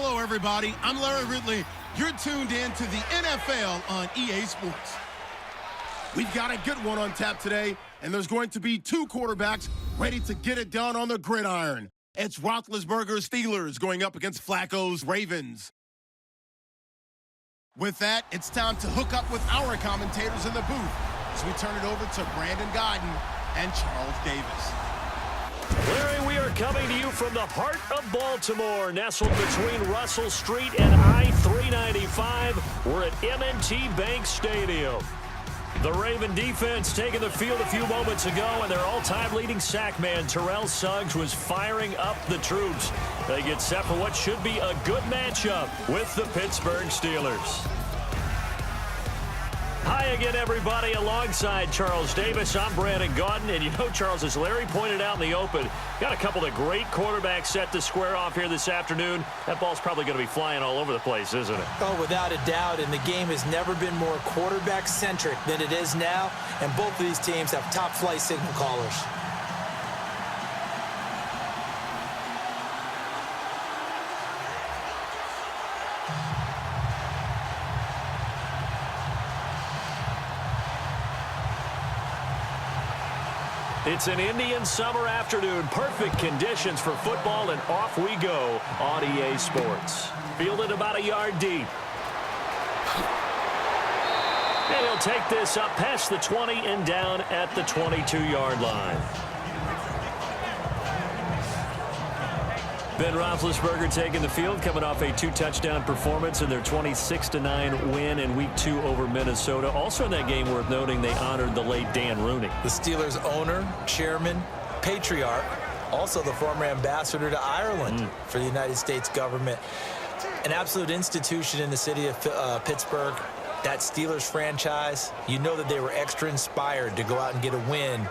Hello, everybody. I'm Larry Ridley. You're tuned in to the NFL on EA Sports. We've got a good one on tap today, and there's going to be two quarterbacks ready to get it done on the gridiron. It's Roethlisberger's Steelers going up against Flacco's Ravens. With that, it's time to hook up with our commentators in the booth as we turn it over to Brandon Godden and Charles Davis. Larry, we are coming to you from the heart of Baltimore, nestled between Russell Street and I-395. We're at M&T Bank Stadium. The Raven defense taking the field a few moments ago, and their all-time leading sack man, Terrell Suggs, was firing up the troops. They get set for what should be a good matchup with the Pittsburgh Steelers. Hi again, everybody. Alongside Charles Davis, I'm Brandon Godden. And you know, Charles, as Larry pointed out in the open, got a couple of great quarterbacks set to square off here this afternoon. That ball's probably going to be flying all over the place, isn't it? Oh, without a doubt. And the game has never been more quarterback-centric than it is now. And both of these teams have top-flight signal callers. It's an Indian summer afternoon. Perfect conditions for football, and off we go on EA Sports. Fielded about a yard deep. And he'll take this up past the 20 and down at the 22-yard line. Ben Roethlisberger taking the field, coming off a two-touchdown performance in their 26-9 win in Week 2 over Minnesota. Also in that game, worth noting, they honored the late Dan Rooney. The Steelers owner, chairman, patriarch, also the former ambassador to Ireland for the United States government. An absolute institution in the city of Pittsburgh. That Steelers franchise, you know that they were extra inspired to go out and get a win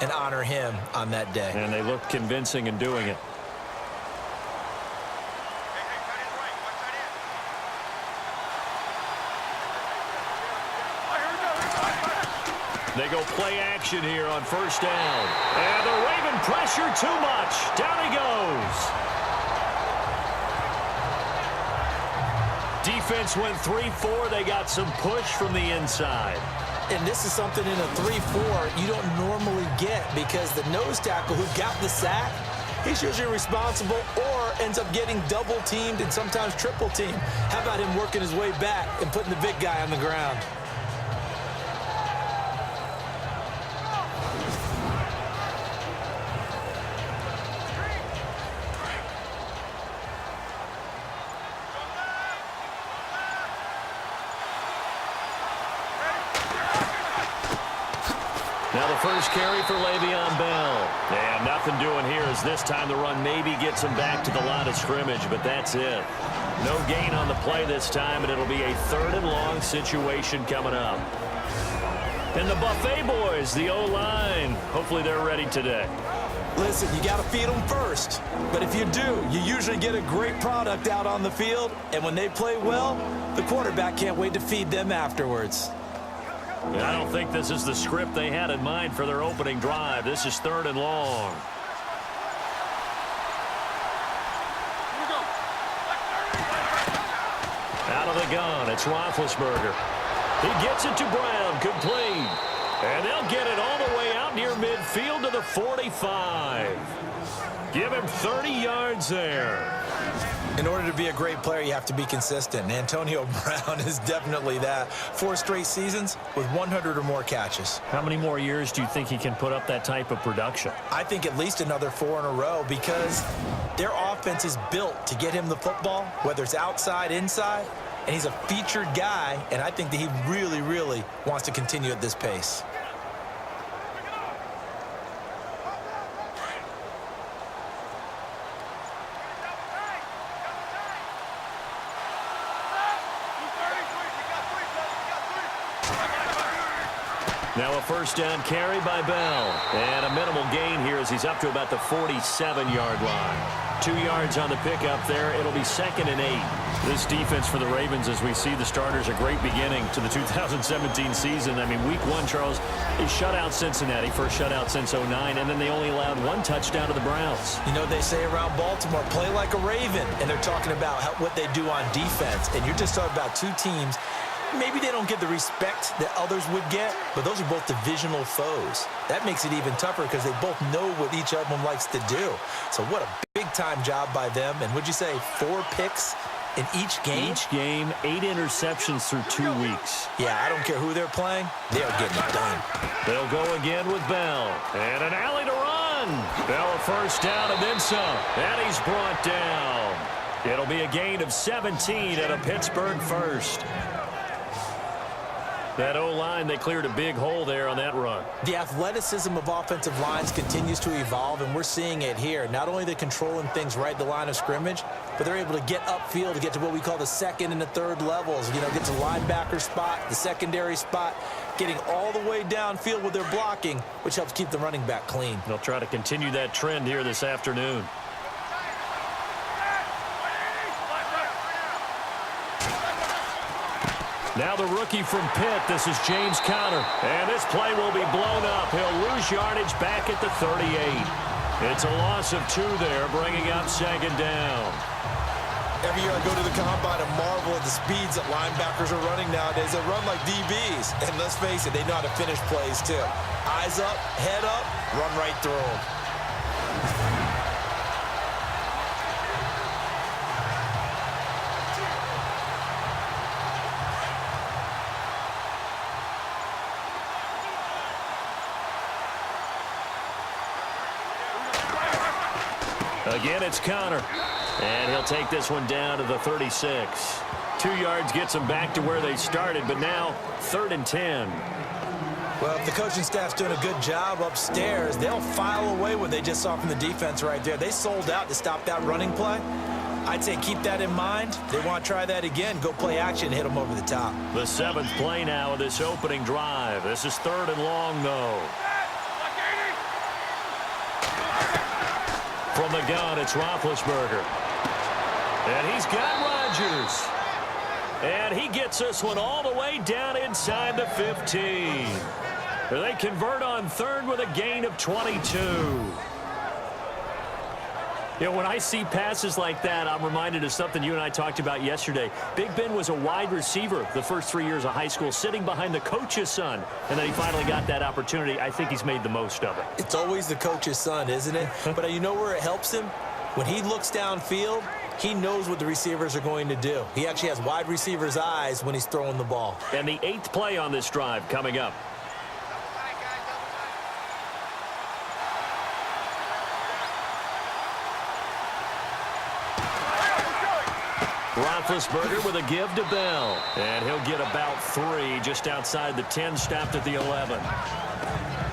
and honor him on that day. And they looked convincing in doing it. They go play action here on first down. And the Raven pressure too much. Down he goes. Defense went 3-4. They got some push from the inside. And this is something in a 3-4 you don't normally get, because the nose tackle who got the sack, he's usually responsible or ends up getting double-teamed and sometimes triple-teamed. How about him working his way back and putting the big guy on the ground? Now the first carry for Le'Veon Bell. And nothing doing here as this time the run maybe gets him back to the line of scrimmage, but that's it. No gain on the play this time, and it'll be a 3rd and long situation coming up. And the Buffet boys, the O-line, hopefully they're ready today. Listen, you got to feed them first. But if you do, you usually get a great product out on the field. And when they play well, the quarterback can't wait to feed them afterwards. I don't think this is the script they had in mind for their opening drive. This is 3rd and long. Out of the gun, it's Roethlisberger. He gets it to Brown, complete. And they'll get it all the way out near midfield to the 45. Give him 30 yards there. In order to be a great player, you have to be consistent. And Antonio Brown is definitely that. 4 straight seasons with 100 or more catches. How many more years do you think he can put up that type of production? I think at least another 4 in a row, because their offense is built to get him the football, whether it's outside, inside. And he's a featured guy, and I think that he really, really wants to continue at this pace. Now a first down carry by Bell. And a minimal gain here as he's up to about the 47-yard line. 2 yards on the pickup there. It'll be 2nd and 8. This defense for the Ravens, as we see the starters, a great beginning to the 2017 season. I mean, week 1, Charles, is shut out Cincinnati, first shutout since '09, and then they only allowed 1 touchdown to the Browns. You know, they say around Baltimore, play like a Raven, and they're talking about what they do on defense, and you're just talking about 2 teams. Maybe they don't get the respect that others would get, but those are both divisional foes. That makes it even tougher because they both know what each of them likes to do. So what a big-time job by them. And would you say 4 picks in each game? Each game, 8 interceptions through 2 weeks. Yeah, I don't care who they're playing. They're getting it done. They'll go again with Bell. And an alley to run. Bell a first down and then some. And he's brought down. It'll be a gain of 17 at a Pittsburgh first. That O-line, they cleared a big hole there on that run. The athleticism of offensive lines continues to evolve, and we're seeing it here. Not only are they controlling things right at the line of scrimmage, but they're able to get upfield to get to what we call the 2nd and the 3rd levels. You know, get to linebacker spot, the secondary spot, getting all the way downfield with their blocking, which helps keep the running back clean. They'll try to continue that trend here this afternoon. Now the rookie from Pitt, this is James Conner. And this play will be blown up. He'll lose yardage back at the 38. It's a loss of 2 there, bringing up 2nd down. Every year I go to the combine and marvel at the speeds that linebackers are running nowadays. They run like DBs. And let's face it, they know how to finish plays too. Eyes up, head up, run right through them. Again, it's Conner. And he'll take this one down to the 36. 2 yards gets them back to where they started, but now 3rd and 10. Well, if the coaching staff's doing a good job upstairs, they'll file away what they just saw from the defense right there. They sold out to stop that running play. I'd say keep that in mind. They want to try that again. Go play action, hit them over the top. The 7th play now of this opening drive. This is 3rd and long, though. From the gun, it's Roethlisberger. And he's got Rodgers. And he gets this one all the way down inside the 15. They convert on 3rd with a gain of 22. You know, when I see passes like that, I'm reminded of something you and I talked about yesterday. Big Ben was a wide receiver the first 3 years of high school, sitting behind the coach's son. And then he finally got that opportunity. I think he's made the most of it. It's always the coach's son, isn't it? But you know where it helps him? When he looks downfield, he knows what the receivers are going to do. He actually has wide receivers' eyes when he's throwing the ball. And the 8th play on this drive coming up. Roethlisberger with a give to Bell. And he'll get about 3 just outside the 10, stopped at the 11.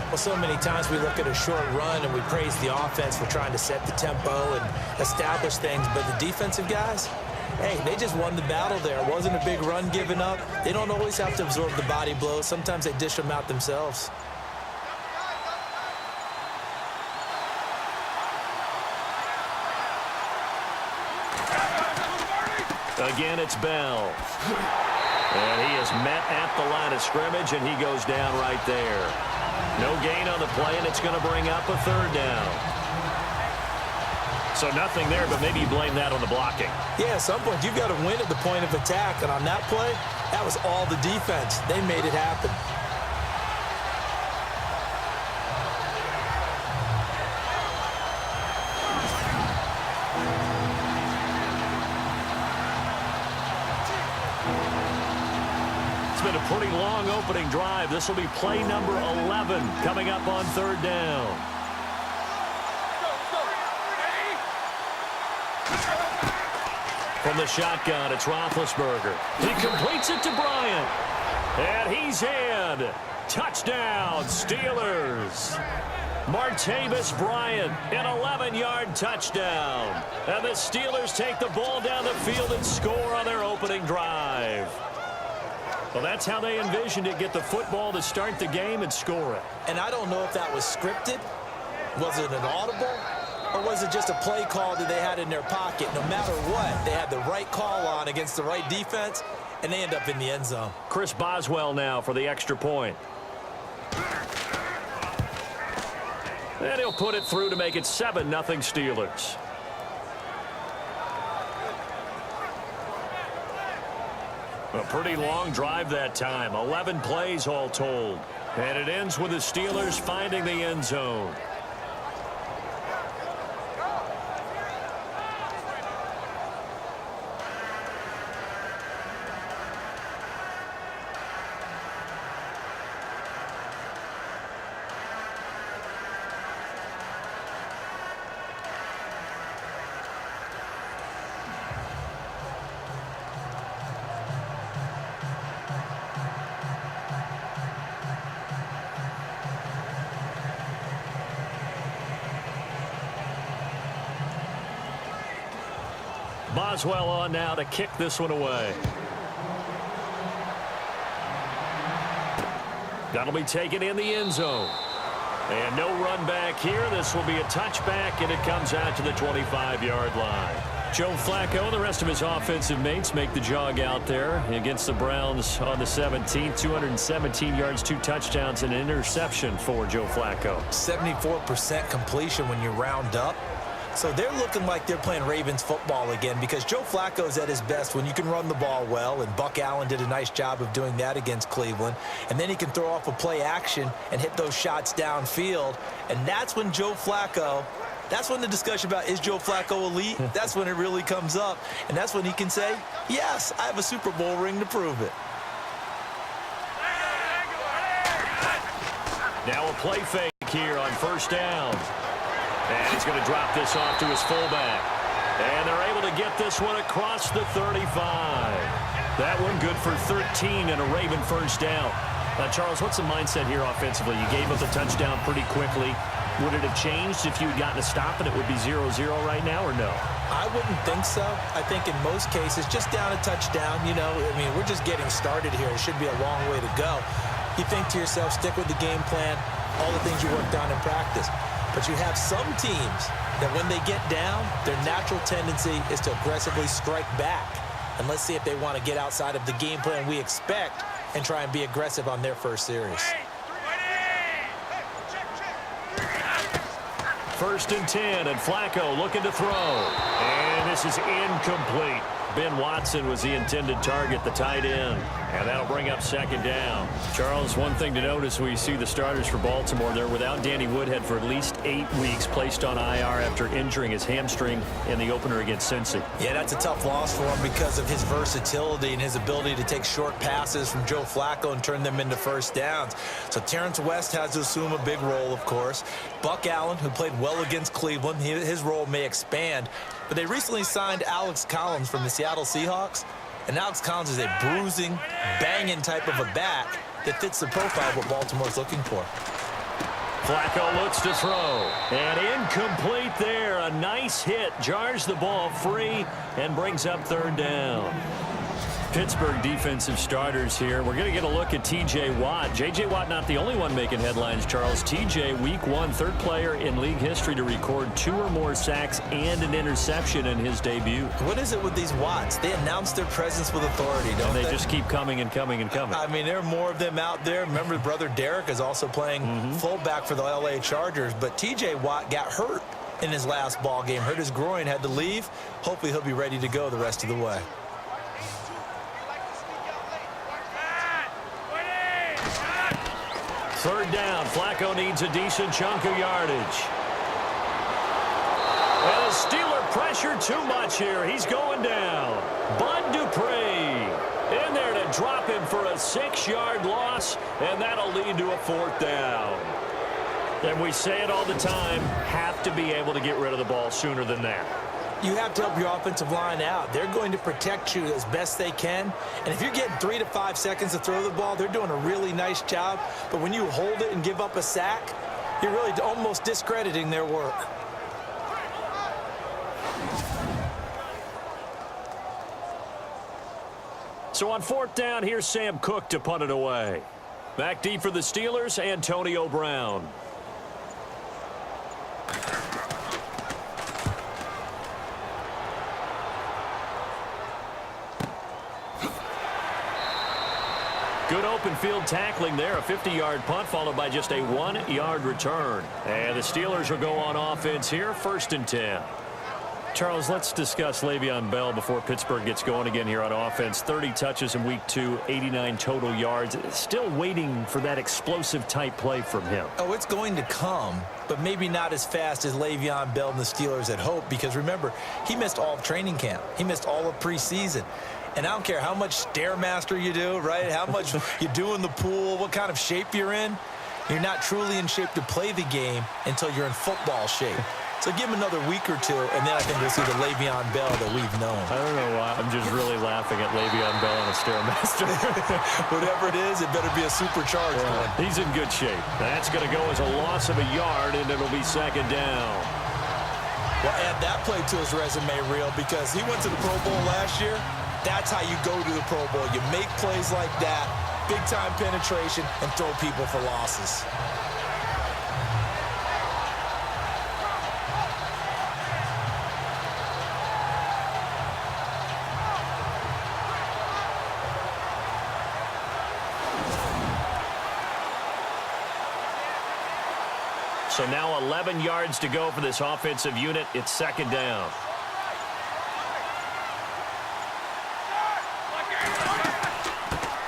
Well, so many times we look at a short run and we praise the offense for trying to set the tempo and establish things. But the defensive guys, hey, they just won the battle there. It wasn't a big run given up. They don't always have to absorb the body blows. Sometimes they dish them out themselves. Again, it's Bell. And he is met at the line of scrimmage, and he goes down right there. No gain on the play, and it's going to bring up a 3rd down. So nothing there, but maybe you blame that on the blocking. Yeah, at some point, you've got to win at the point of attack. And on that play, that was all the defense. They made it happen. It's been a pretty long opening drive. This will be play number 11 coming up on 3rd down. From the shotgun, it's Roethlisberger. He completes it to Bryant. And he's in. Touchdown, Steelers. Martavis Bryant, an 11-yard touchdown. And the Steelers take the ball down the field and score on their opening drive. Well, that's how they envisioned it, get the football to start the game and score it. And I don't know if that was scripted. Was it an audible? Or was it just a play call that they had in their pocket? No matter what, they had the right call on against the right defense, and they end up in the end zone. Chris Boswell now for the extra point. And he'll put it through to make it 7-0 Steelers. A pretty long drive that time. 11 plays all told. And it ends with the Steelers finding the end zone. Boswell on now to kick this one away. That'll be taken in the end zone. And no run back here. This will be a touchback, and it comes out to the 25-yard line. Joe Flacco and the rest of his offensive mates make the jog out there against the Browns on the 17th. 217 yards, 2 touchdowns, and an interception for Joe Flacco. 74% completion when you round up. So they're looking like they're playing Ravens football again, because Joe Flacco's at his best when you can run the ball well, and Buck Allen did a nice job of doing that against Cleveland. And then he can throw off a play action and hit those shots downfield. And that's when Joe Flacco, that's when the discussion about is Joe Flacco elite, that's when it really comes up. And that's when he can say, yes, I have a Super Bowl ring to prove it. Now a play fake here on first down. And he's going to drop this off to his fullback. And they're able to get this one across the 35. That one good for 13 and a Raven first down. Charles, what's the mindset here offensively? You gave up the touchdown pretty quickly. Would it have changed if you had gotten a stop and it would be 0-0 right now, or no? I wouldn't think so. I think in most cases, just down a touchdown, you know, I mean, we're just getting started here. It should be a long way to go. You think to yourself, stick with the game plan, all the things you worked on in practice. But you have some teams that when they get down, their natural tendency is to aggressively strike back. And let's see if they want to get outside of the game plan we expect and try and be aggressive on their first series. First and 10, and Flacco looking to throw. And this is incomplete. Ben Watson was the intended target, the tight end. And that'll bring up second down. Charles, one thing to notice when you see the starters for Baltimore, they're without Danny Woodhead for at least 8 weeks, placed on IR after injuring his hamstring in the opener against Cincy. Yeah, that's a tough loss for him because of his versatility and his ability to take short passes from Joe Flacco and turn them into first downs. So Terrence West has to assume a big role, of course. Buck Allen, who played well against Cleveland, his role may expand. But they recently signed Alex Collins from the Seattle Seahawks. And Alex Collins is a bruising, banging type of a back that fits the profile of what Baltimore's looking for. Flacco looks to throw. And incomplete there. A nice hit. Jars the ball free and brings up third down. Pittsburgh defensive starters here. We're going to get a look at T.J. Watt. J.J. Watt not the only one making headlines, Charles. T.J. week 1, third player in league history to record 2 or more sacks and an interception in his debut. What is it with these Watts? They announce their presence with authority, don't they? They just keep coming and coming and coming. I mean, there are more of them out there. Remember, brother Derek is also playing fullback for the L.A. Chargers. But T.J. Watt got hurt in his last ball game. Hurt his groin, had to leave. Hopefully he'll be ready to go the rest of the way. Third down. Flacco needs a decent chunk of yardage. And the Steeler pressure too much here. He's going down. Bud Dupree in there to drop him for a 6-yard loss, and that'll lead to a 4th down. And we say it all the time, have to be able to get rid of the ball sooner than that. You have to help your offensive line out. They're going to protect you as best they can. And if you're getting 3 to 5 seconds to throw the ball, they're doing a really nice job. But when you hold it and give up a sack, you're really almost discrediting their work. So on 4th down, here's Sam Cook to punt it away. Back deep for the Steelers, Antonio Brown. Good open field tackling there. A 50-yard punt followed by just a 1-yard return. And the Steelers will go on offense here, 1st and 10. Charles, let's discuss Le'Veon Bell before Pittsburgh gets going again here on offense. 30 touches in week 2, 89 total yards. Still waiting for that explosive type play from him. Oh, it's going to come, but maybe not as fast as Le'Veon Bell and the Steelers had hoped, because remember, he missed all of training camp. He missed all of preseason. And I don't care how much Stairmaster you do, right? How much you do in the pool, what kind of shape you're in. You're not truly in shape to play the game until you're in football shape. So give him another week or two, and then I think we'll see the Le'Veon Bell that we've known. I don't know why. I'm just really laughing at Le'Veon Bell on a Stairmaster. Whatever it is, it better be a supercharged one. He's in good shape. That's going to go as a loss of a yard, and it'll be 2nd down. Well, add that play to his resume reel, because he went to the Pro Bowl last year. That's how you go to the Pro Bowl. You make plays like that, big-time penetration, and throw people for losses. So now 11 yards to go for this offensive unit. It's 2nd down.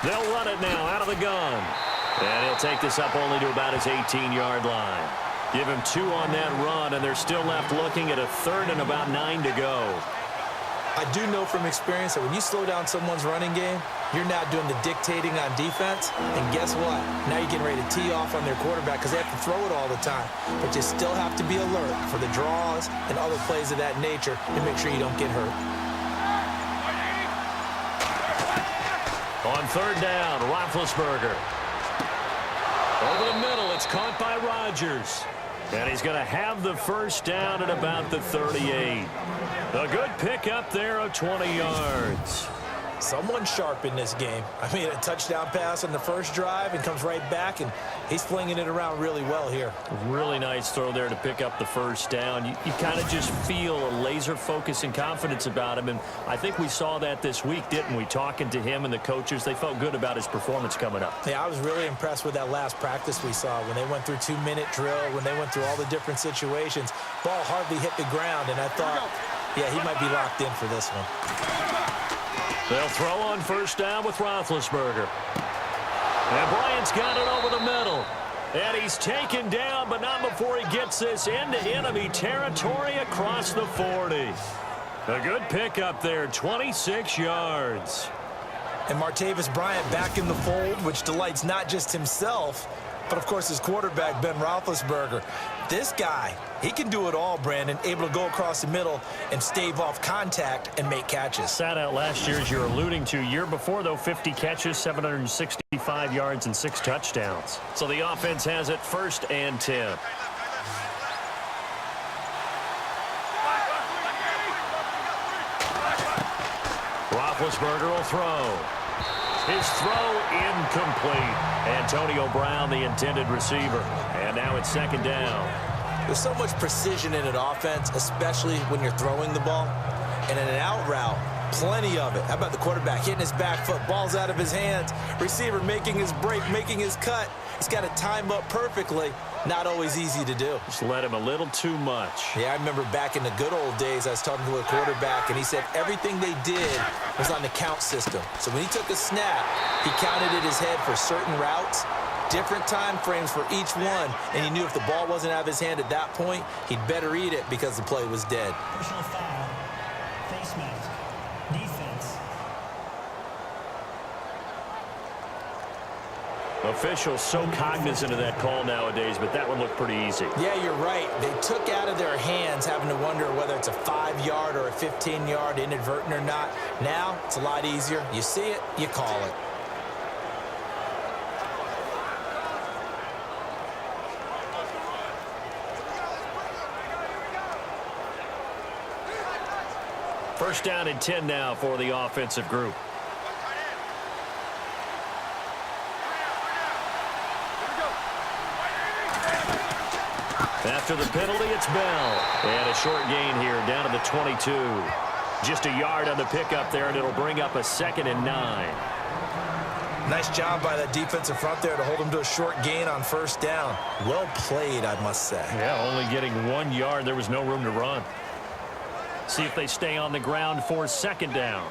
They'll run it now out of the gun. And he'll take this up only to about his 18-yard line. Give him 2 on that run, and they're still left looking at a 3rd and about 9 to go. I do know from experience that when you slow down someone's running game, you're now doing the dictating on defense. And guess what? Now you're getting ready to tee off on their quarterback because they have to throw it all the time. But you still have to be alert for the draws and other plays of that nature to make sure you don't get hurt. On 3rd down, Roethlisberger. Over the middle, it's caught by Rodgers. And he's going to have the 1st down at about the 38. A good pickup there of 20 yards. Someone sharp in this game. I mean, a touchdown pass on the first drive and comes right back, and he's flinging it around really well here. Really nice throw there to pick up the 1st down. You kind of just feel a laser focus and confidence about him, and I think we saw that this week, didn't we? Talking to him and the coaches, they felt good about his performance coming up. Yeah, I was really impressed with that last practice we saw when they went through 2-minute drill, when they went through all the different situations. Ball hardly hit the ground, and I thought, yeah, he might be locked in for this one. They'll throw on 1st down with Roethlisberger. And Bryant's got it over the middle. And he's taken down, but not before he gets this into enemy territory across the 40. A good pickup there, 26 yards. And Martavis Bryant back in the fold, which delights not just himself, but of course his quarterback, Ben Roethlisberger. This guy, he can do it all, Brandon, able to go across the middle and stave off contact and make catches. Sat out last year, as you're alluding to. Year before, though, 50 catches, 765 yards, and 6 touchdowns. So the offense has it 1st and 10. Roethlisberger will throw. His throw incomplete. Antonio Brown, the intended receiver. And now it's 2nd down. There's so much precision in an offense, especially when you're throwing the ball. And in an out route, plenty of it. How about the quarterback hitting his back foot, ball's out of his hands, receiver making his break, making his cut. He's got to time up perfectly. Not always easy to do. Just let him a little too much. Yeah, I remember back in the good old days, I was talking to a quarterback, and he said everything they did was on the count system. So when he took a snap, he counted in his head for certain routes, different time frames for each one, and he knew if the ball wasn't out of his hand at that point, he'd better eat it because the play was dead. Personal foul, face mask, defense. Officials so cognizant of that call nowadays, but that one looked pretty easy. Yeah, you're right. They took out of their hands having to wonder whether it's a 5-yard or a 15-yard, inadvertent or not. Now, it's a lot easier. You see it, you call it. First down and 10 now for the offensive group. After the penalty, it's Bell. And a short gain here down to the 22. Just a yard on the pickup there, and it'll bring up a 2nd and 9. Nice job by that defensive front there to hold him to a short gain on first down. Well played, I must say. Yeah, only getting 1 yard. There was no room to run. See if they stay on the ground for second down.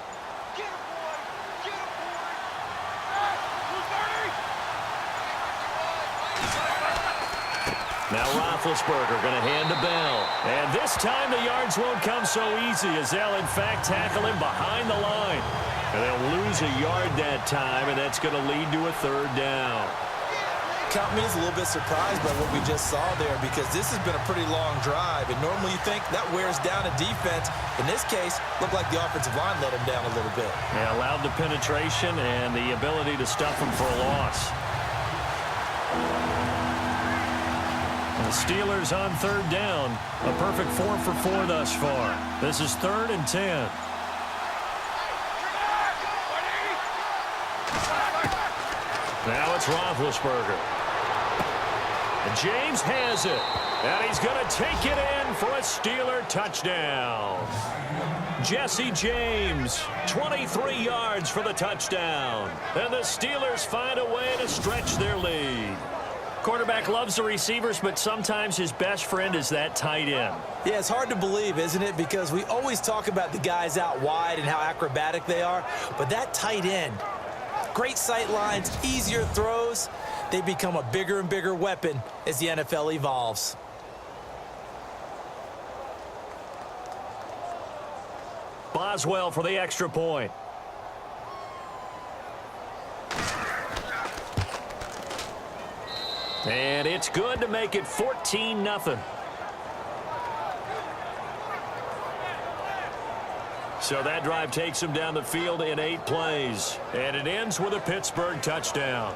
Now Roethlisberger going to hand to Bell. And this time the yards won't come so easy as they'll, in fact, tackle him behind the line. And they'll lose a yard that time, and that's going to lead to a third down. Count me as a little bit surprised by what we just saw there, because this has been a pretty long drive, and normally you think that wears down a defense. In this case, looked like the offensive line let him down a little bit. Yeah, allowed the penetration and the ability to stuff him for a loss. The Steelers on third down. A perfect 4 for 4 thus far. This is 3rd and 10. Now it's Roethlisberger. And James has it. And he's going to take it in for a Steeler touchdown. Jesse James, 23 yards for the touchdown. And the Steelers find a way to stretch their lead. Quarterback loves the receivers, but sometimes his best friend is that tight end. Yeah, it's hard to believe, isn't it? Because we always talk about the guys out wide and how acrobatic they are. But that tight end, great sight lines, easier throws. They become a bigger and bigger weapon as the NFL evolves. Boswell for the extra point. And it's good to make it 14-0. So that drive takes him down the field in 8 plays. And it ends with a Pittsburgh touchdown.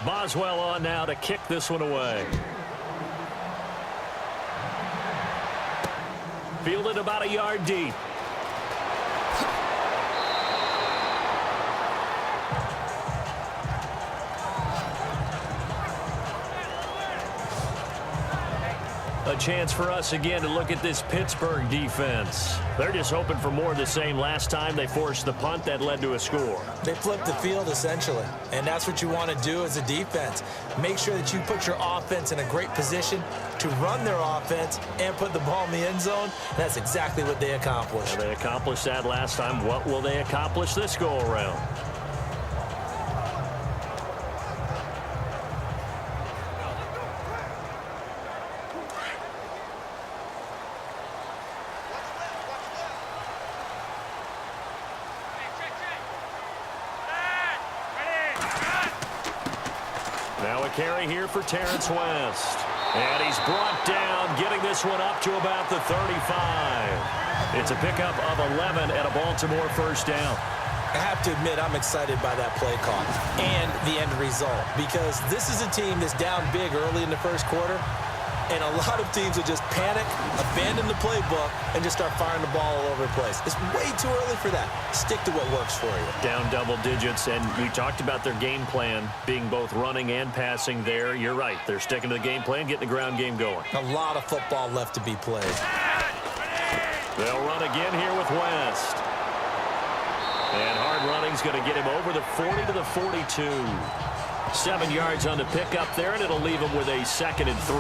Boswell on now to kick this one away. Fielded about a yard deep. A chance for us again to look at this Pittsburgh defense. They're just hoping for more of the same. Last time they forced the punt that led to a score. They flipped the field essentially, and that's what you want to do as a defense. Make sure that you put your offense in a great position to run their offense and put the ball in the end zone. That's exactly what they accomplished. Well, they accomplished that last time. What will they accomplish this go around? Carry here for Terrence West. And he's brought down, getting this one up to about the 35. It's a pickup of 11 and a Baltimore first down. I have to admit, I'm excited by that play call and the end result, because this is a team that's down big early in the first quarter, and a lot of teams will just panic, abandon the playbook, and just start firing the ball all over the place. It's way too early for that. Stick to what works for you. Down double digits, and we talked about their game plan being both running and passing there. You're right. They're sticking to the game plan, getting the ground game going. A lot of football left to be played. They'll run again here with West. And hard running's going to get him over the 40 to the 42. 7 yards on the pickup there, and it'll leave him with a 2nd and 3.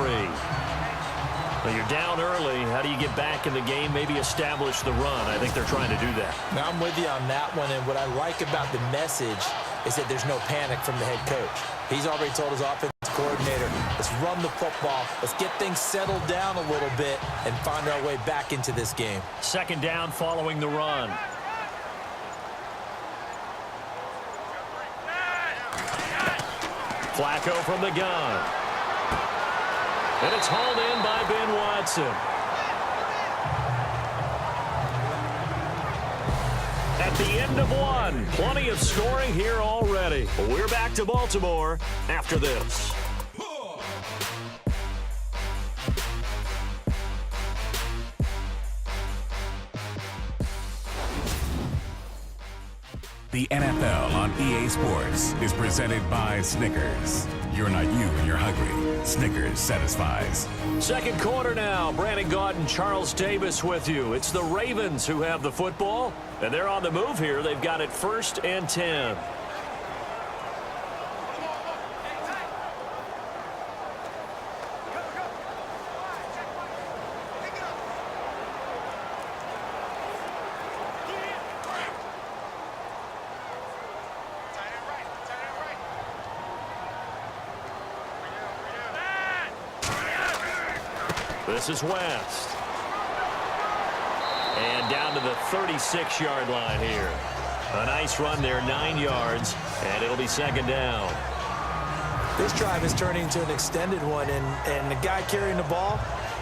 Well, you're down early. How do you get back in the game? Maybe establish the run. I think they're trying to do that. Now, I'm with you on that one, and what I like about the message is that there's no panic from the head coach. He's already told his offensive coordinator, let's run the football, let's get things settled down a little bit and find our way back into this game. 2nd down following the run. Flazko from the gun. And it's hauled in by Ben Watson. At the end of one, plenty of scoring here already. We're back to Baltimore after this. The NFL on EA Sports is presented by Snickers. You're not you when you're hungry. Snickers satisfies. Second quarter now. Brandon Gaudin and Charles Davis with you. It's the Ravens who have the football, and they're on the move here. They've got it 1st and 10. This is West. And down to the 36-yard line here. A nice run there, 9 yards, and it'll be 2nd down. This drive is turning into an extended one, and the guy carrying the ball,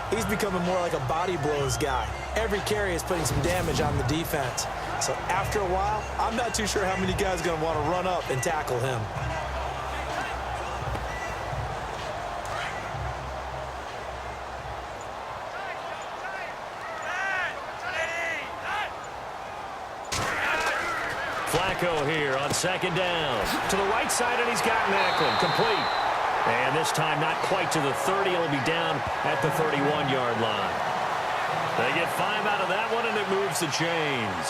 he's becoming more like a body blows guy. Every carry is putting some damage on the defense. So after a while, I'm not too sure how many guys are going to want to run up and tackle him. Flazko here on 2nd down. To the right side, and he's got Macklin. Complete. And this time not quite to the 30. It'll be down at the 31-yard line. They get 5 out of that one, and it moves the chains.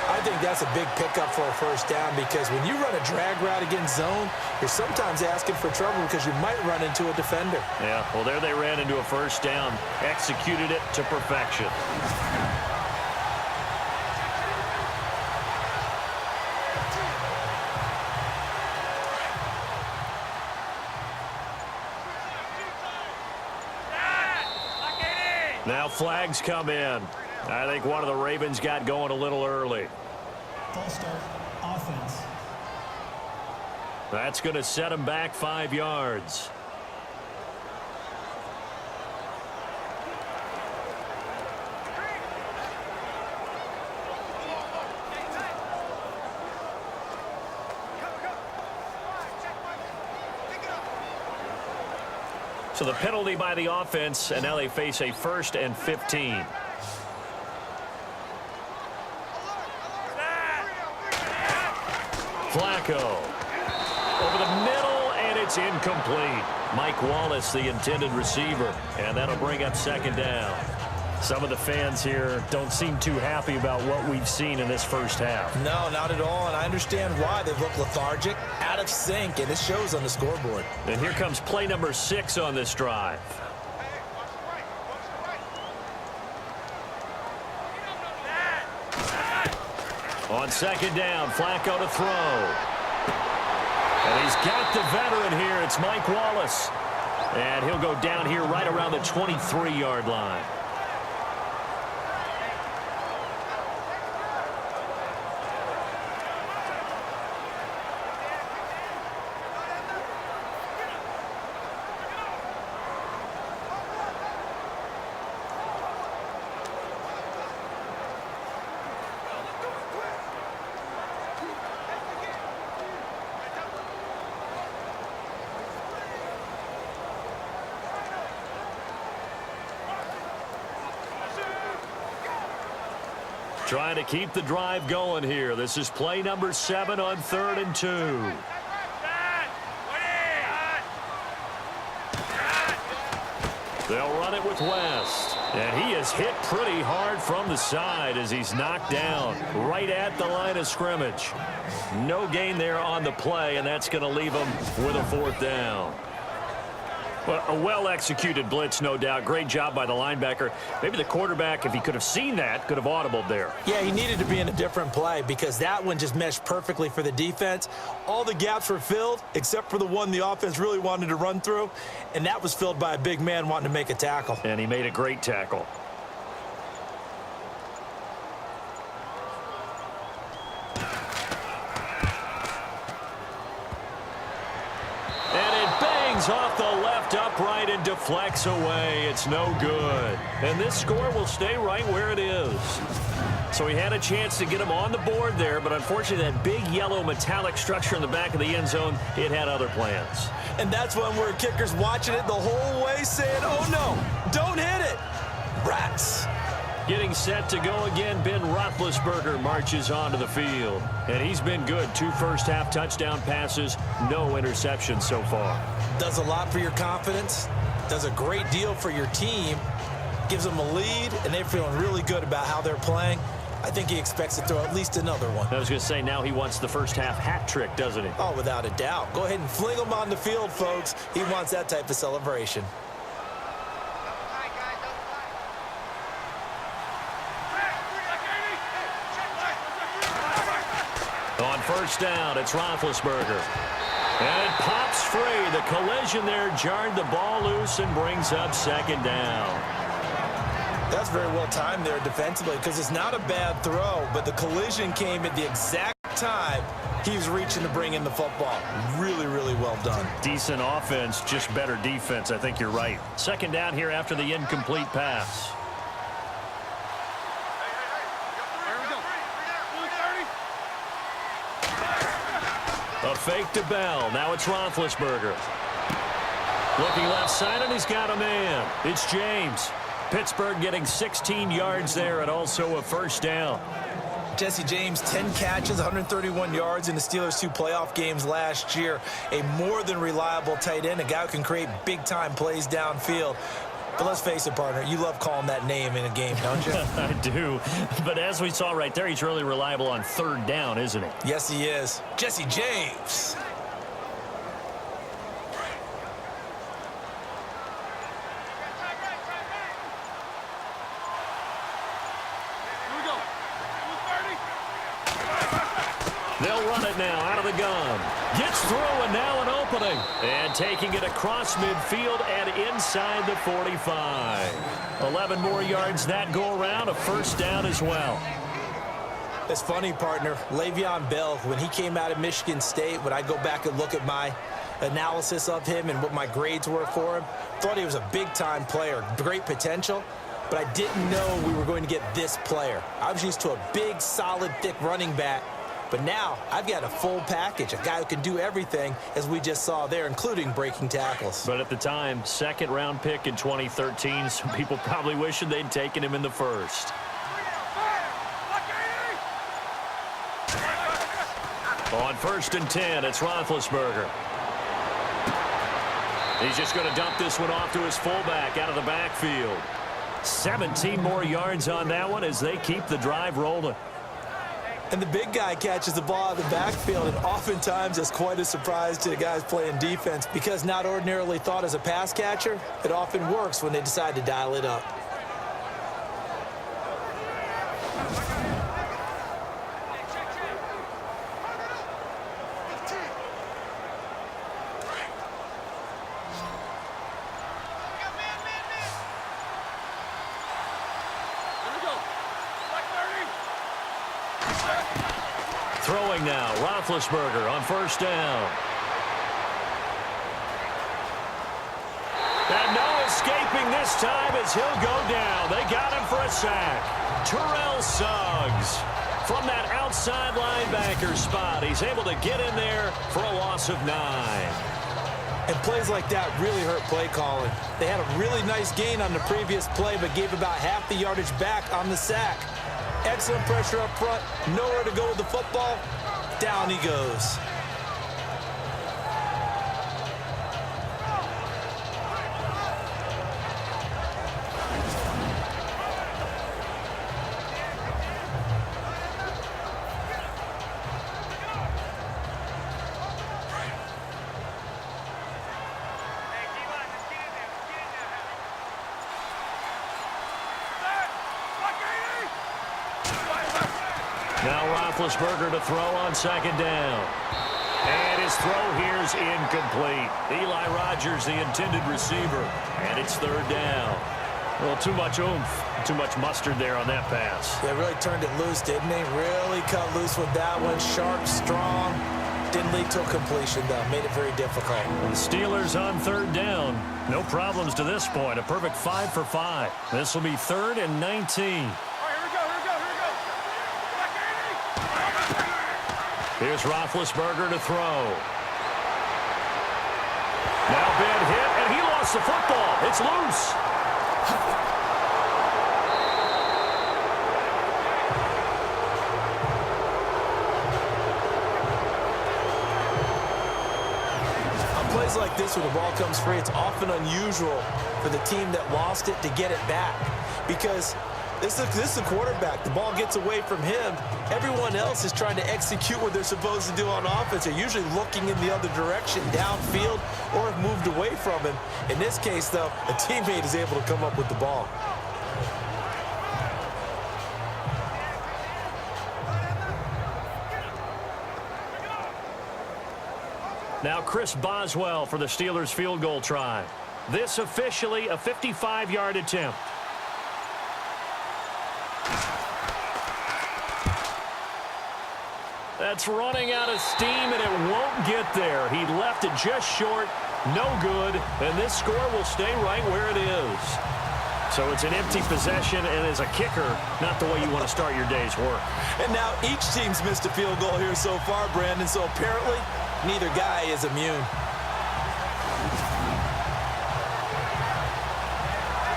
I think that's a big pickup for a 1st down because when you run a drag route against zone, you're sometimes asking for trouble because you might run into a defender. Yeah, well, there they ran into a 1st down. Executed it to perfection. Now flags come in. I think one of the Ravens got going a little early. False start, offense. That's going to set him back 5 yards. So the penalty by the offense, and now they face a 1st and 15. Flazko over the middle, and it's incomplete. Mike Wallace, the intended receiver, and that'll bring up 2nd down. Some of the fans here don't seem too happy about what we've seen in this 1st half. No, not at all, and I understand why. They look lethargic, out of sync, and it shows on the scoreboard. And here comes play number 6 on this drive. On 2nd down, Flazko to throw. And he's got the veteran here. It's Mike Wallace. And he'll go down here right around the 23-yard line. Trying to keep the drive going here. This is play number 7 on 3rd and 2. They'll run it with West. And he is hit pretty hard from the side as he's knocked down right at the line of scrimmage. No gain there on the play, and that's going to leave him with a 4th down. Well, a well-executed blitz, no doubt. Great job by the linebacker. Maybe the quarterback, if he could have seen that, could have audibled there. Yeah, he needed to be in a different play because that one just meshed perfectly for the defense. All the gaps were filled except for the one the offense really wanted to run through, and that was filled by a big man wanting to make a tackle. And he made a great tackle. Off the left upright deflects away. It's no good. And this score will stay right where it is. So he had a chance to get him on the board there, but unfortunately that big yellow metallic structure in the back of the end zone, it had other plans. And that's when we're kickers watching it the whole way saying, oh no, don't hit it. Rats. Getting set to go again, Ben Roethlisberger marches onto the field. And he's been good. 2 first-half touchdown passes, no interceptions so far. Does a lot for your confidence, does a great deal for your team, gives them a lead, and they're feeling really good about how they're playing. I think he expects to throw at least another one. I was going to say, now he wants the first-half hat trick, doesn't he? Oh, without a doubt. Go ahead and fling him on the field, folks. He wants that type of celebration. On first down, it's Roethlisberger. And it pops free. The collision there jarred the ball loose and brings up second down. That's very well timed there defensively because it's not a bad throw, but the collision came at the exact time he was reaching to bring in the football. Really, really well done. Decent offense, just better defense. I think you're right. Second down here after the incomplete pass. A fake to Bell. Now it's Roethlisberger. Looking left side, and he's got a man. It's James. Pittsburgh getting 16 yards there and also a first down. Jesse James, 10 catches, 131 yards in the Steelers' 2 playoff games last year. A more than reliable tight end, a guy who can create big-time plays downfield. But let's face it, partner, you love calling that name in a game, don't you? I do. But as we saw right there, he's really reliable on third down, isn't he? Yes, he is. Jesse James. They'll run it now out of the gun. Gets through and now an opening. And taking it across midfield and inside the 45. 11 more yards that go around. A first down as well. It's funny, partner. Le'Veon Bell, when he came out of Michigan State, when I go back and look at my analysis of him and what my grades were for him, thought he was a big-time player, great potential, but I didn't know we were going to get this player. I was used to a big, solid, thick running back. But now I've got a full package, a guy who can do everything, as we just saw there, including breaking tackles. But at the time, second-round pick in 2013, some people probably wishing they'd taken him in the first. On first and 10, it's Roethlisberger. He's just going to dump this one off to his fullback out of the backfield. 17 more yards on that one as they keep the drive rolling. And the big guy catches the ball out of the backfield, and oftentimes it's quite a surprise to the guys playing defense because not ordinarily thought as a pass catcher, it often works when they decide to dial it up. Throwing now, Roethlisberger on first down. And no escaping this time as he'll go down. They got him for a sack. Terrell Suggs from that outside linebacker spot. He's able to get in there for a loss of 9. And plays like that really hurt play calling. They had a really nice gain on the previous play, but gave about half the yardage back on the sack. Excellent pressure up front. Nowhere to go with the football. Down he goes. Now Roethlisberger to throw on second down. And his throw here is incomplete. Eli Rogers, the intended receiver. And it's third down. Well, too much oomph, too much mustard there on that pass. They really turned it loose, didn't they? Really cut loose with that one. Sharp, strong. Didn't lead to a completion, though. Made it very difficult. And the Steelers on third down. No problems to this point. A perfect 5 for 5. This will be 3rd and 19. Here's Roethlisberger to throw. Now bad hit, and he lost the football. It's loose. On plays like this where the ball comes free, it's often unusual for the team that lost it to get it back. Because this is the quarterback. The ball gets away from him. Everyone else is trying to execute what they're supposed to do on offense. They're usually looking in the other direction, downfield, or have moved away from him. In this case, though, a teammate is able to come up with the ball. Now Chris Boswell for the Steelers field goal try. This officially a 55-yard attempt. That's running out of steam, and it won't get there. He left it just short, no good, and this score will stay right where it is. So it's an empty possession, and as a kicker, not the way you want to start your day's work. And now each team's missed a field goal here so far, Brandon, so apparently neither guy is immune.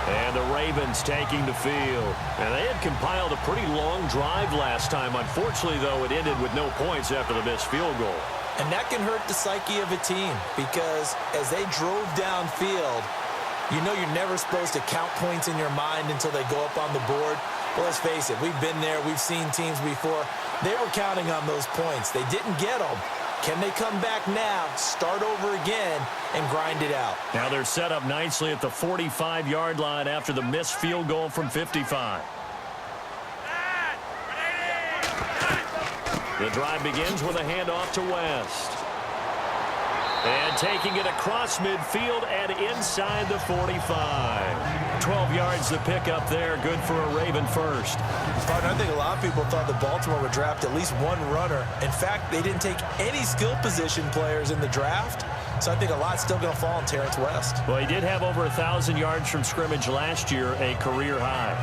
And the Ravens taking the field. And they had compiled a pretty long drive last time. Unfortunately, though, it ended with no points after the missed field goal. And that can hurt the psyche of a team because as they drove downfield, you know you're never supposed to count points in your mind until they go up on the board. Well, let's face it, we've been there. We've seen teams before. They were counting on those points. They didn't get them. Can they come back now, start over again, and grind it out? Now they're set up nicely at the 45-yard line after the missed field goal from 55. The drive begins with a handoff to West. And taking it across midfield and inside the 45. 12 yards to pick up there. Good for a Raven first. Partner, I think a lot of people thought that Baltimore would draft at least one runner. In fact, they didn't take any skill position players in the draft. So I think a lot's still going to fall on Terrence West. Well, he did have over 1,000 yards from scrimmage last year, a career high.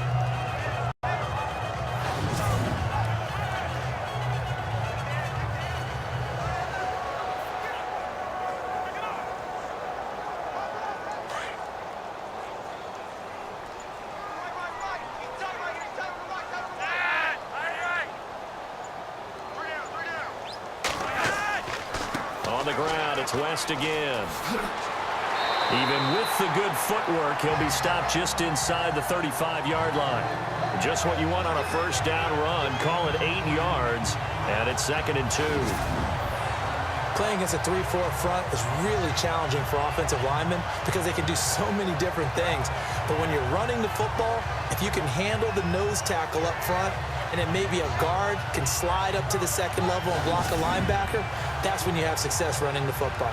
On the ground, it's West again. Even with the good footwork, he'll be stopped just inside the 35-yard line. Just what you want on a first down run. Call it 8 yards, and it's 2nd and 2. Playing against a 3-4 front is really challenging for offensive linemen because they can do so many different things. But when you're running the football, if you can handle the nose tackle up front, and then maybe a guard can slide up to the second level and block a linebacker, that's when you have success running the football.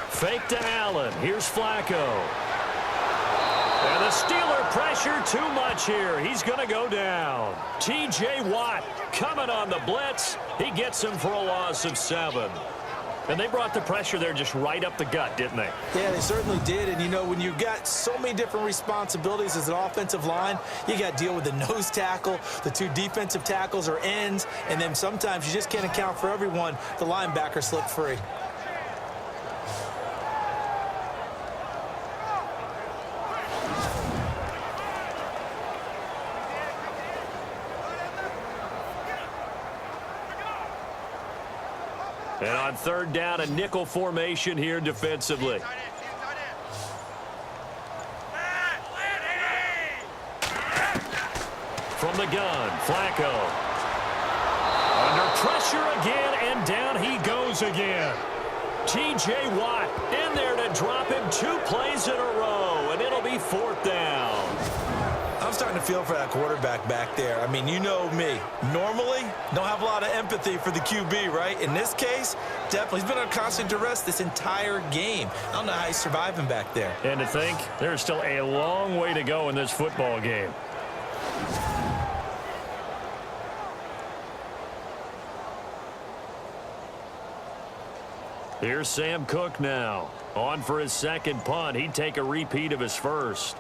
Fake to Allen. Here's Flazko. And the Steeler pressure too much here. He's going to go down. T.J. Watt coming on the blitz. He gets him for a loss of 7. And they brought the pressure there just right up the gut, didn't they? Yeah, they certainly did. And, you know, when you've got so many different responsibilities as an offensive line, you got to deal with the nose tackle, the 2 defensive tackles or ends, and then sometimes you just can't account for everyone. The linebacker slipped free. And on third down, a nickel formation here defensively. From the gun, Flazko. Under pressure again, and down he goes again. T.J. Watt in there to drop him 2 plays in a row, and it'll be 4th down. I'm starting to feel for that quarterback back there. I mean, you know me. Normally, don't have a lot of empathy for the QB, right? In this case, definitely. He's been under constant duress this entire game. I don't know how he's surviving back there. And to think, there's still a long way to go in this football game. Here's Sam Cook now. On for his second punt. He'd take a repeat of his first.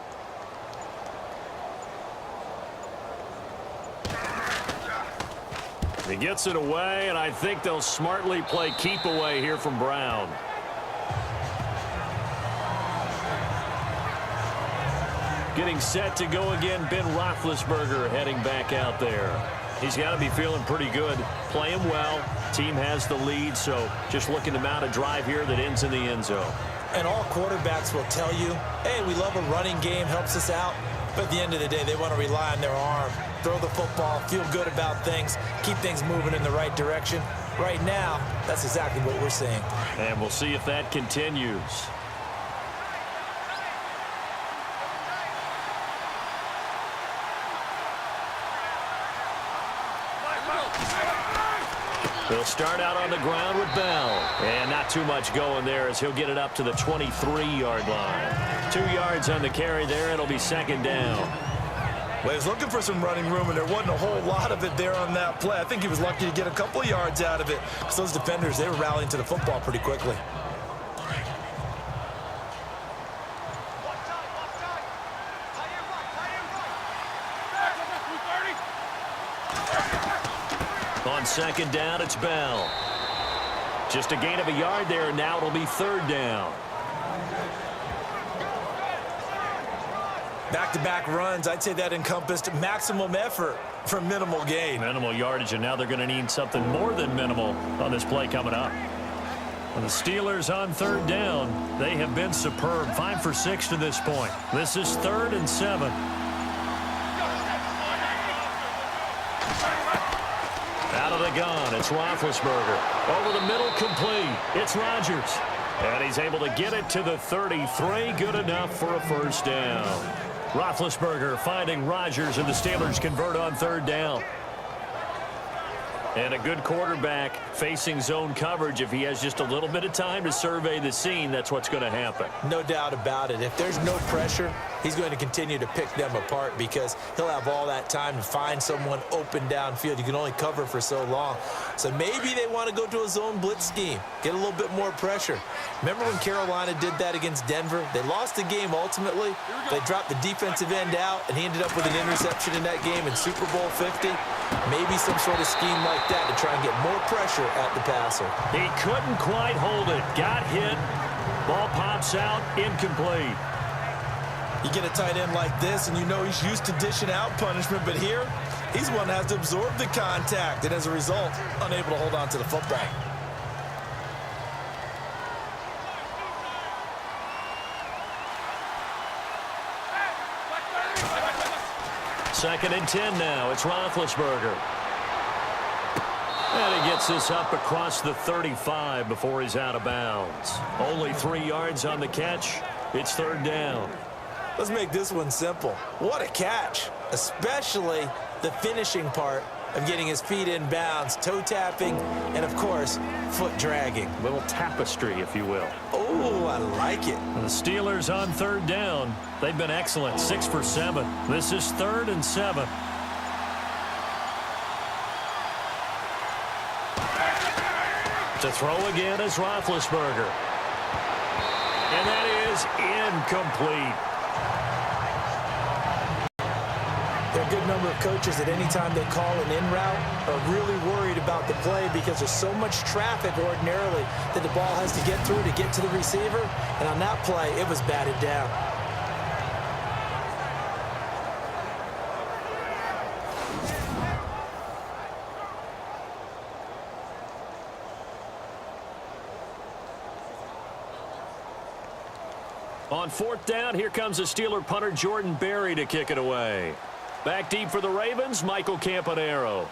He gets it away, and I think they'll smartly play keep away here from Brown. Getting set to go again, Ben Roethlisberger heading back out there. He's got to be feeling pretty good, playing well. Team has the lead, so just looking to mount a drive here that ends in the end zone. And all quarterbacks will tell you, hey, we love a running game, helps us out. But at the end of the day, they want to rely on their arm, throw the football, feel good about things, keep things moving in the right direction. Right now, that's exactly what we're seeing. And we'll see if that continues. He'll start out on the ground with Bell. And not too much going there as he'll get it up to the 23-yard line. 2 yards on the carry there. It'll be second down. Well, he was looking for some running room, and there wasn't a whole lot of it there on that play. I think he was lucky to get a couple of yards out of it. Because those defenders, they were rallying to the football pretty quickly. On second down, it's Bell. Just a gain of a yard there, and now it'll be third down. Back-to-back runs, I'd say that encompassed maximum effort for minimal gain. Minimal yardage, and now they're going to need something more than minimal on this play coming up. And the Steelers on third down, they have been superb. 5 for 6 to this point. This is 3rd and 7. Out of the gun, it's Roethlisberger. Over the middle, complete. It's Rodgers. And he's able to get it to the 33. Good enough for a first down. Roethlisberger finding Rodgers, and the Steelers convert on third down. And a good quarterback facing zone coverage. If he has just a little bit of time to survey the scene, that's what's going to happen. No doubt about it. If there's no pressure, he's going to continue to pick them apart because he'll have all that time to find someone open downfield. You can only cover for so long. So maybe they want to go to a zone blitz scheme, get a little bit more pressure. Remember when Carolina did that against Denver? They lost the game ultimately. They dropped the defensive end out, and he ended up with an interception in that game in Super Bowl 50. Maybe some sort of scheme like that to try and get more pressure at the passer. He couldn't quite hold it. Got hit. Ball pops out. Incomplete. You get a tight end like this, and you know he's used to dishing out punishment, but here, he's one that has to absorb the contact, and as a result, unable to hold on to the football. Second and 10 now. It's Roethlisberger. And he gets this up across the 35 before he's out of bounds. Only 3 yards on the catch. It's third down. Let's make this one simple. What a catch, especially the finishing part of getting his feet in bounds, toe tapping, and of course, foot dragging. A little tapestry, if you will. Oh, I like it. The Steelers on third down. They've been excellent, 6 for 7. This is 3rd and 7. To throw again is Roethlisberger. And that is incomplete. There are a good number of coaches that any time they call an in route are really worried about the play because there's so much traffic ordinarily that the ball has to get through to get to the receiver. And on that play, it was batted down. On fourth down, here comes the Steeler punter Jordan Berry to kick it away. Back deep for the Ravens, Michael Campanaro.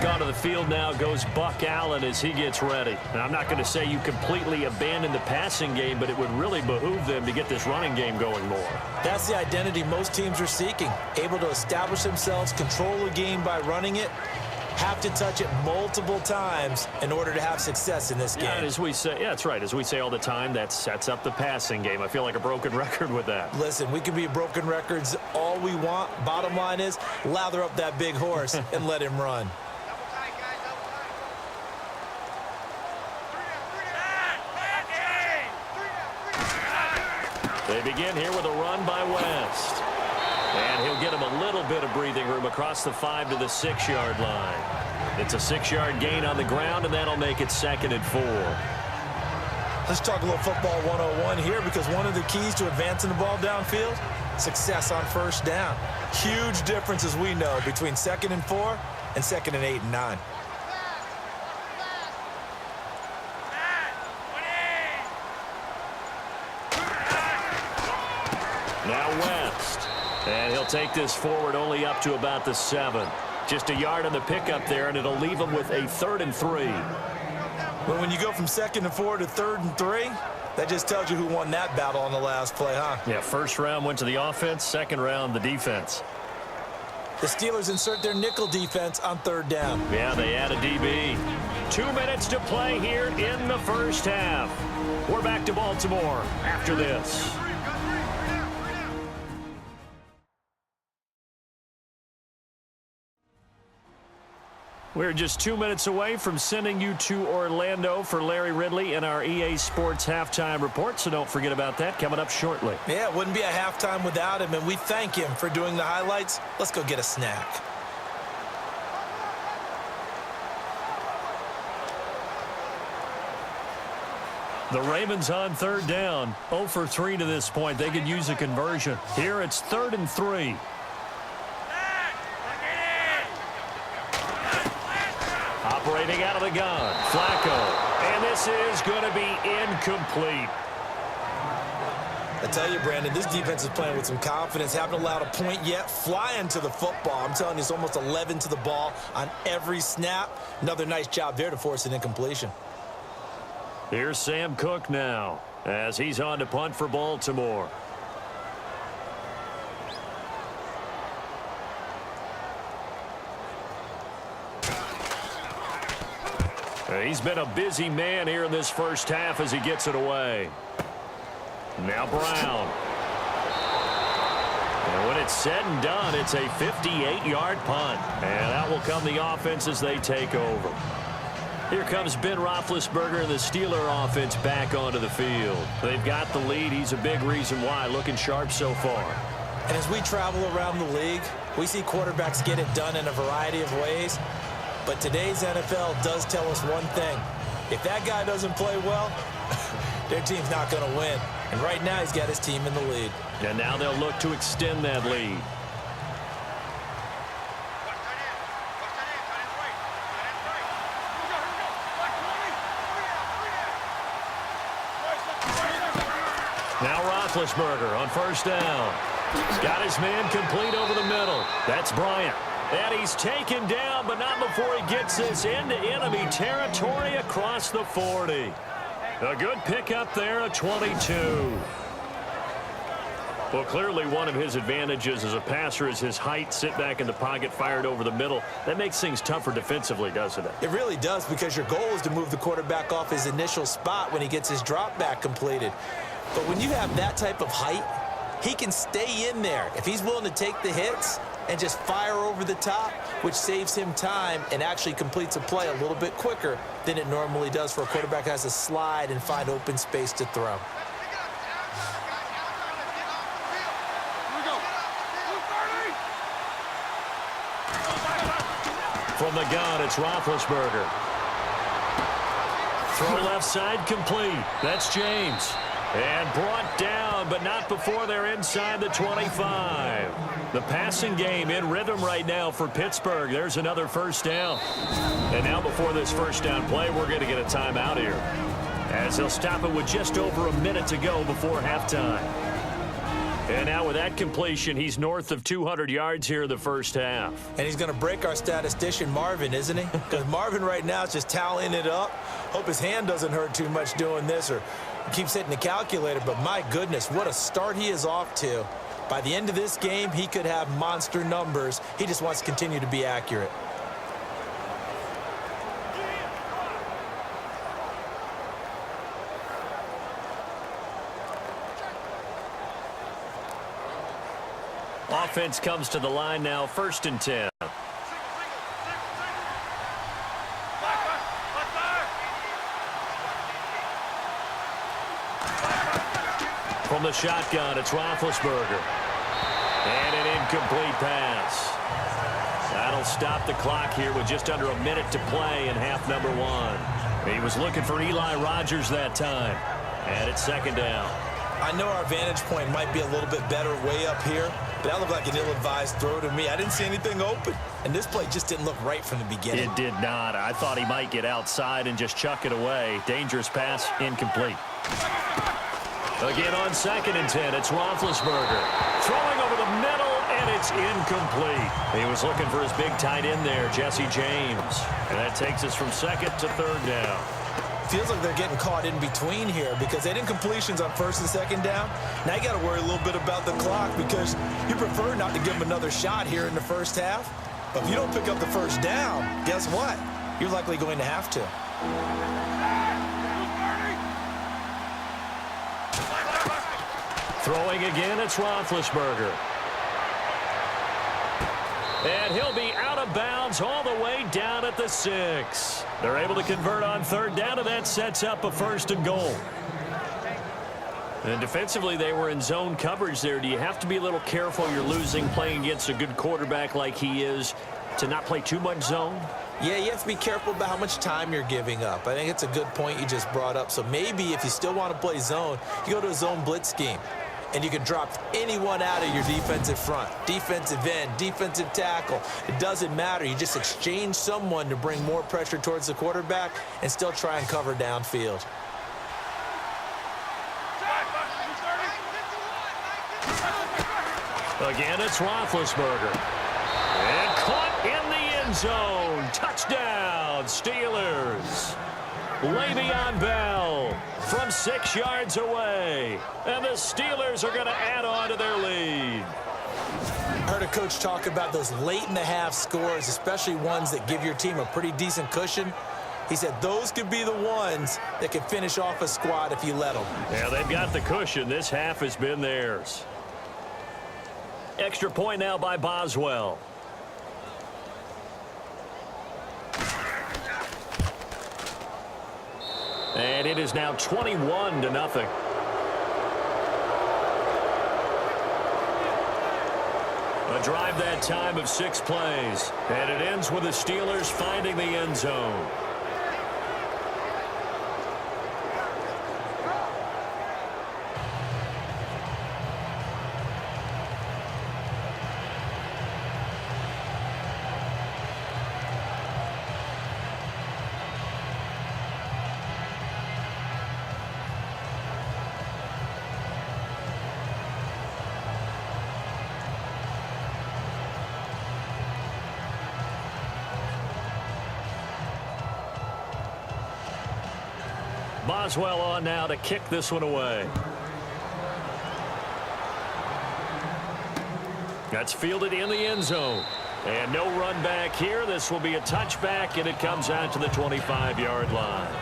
Back onto the field now goes Buck Allen as he gets ready. And I'm not going to say you completely abandon the passing game, but it would really behoove them to get this running game going more. That's the identity most teams are seeking. Able to establish themselves, control the game by running it, have to touch it multiple times in order to have success in this game. Yeah, and as we say, yeah, that's right. As we say all the time, that sets up the passing game. I feel like a broken record with that. Listen, we can be broken records all we want. Bottom line is, lather up that big horse and let him run. They begin here with a run by West. And he'll get him a little bit of breathing room across the 5 to the 6-yard line. It's a 6-yard gain on the ground, and that'll make it 2nd and 4. Let's talk a little football 101 here, because one of the keys to advancing the ball downfield, success on first down. Huge difference, as we know, between 2nd and 4 and 2nd and 8 and 9. Now West. And he'll take this forward only up to about the 7. Just a yard on the pickup there, and it'll leave him with a 3rd and 3. But when you go from 2nd and 4 to 3rd and 3, that just tells you who won that battle on the last play, huh? Yeah, first round went to the offense, second round the defense. The Steelers insert their nickel defense on 3rd down. Yeah, they add a DB. 2 minutes to play here in the first half. We're back to Baltimore after this. We're just 2 minutes away from sending you to Orlando for Larry Ridley and our EA Sports Halftime Report, so don't forget about that coming up shortly. Yeah, it wouldn't be a halftime without him, and we thank him for doing the highlights. Let's go get a snack. The Ravens on 3rd down, 0 for 3 to this point. They could use a conversion. Here it's 3rd and 3. Operating out of the gun, Flazko. And this is going to be incomplete. I tell you, Brandon, this defense is playing with some confidence. Haven't allowed a point yet. Flying to the football. I'm telling you, it's almost 11 to the ball on every snap. Another nice job there to force an incompletion. Here's Sam Cook now as he's on to punt for Baltimore. He's been a busy man here in this first half as he gets it away. Now Brown. And when it's said and done, it's a 58-yard punt. And that will come the offense as they take over. Here comes Ben Roethlisberger and the Steeler offense back onto the field. They've got the lead. He's a big reason why. Looking sharp so far. And as we travel around the league, we see quarterbacks get it done in a variety of ways. But today's NFL does tell us one thing. If that guy doesn't play well, their team's not going to win. And right now, he's got his team in the lead. And now they'll look to extend that lead. Now Roethlisberger on first down. Got his man complete over the middle. That's Bryant. And he's taken down, but not before he gets this into enemy territory across the 40. A good pickup there at 22. Well, clearly one of his advantages as a passer is his height. Sit back in the pocket, fired over the middle. That makes things tougher defensively, doesn't it? It really does, because your goal is to move the quarterback off his initial spot when he gets his drop back completed. But when you have that type of height, he can stay in there. If he's willing to take the hits and just fire over the top, which saves him time and actually completes a play a little bit quicker than it normally does for a quarterback who has to slide and find open space to throw. From the gun, it's Roethlisberger. Throw left side complete. That's James. And brought down, but not before they're inside the 25. The passing game in rhythm right now for Pittsburgh. There's another first down. And now before this first down play, we're going to get a timeout here, as they'll stop it with just over a minute to go before halftime. And now with that completion, he's north of 200 yards here in the first half. And he's going to break our statistician, Marvin, isn't he? Because Marvin right now is just tallying it up. Hope his hand doesn't hurt too much doing this or keeps hitting the calculator. But my goodness, what a start he is off to. By the end of this game, he could have monster numbers. He just wants to continue to be accurate. Offense comes to the line now, 1st and 10. From the shotgun, it's Roethlisberger. And an incomplete pass. That'll stop the clock here with just under a minute to play in half number 1. He was looking for Eli Rogers that time. And it's 2nd down. I know our vantage point might be a little bit better way up here, but that looked like an ill-advised throw to me. I didn't see anything open, and this play just didn't look right from the beginning. It did not. I thought he might get outside and just chuck it away. Dangerous pass, incomplete. Again on 2nd and 10, it's Roethlisberger. Throwing over the middle, and it's incomplete. He was looking for his big tight end there, Jesse James. And that takes us from 2nd to 3rd down. Feels like they're getting caught in between here because they did incompletions on 1st and 2nd down. Now you got to worry a little bit about the clock because you prefer not to give them another shot here in the first half. But if you don't pick up the 1st down, guess what? You're likely going to have to. Throwing again, it's Roethlisberger. And he'll be out of bounds all the way down at the 6. They're able to convert on 3rd down, and that sets up a 1st and goal. And defensively, they were in zone coverage there. Do you have to be a little careful? You're losing playing against a good quarterback like he is to not play too much zone? Yeah, you have to be careful about how much time you're giving up. I think it's a good point you just brought up. So maybe if you still want to play zone, you go to a zone blitz scheme. And you can drop anyone out of your defensive front, defensive end, defensive tackle. It doesn't matter. You just exchange someone to bring more pressure towards the quarterback and still try and cover downfield. Again, it's Roethlisberger. And caught in the end zone. Touchdown, Steelers. Le'Veon Bell from 6 yards away. And the Steelers are going to add on to their lead. I heard a coach talk about those late-in-the-half scores, especially ones that give your team a pretty decent cushion. He said those could be the ones that can finish off a squad if you let them. Yeah, they've got the cushion. This half has been theirs. Extra point now by Boswell. And it is now 21-0. A drive that time of 6 plays. And it ends with the Steelers finding the end zone. Boswell on now to kick this one away. That's fielded in the end zone. And no run back here. This will be a touchback, and it comes out to the 25-yard line.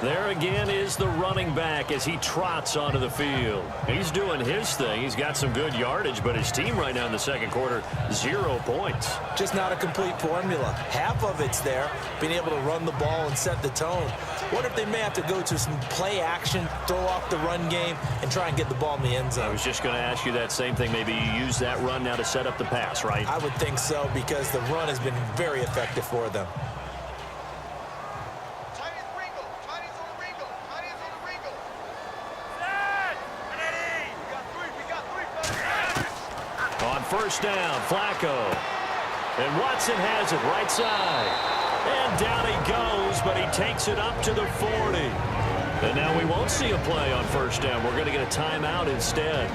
There again is the running back as he trots onto the field. He's doing his thing. He's got some good yardage, but his team right now in the second quarter, 0 points. Just not a complete formula. Half of it's there, being able to run the ball and set the tone. What if they may have to go to some play action, throw off the run game, and try and get the ball in the end zone? I was just going to ask you that same thing. Maybe you use that run now to set up the pass, right? I would think so because the run has been very effective for them. On first down, Flazko. And Watson has it right side. And down he goes, but he takes it up to the 40. And now we won't see a play on first down. We're going to get a timeout instead.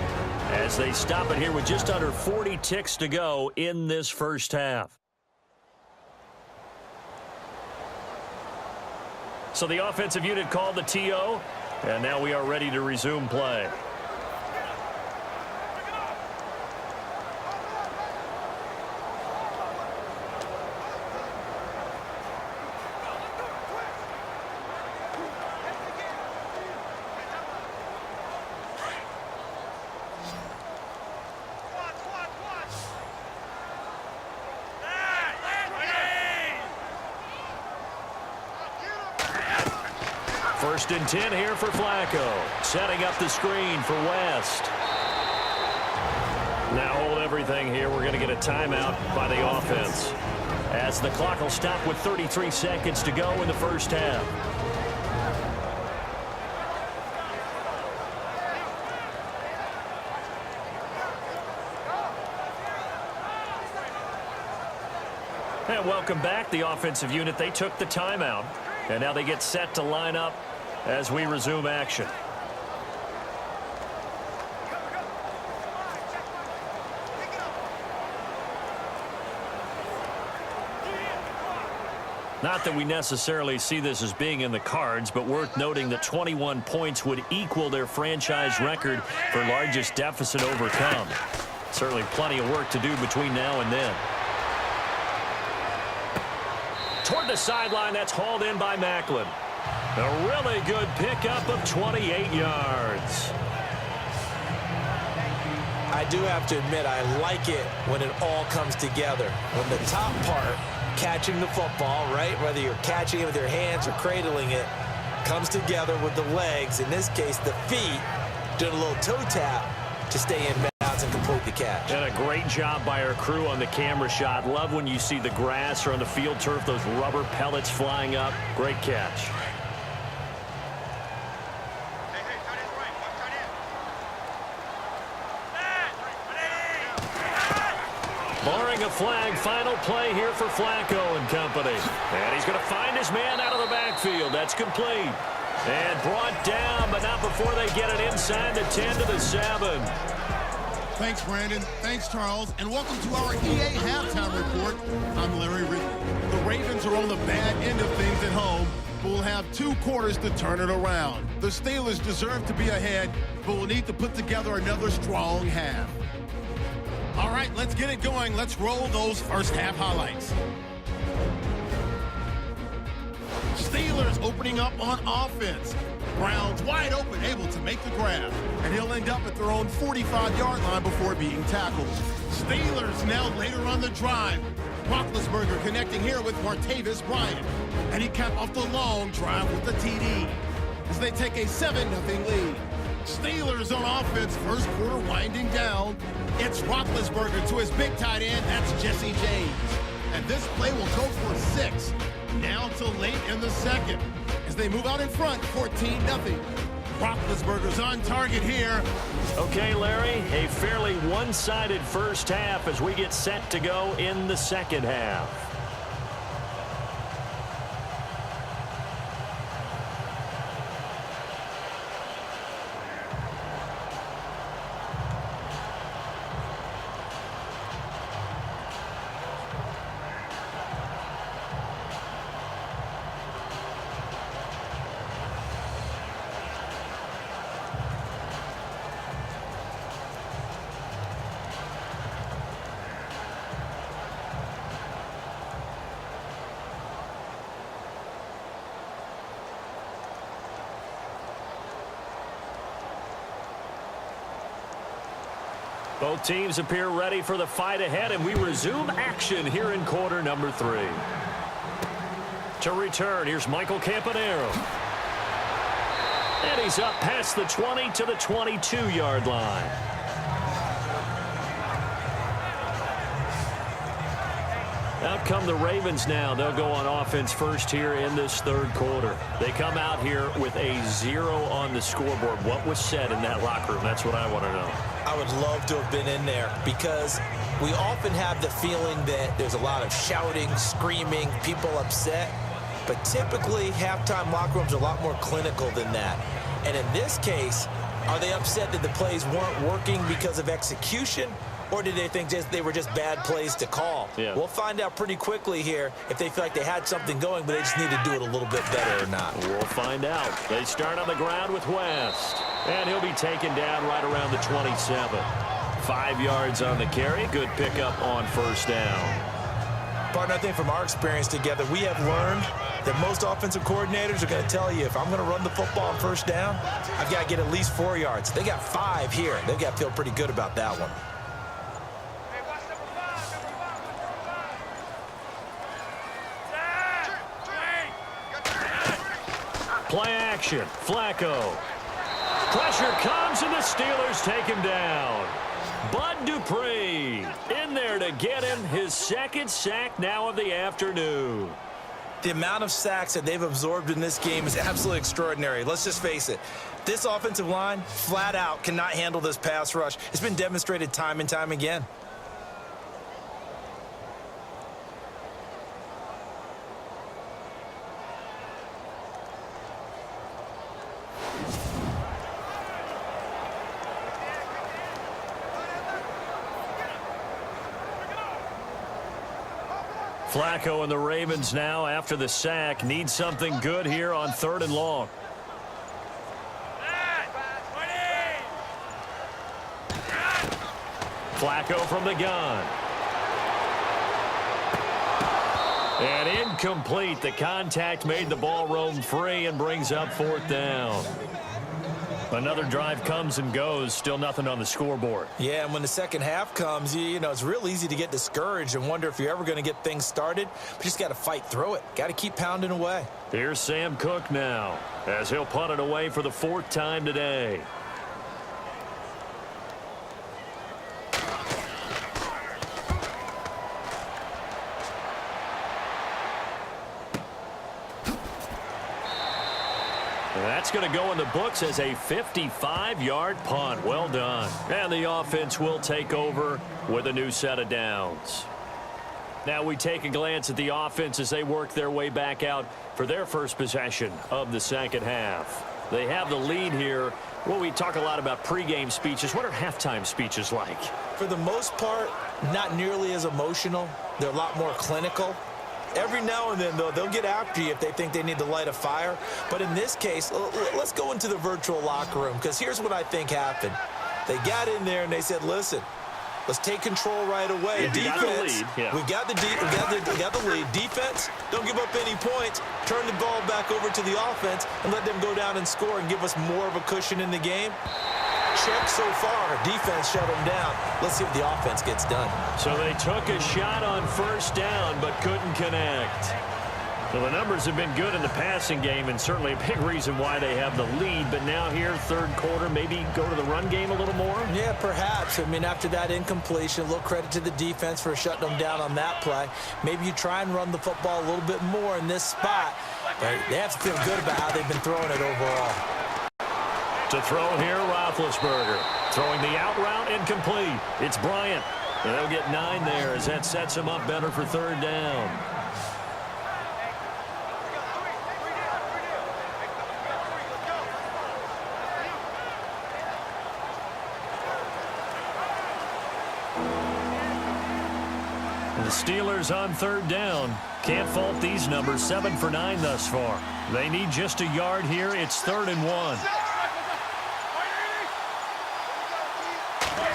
as they stop it here with just under 40 ticks to go in this first half. So the offensive unit called the TO, and now we are ready to resume play. First and 10 here for Flazko. Setting up the screen for West. Now hold everything here. We're going to get a timeout by the offense, as the clock will stop with 33 seconds to go in the first half. And welcome back, the offensive unit. They took the timeout, and now they get set to line up as we resume action. Not that we necessarily see this as being in the cards, but worth noting that 21 points would equal their franchise record for largest deficit overcome. Certainly plenty of work to do between now and then. Toward the sideline, that's hauled in by Macklin. A really good pickup of 28 yards. I do have to admit, I like it when it all comes together. When the top part, catching the football, right, whether you're catching it with your hands or cradling it, comes together with the legs, in this case the feet, doing a little toe tap to stay in bounds and complete the catch. And a great job by our crew on the camera shot. Love when you see the grass or on the field turf, those rubber pellets flying up. Great catch. Barring a flag, final play here for Flazko and company. And he's going to find his man out of the backfield. That's complete. And brought down, but not before they get it inside the 10 to the 7. Thanks, Brandon. Thanks, Charles. And welcome to our EA Halftime Report. I'm Larry Ridley. The Ravens are on the bad end of things at home, but will have 2 quarters to turn it around. The Steelers deserve to be ahead, but will need to put together another strong half. All right, let's get it going. Let's roll those first half highlights. Steelers opening up on offense. Browns wide open, able to make the grab. And he'll end up at their own 45-yard line before being tackled. Steelers now later on the drive. Roethlisberger connecting here with Martavis Bryant. And he capped off the long drive with the TD as they take a 7-0 lead. Steelers on offense, first quarter winding down. It's Roethlisberger to his big tight end. That's Jesse James. And this play will go for 6. Now till late in the second as they move out in front, 14-0. Roethlisberger's on target here. Okay, Larry, a fairly one-sided first half as we get set to go in the second half. Both teams appear ready for the fight ahead, and we resume action here in quarter number 3. To return, here's Michael Campanaro. And he's up past the 20 to the 22-yard line. Out come the Ravens now. They'll go on offense first here in this third quarter. They come out here with a 0 on the scoreboard. What was said in that locker room? That's what I want to know. I would love to have been in there because we often have the feeling that there's a lot of shouting, screaming, people upset. But typically, halftime locker rooms are a lot more clinical than that. And in this case, Are they upset that the plays weren't working because of execution? Or did they think they were just bad plays to call? Yeah. We'll find out pretty quickly here if they feel like they had something going, but they just need to do it a little bit better or not. We'll find out. They start on the ground with West. And he'll be taken down right around the 27. 5 yards on the carry. Good pickup on first down. Partner, I think from our experience together, we have learned that most offensive coordinators are going to tell you, if I'm going to run the football on first down, I've got to get at least 4 yards. They got 5 here. They've got to feel pretty good about that one. Play action. Flazko. Pressure comes, and the Steelers take him down. Bud Dupree in there to get him his second sack now of the afternoon. The amount of sacks that they've absorbed in this game is absolutely extraordinary. Let's just face it. This offensive line, flat out, cannot handle this pass rush. It's been demonstrated time and time again. Flacco and the Ravens now, after the sack, need something good here on 3rd and long. Flacco from the gun. And incomplete. The contact made the ball roam free and brings up 4th down. Another drive comes and goes. Still nothing on the scoreboard. Yeah, and when the second half comes, you know, it's real easy to get discouraged and wonder if you're ever going to get things started. But you just got to fight through it. Got to keep pounding away. Here's Sam Cook now, as he'll punt it away for the 4th time today. That's going to go in the books as a 55-yard punt. Well done. And the offense will take over with a new set of downs. Now we take a glance at the offense as they work their way back out for their first possession of the second half. They have the lead here. Well, we talk a lot about pregame speeches. What are halftime speeches like? For the most part, not nearly as emotional. They're a lot more clinical. Every now and then, though, they'll get after you if they think they need to light a fire. But in this case, let's go into the virtual locker room, because here's what I think happened. They got in there and they said, listen, let's take control right away. Defense, we got the lead. Defense, don't give up any points. Turn the ball back over to the offense and let them go down and score and give us more of a cushion in the game. Check so far. Defense shut them down. Let's see if the offense gets done. So they took a shot on first down but couldn't connect. So the numbers have been good in the passing game, and certainly a big reason why they have the lead. But now here, 3rd quarter, maybe go to the run game a little more? Yeah, perhaps. I mean, after that incompletion, a little credit to the defense for shutting them down on that play. Maybe you try and run the football a little bit more in this spot. But they have to feel good about how they've been throwing it overall. To throw here, Roethlisberger. Throwing the out route, incomplete. It's Bryant. And they'll get 9 there as that sets him up better for 3rd down. The Steelers on 3rd down. Can't fault these numbers. 7 for 9 thus far. They need just a yard here. It's 3rd and 1.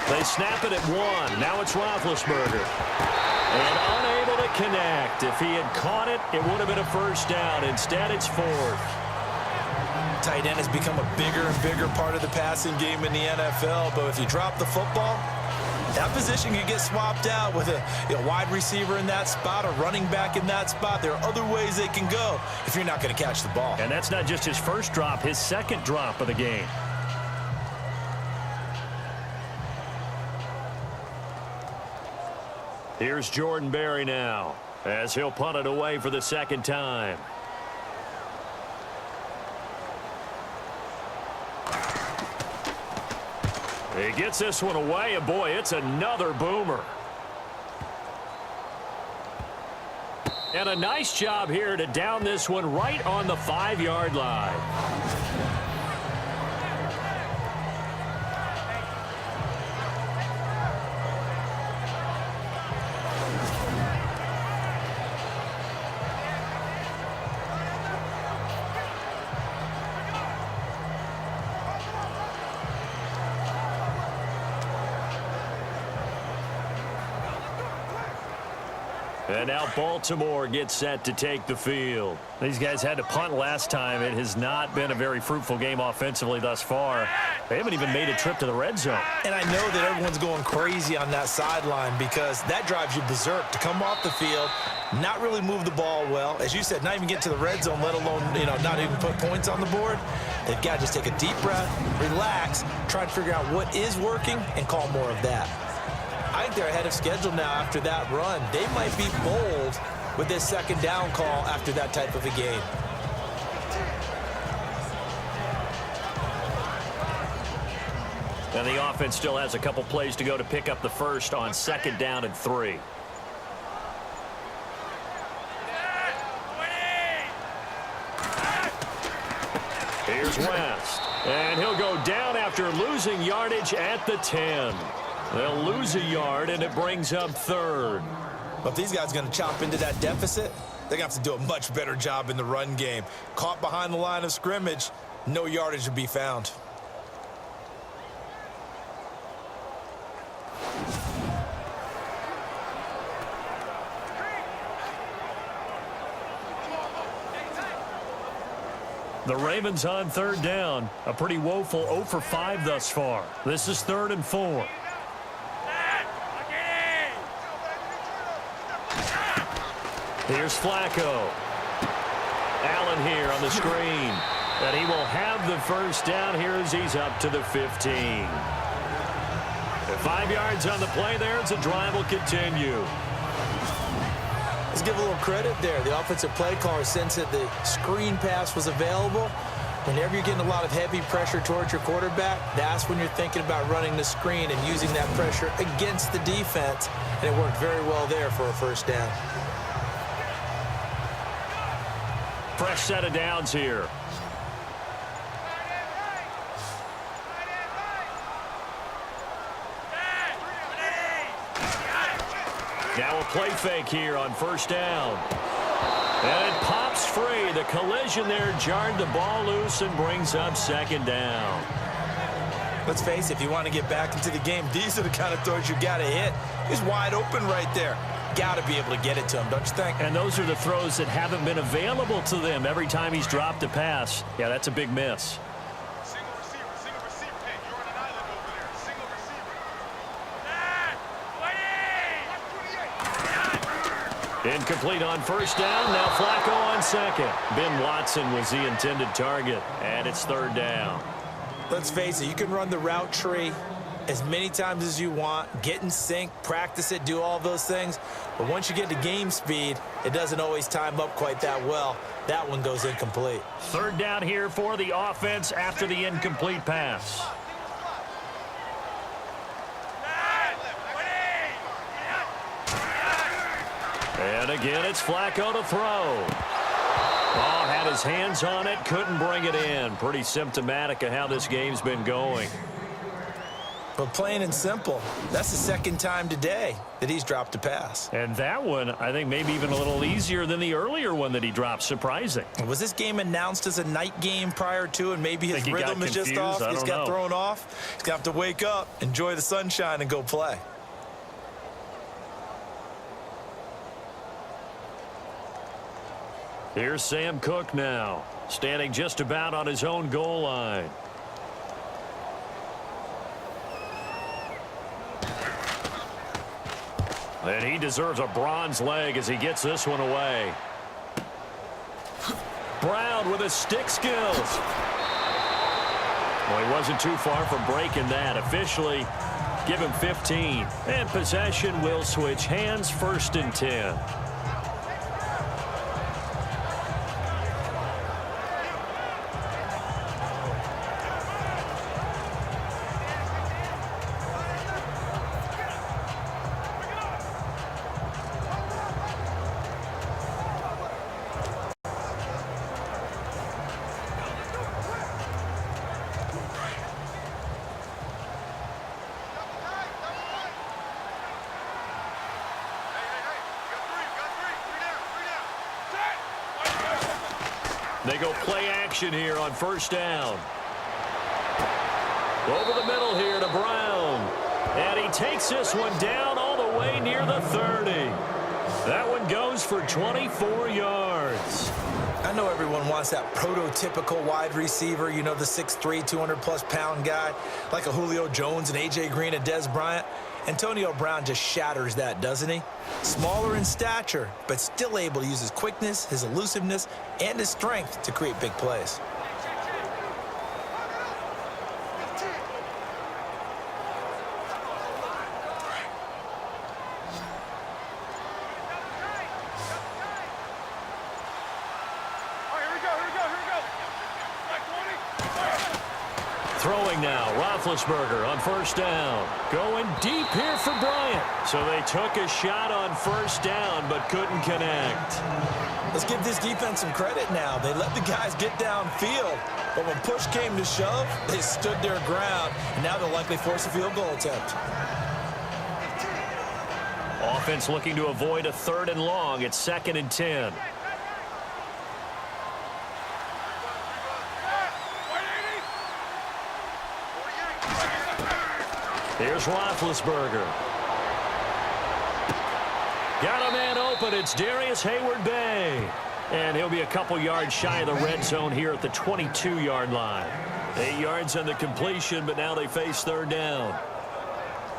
They snap it at 1. Now it's Roethlisberger. And unable to connect. If he had caught it, it would have been a first down. Instead, it's 4th. Tight end has become a bigger and bigger part of the passing game in the NFL. But if you drop the football, that position can get swapped out with a wide receiver in that spot, a running back in that spot. There are other ways they can go if you're not going to catch the ball. And that's not just his first drop, his second drop of the game. Here's Jordan Berry now, as he'll punt it away for the 2nd time. He gets this one away, and boy, it's another boomer. And a nice job here to down this one right on the 5-yard line. And now Baltimore gets set to take the field. These guys had to punt last time. It has not been a very fruitful game offensively thus far. They haven't even made a trip to the red zone. And I know that everyone's going crazy on that sideline because that drives you berserk to come off the field, not really move the ball well. As you said, not even get to the red zone, let alone, not even put points on the board. They've got to just take a deep breath, relax, try to figure out what is working, and call more of that. I think they're ahead of schedule now after that run. They might be bold with this second down call after that type of a game. And the offense still has a couple plays to go to pick up the first on 2nd down and 3. Here's West. And he'll go down after losing yardage at the 10. They'll lose a yard, and it brings up 3rd. But if these guys are going to chop into that deficit, they're going to have to do a much better job in the run game. Caught behind the line of scrimmage, no yardage to be found. The Ravens on 3rd down. A pretty woeful 0 for 5 thus far. This is 3rd and 4. Here's Flazko. Allen here on the screen. And he will have the first down here as he's up to the 15. And 5 yards on the play there as the drive will continue. Let's give a little credit there. The offensive play caller sensed that the screen pass was available. Whenever you're getting a lot of heavy pressure towards your quarterback, that's when you're thinking about running the screen and using that pressure against the defense. And it worked very well there for a first down. Fresh set of downs here. Now a play fake here on 1st down. And it pops free. The collision there jarred the ball loose and brings up 2nd down. Let's face it, if you want to get back into the game, these are the kind of throws you got to hit. He's wide open right there. Got to be able to get it to him, don't you think? And those are the throws that haven't been available to them every time he's dropped a pass. Yeah, that's a big miss. Single receiver. Hey, you're on an island over there. Single receiver. Incomplete on 1st down. Now Flacco on 2nd. Ben Watson was the intended target, and it's 3rd down. Let's face it, you can run the route tree as many times as you want, get in sync, practice it, do all those things. But once you get to game speed, it doesn't always time up quite that well. That one goes incomplete. 3rd down here for the offense after the incomplete pass. And again, it's Flacco to throw. Oh, had his hands on it, couldn't bring it in. Pretty symptomatic of how this game's been going. But plain and simple, that's the 2nd time today that he's dropped a pass. And that one, I think, maybe even a little easier than the earlier one that he dropped. Surprising. Was this game announced as a night game prior to, and maybe his rhythm is just off? He's got thrown off. He's got to wake up, enjoy the sunshine, and go play. Here's Sam Cook now, standing just about on his own goal line. And he deserves a bronze leg as he gets this one away. Brown with his stick skills. Well, he wasn't too far from breaking that. Officially, give him 15. And possession will switch hands, 1st and 10. They go play action here on 1st down. Over the middle here to Brown. And he takes this one down all the way near the 30. That one goes for 24 yards. I know everyone wants that prototypical wide receiver, you know, the 6'3", 200-plus pound guy, like a Julio Jones and A.J. Green and Des Bryant. Antonio Brown just shatters that, doesn't he? Smaller in stature, but still able to use his quickness, his elusiveness, and his strength to create big plays. Throwing now, Roethlisberger on first down. Going deep here for Bryant. So they took a shot on first down, but couldn't connect. Let's give this defense some credit now. They let the guys get downfield, but when push came to shove, they stood their ground, and now they'll likely force a field goal attempt. Offense looking to avoid a 3rd and long. It's 2nd and 10. Here's Roethlisberger. Got a man open. It's Darius Hayward-Bay. And he'll be a couple yards shy of the red zone here at the 22-yard line. 8 yards on the completion, but now they face 3rd down.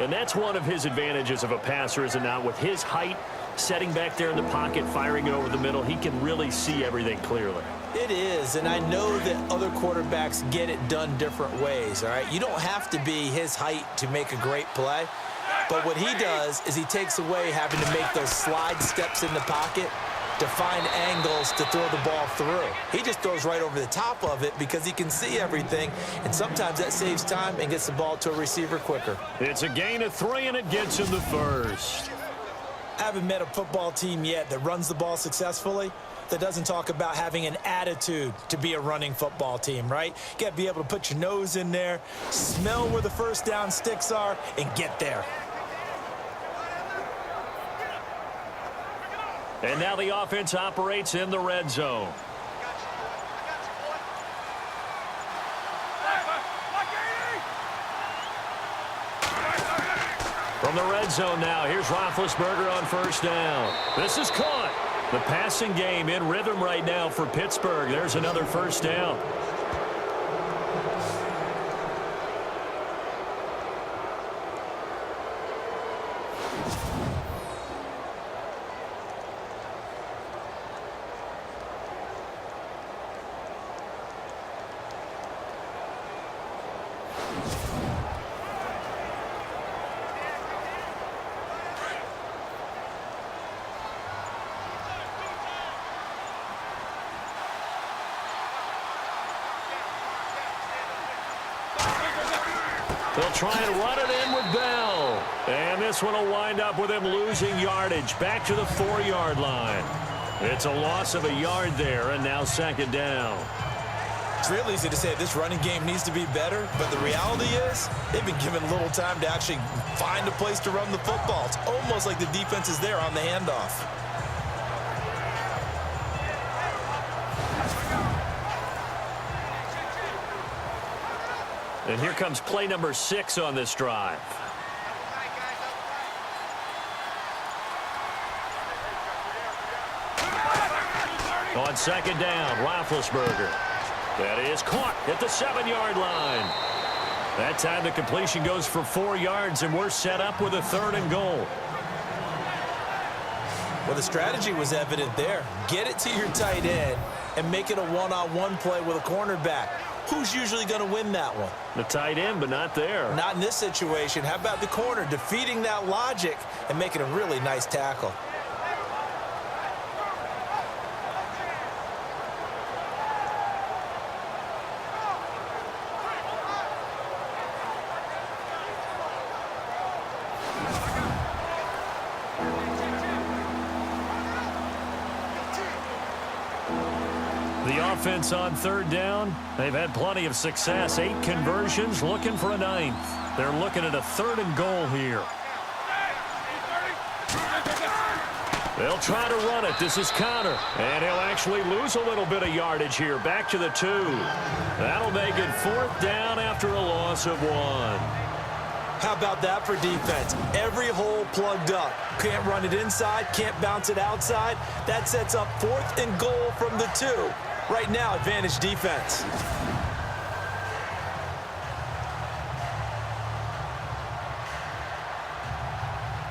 And that's one of his advantages of a passer, is it not? With his height, setting back there in the pocket, firing it over the middle, he can really see everything clearly. It is, and I know that other quarterbacks get it done different ways, all right? You don't have to be his height to make a great play, but what he does is he takes away having to make those slide steps in the pocket to find angles to throw the ball through. He just throws right over the top of it because he can see everything, and sometimes that saves time and gets the ball to a receiver quicker. It's a gain of 3, and it gets him the first. I haven't met a football team yet that runs the ball successfully that doesn't talk about having an attitude to be a running football team, right? You got to be able to put your nose in there, smell where the first down sticks are, and get there. And now the offense operates in the red zone. From the red zone now, here's Roethlisberger on first down. This is caught. The passing game in rhythm right now for Pittsburgh. There's another first down. They'll try and run it in with Bell. And this one will wind up with him losing yardage back to the 4-yard line. It's a loss of a yard there, and now 2nd down. It's real easy to say this running game needs to be better, but the reality is they've been given little time to actually find a place to run the football. It's almost like the defense is there on the handoff. And here comes play number 6 on this drive. On 2nd down, Roethlisberger. That is caught at the 7-yard line. That time the completion goes for 4 yards, and we're set up with a 3rd and goal. Well, the strategy was evident there. Get it to your tight end and make it a one-on-one play with a cornerback. Who's usually going to win that one? The tight end, but not there. Not in this situation. How about the corner defeating that logic and making a really nice tackle? The offense on 3rd down, they've had plenty of success. 8 conversions, looking for a 9th. They're looking at a 3rd and goal here. They'll try to run it. This is Connor. And he'll actually lose a little bit of yardage here. Back to the 2. That'll make it 4th down after a loss of 1. How about that for defense? Every hole plugged up. Can't run it inside, can't bounce it outside. That sets up 4th and goal from the 2. Right now, advantage defense.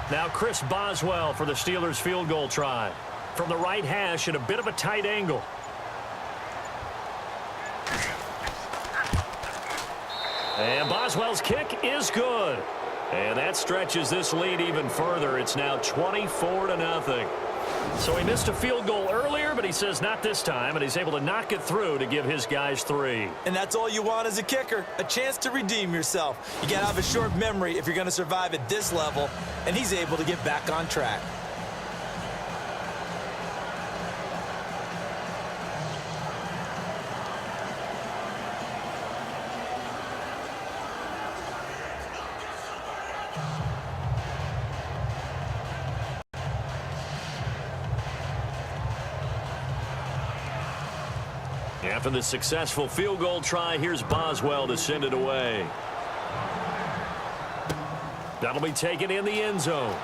Now Chris Boswell for the Steelers field goal try. From the right hash at a bit of a tight angle. And Boswell's kick is good. And that stretches this lead even further. It's now 24-0. So he missed a field goal earlier, but he says not this time, and he's able to knock it through to give his guys 3. And that's all you want as a kicker, a chance to redeem yourself. You got to have a short memory if you're going to survive at this level, and he's able to get back on track. After the successful field goal try, here's Boswell to send it away. That'll be taken in the end zone.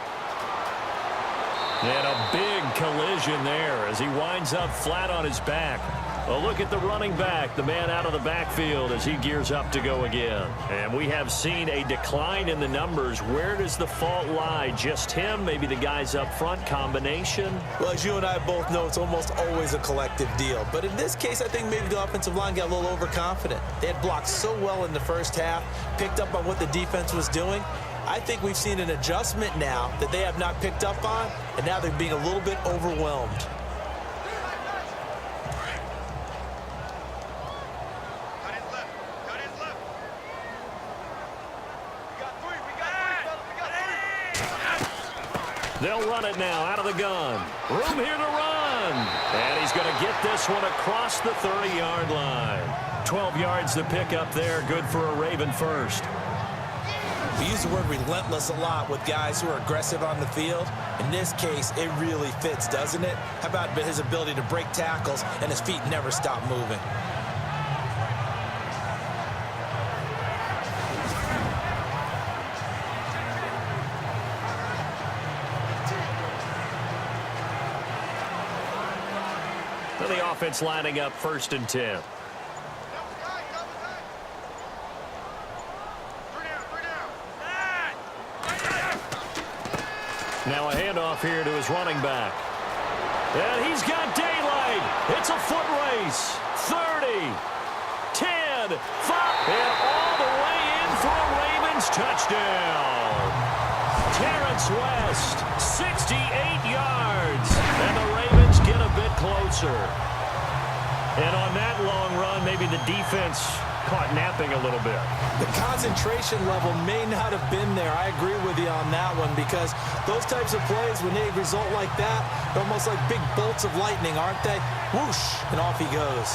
And a big collision there as he winds up flat on his back. A look at the running back, the man out of the backfield as he gears up to go again. And we have seen a decline in the numbers. Where does the fault lie? Just him? Maybe the guys up front? Combination? Well, as you and I both know, it's almost always a collective deal. But in this case, I think maybe the offensive line got a little overconfident. They had blocked so well in the first half, picked up on what the defense was doing. I think we've seen an adjustment now that they have not picked up on, and now they're being a little bit overwhelmed. They'll run it now out of the gun. Room here to run. And he's going to get this one across the 30-yard line. 12 yards to pick up there. Good for a Raven first. We use the word relentless a lot with guys who are aggressive on the field. In this case, it really fits, doesn't it? How about his ability to break tackles and his feet never stop moving? The offense lining up 1st and 10. Now a handoff here to his running back. And he's got daylight. It's a foot race. 30, 10, 5, and all the way in for a Ravens touchdown. Terrence West, 68 yards. And the Ravens get a bit closer. And on that long run, maybe the defense caught napping a little bit. The concentration level may not have been there. I agree with you on that one because those types of plays, when they result like that, they're almost like big bolts of lightning, aren't they? Whoosh, and off he goes.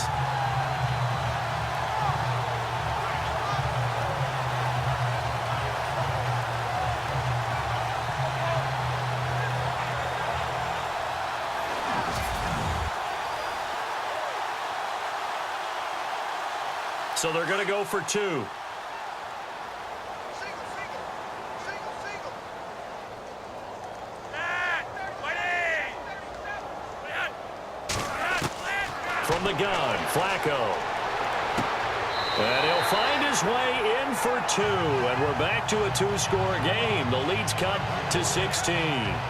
So they're going to go for 2. From the gun, Flazko. And he'll find his way in for 2. And we're back to a 2-score game. The lead's cut to 16.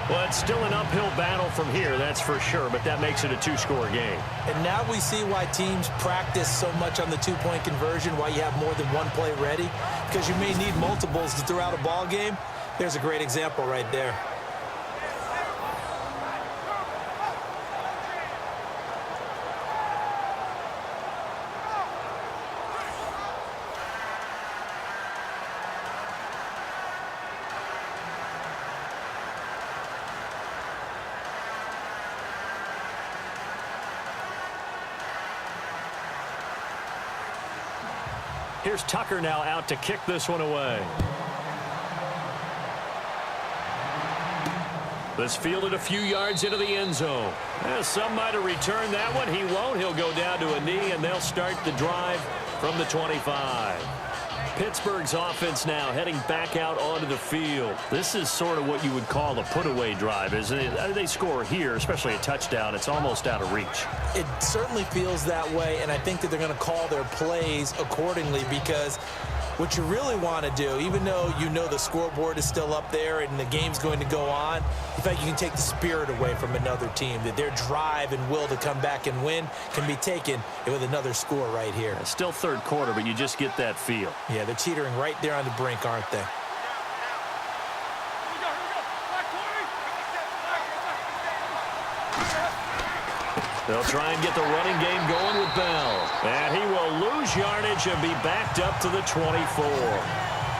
Well, it's still an uphill battle from here, that's for sure, but that makes it a 2-score game. And now we see why teams practice so much on the 2-point conversion, why you have more than one play ready, because you may need multiples to throw out a ball game. There's a great example right there. Here's Tucker now out to kick this one away. This fielded a few yards into the end zone. Some might have returned that one. He won't. He'll go down to a knee, and they'll start the drive from the 25. Pittsburgh's offense now heading back out onto the field. This is sort of what you would call a put-away drive, isn't it? They score here, especially a touchdown. It's almost out of reach. It certainly feels that way, and I think that they're going to call their plays accordingly, because what you really want to do, even though you know the scoreboard is still up there and the game's going to go on, in fact, you can take the spirit away from another team, that their drive and will to come back and win can be taken with another score right here. It's still third quarter, but you just get that feel. Yeah, they're teetering right there on the brink, aren't they? They'll try and get the running game going with Bell. And he will lose yardage and be backed up to the 24.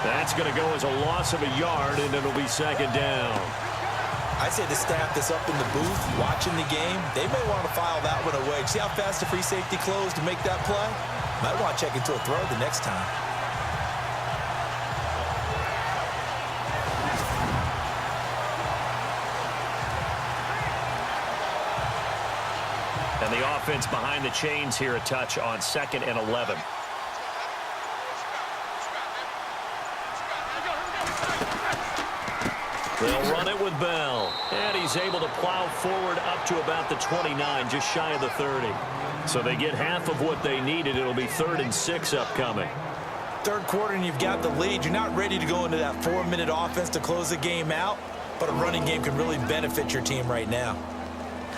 That's going to go as a loss of a yard, and it'll be second down. I say the staff that's up in the booth watching the game, they may want to file that one away. See how fast the free safety closed to make that play? Might want to check into a throw the next time. And the offense behind the chains here a touch on 2nd and 11. They'll run it with Bell. And he's able to plow forward up to about the 29, just shy of the 30. So they get half of what they needed. It'll be 3rd and 6 upcoming. Third quarter and you've got the lead. You're not ready to go into that 4-minute offense to close the game out, but a running game can really benefit your team right now.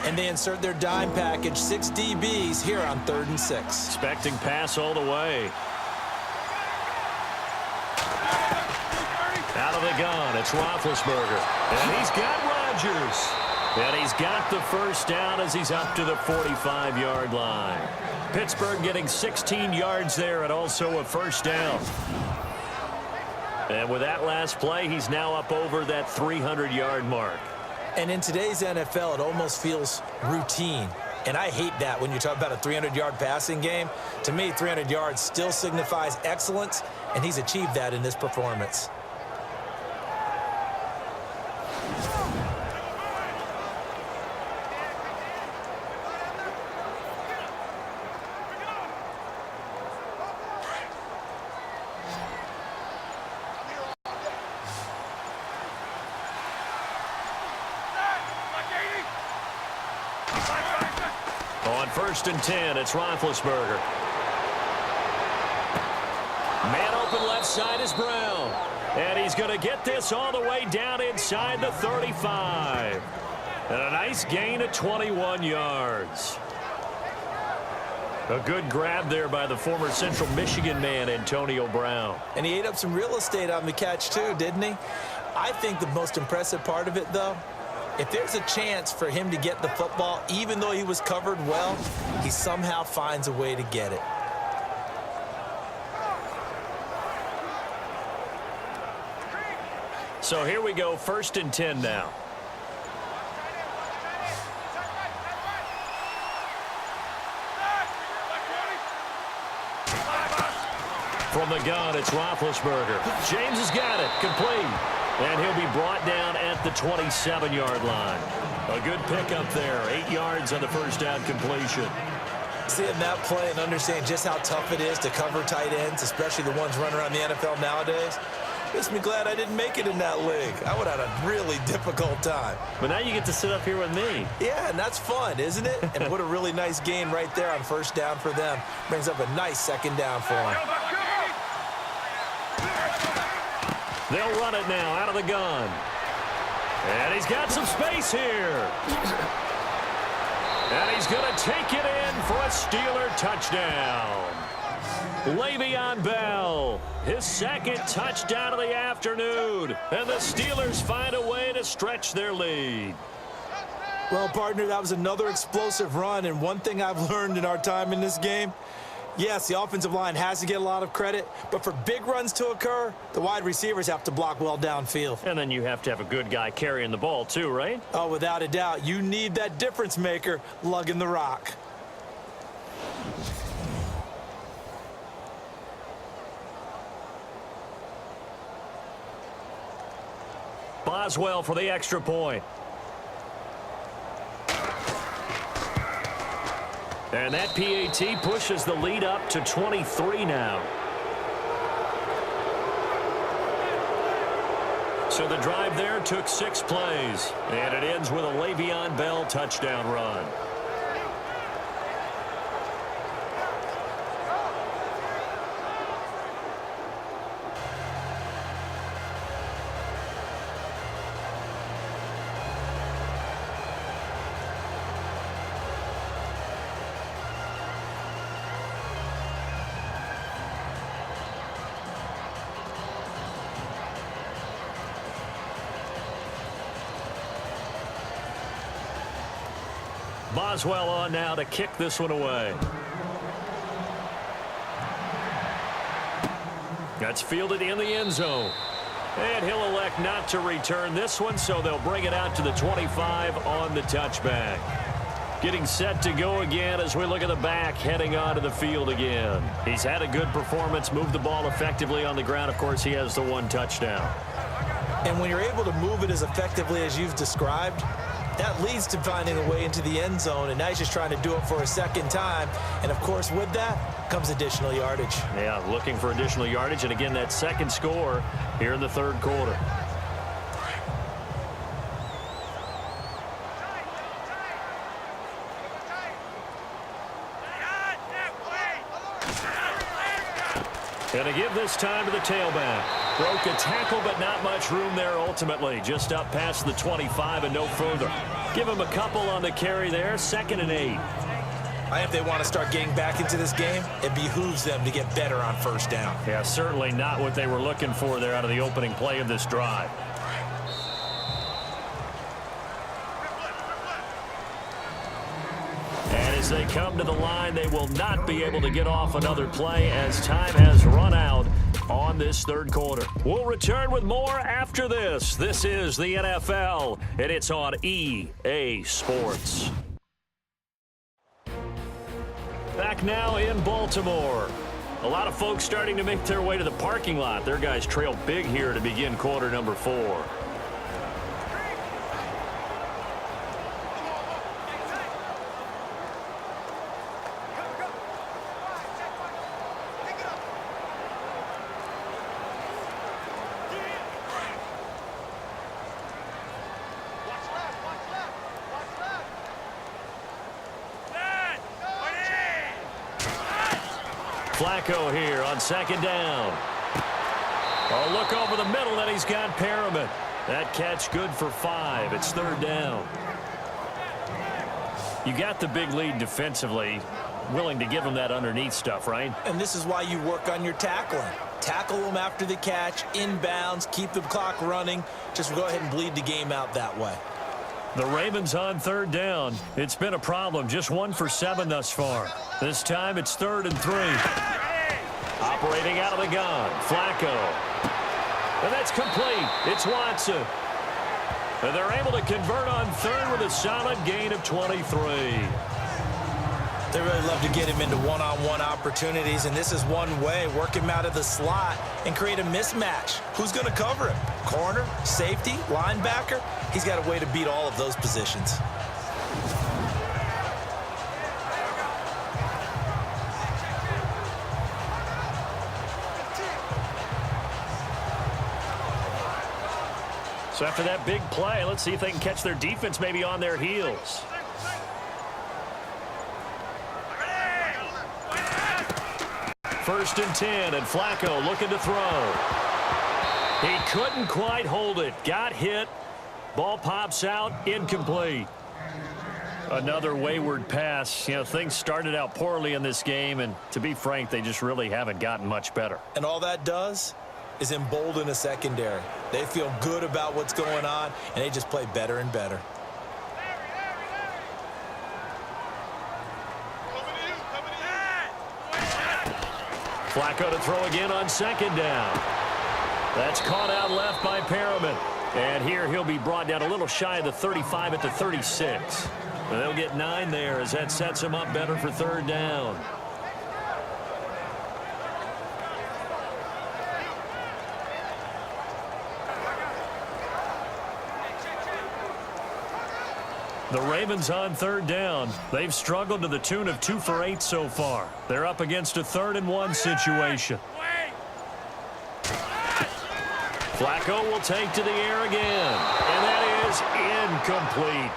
And they insert their dime package, 6 DBs here on 3rd and 6. Expecting pass all the way. Out of the gun, it's Roethlisberger. And he's got Rodgers. And he's got the first down as he's up to the 45-yard line. Pittsburgh getting 16 yards there and also a first down. And with that last play, he's now up over that 300-yard mark. And in today's NFL, it almost feels routine. And I hate that when you talk about a 300-yard passing game. To me, 300 yards still signifies excellence, and he's achieved that in this performance. On 1st and 10, it's Roethlisberger. Man open left side is Brown. And he's going to get this all the way down inside the 35. And a nice gain of 21 yards. A good grab there by the former Central Michigan man, Antonio Brown. And he ate up some real estate on the catch, too, didn't he? I think the most impressive part of it, though, if there's a chance for him to get the football, even though he was covered well, he somehow finds a way to get it. So here we go, 1st and 10 now. From the gun, it's Roethlisberger. James has got it, complete. And he'll be brought down at the 27-yard line. A good pickup there, 8 yards on the first down completion. Seeing that play and understanding just how tough it is to cover tight ends, especially the ones running around the NFL nowadays, makes me glad I didn't make it in that league. I would have had a really difficult time. But now you get to sit up here with me. Yeah, and that's fun, isn't it? And what a really nice gain right there on first down for them. Brings up a nice second down for them. They'll run it now out of the gun. And he's got some space here. And he's going to take it in for a Steeler touchdown. Le'Veon Bell, his 2nd touchdown of the afternoon. And the Steelers find a way to stretch their lead. Well, partner, that was another explosive run. And one thing I've learned in our time in this game, yes, the offensive line has to get a lot of credit, but for big runs to occur, the wide receivers have to block well downfield. And then you have to have a good guy carrying the ball too, right? Oh, without a doubt. You need that difference maker lugging the rock. Boswell for the extra point. And that PAT pushes the lead up to 23 now. So the drive there took 6 plays, and it ends with a Le'Veon Bell touchdown run. Boswell on now to kick this one away. That's fielded in the end zone. And he'll elect not to return this one, so they'll bring it out to the 25 on the touchback. Getting set to go again as we look at the back heading onto the field again. He's had a good performance, moved the ball effectively on the ground. Of course, he has the 1 touchdown. And when you're able to move it as effectively as you've described, that leads to finding a way into the end zone, and now he's just trying to do it for a second time. And, of course, with that comes additional yardage. Yeah, looking for additional yardage, and again, that second score here in the third quarter. And to give this time to the tailback. Broke a tackle, but not much room there ultimately. Just up past the 25 and no further. Give him a couple on the carry there. 2nd and 8. If they want to start getting back into this game, it behooves them to get better on first down. Yeah, certainly not what they were looking for there out of the opening play of this drive. As they come to the line, they will not be able to get off another play as time has run out on this third quarter. We'll return with more after this. This is the NFL, and it's on EA Sports. Back now in Baltimore. A lot of folks starting to make their way to the parking lot. Their guys trail big here to begin quarter number 4. Flazko here on 2nd down. Oh, look over the middle, and he's got Perriman. That catch good for 5. It's 3rd down. You got the big lead defensively. Willing to give him that underneath stuff, right? And this is why you work on your tackling. Tackle them after the catch, inbounds, keep the clock running. Just go ahead and bleed the game out that way. The Ravens on 3rd down. It's been a problem. Just 1 for 7 thus far. This time it's 3rd and 3. Operating out of the gun. Flazko. And that's complete. It's Watson. And they're able to convert on 3rd with a solid gain of 23. They really love to get him into one-on-one opportunities, and this is one way. Work him out of the slot and create a mismatch. Who's going to cover him? Corner, safety, linebacker? He's got a way to beat all of those positions. So after that big play, let's see if they can catch their defense maybe on their heels. First and 10, and Flazko looking to throw. He couldn't quite hold it. Got hit. Ball pops out, incomplete. Another wayward pass. You know, things started out poorly in this game, and to be frank, they just really haven't gotten much better. And all that does is embolden a secondary. They feel good about what's going on, and they just play better and better. Flazko to throw again on 2nd down. That's caught out left by Perriman. And here he'll be brought down a little shy of the 35 at the 36. And they'll get 9 there as that sets him up better for 3rd down. The Ravens on 3rd down. They've struggled to the tune of 2 for 8 so far. They're up against a 3rd and 1 situation. Flacko will take to the air again. And that is incomplete.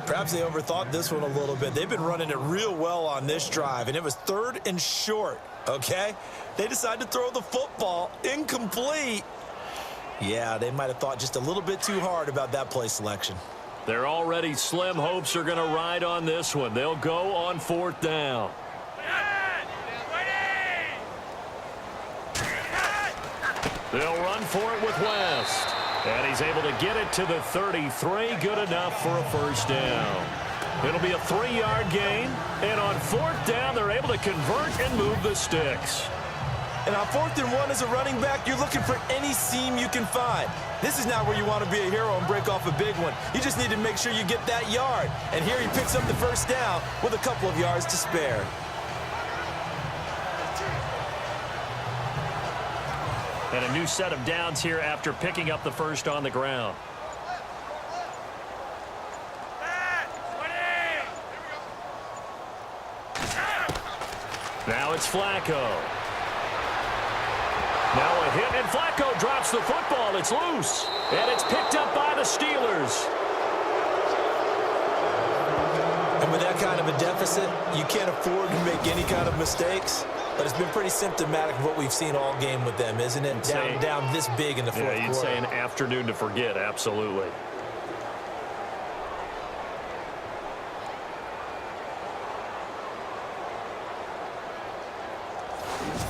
Perhaps they overthought this one a little bit. They've been running it real well on this drive, and it was 3rd and short, okay? They decided to throw the football incomplete. Yeah, they might have thought just a little bit too hard about that play selection. Their already slim hopes are going to ride on this one. They'll go on 4th down. They'll run for it with West. And he's able to get it to the 33. Good enough for a 1st down. It'll be a 3-yard gain. And on 4th down, they're able to convert and move the sticks. And on 4th and 1 as a running back, you're looking for any seam you can find. This is not where you want to be a hero and break off a big one. You just need to make sure you get that yard. And here he picks up the 1st down with a couple of yards to spare. And a new set of downs here after picking up the 1st on the ground. Now it's Flacko. Now a hit, and Flacko drops the football. It's loose, and it's picked up by the Steelers. And with that kind of a deficit, you can't afford to make any kind of mistakes. But it's been pretty symptomatic of what we've seen all game with them, isn't it? Down this big in the 4th quarter. Yeah, you'd say an afternoon to forget, absolutely.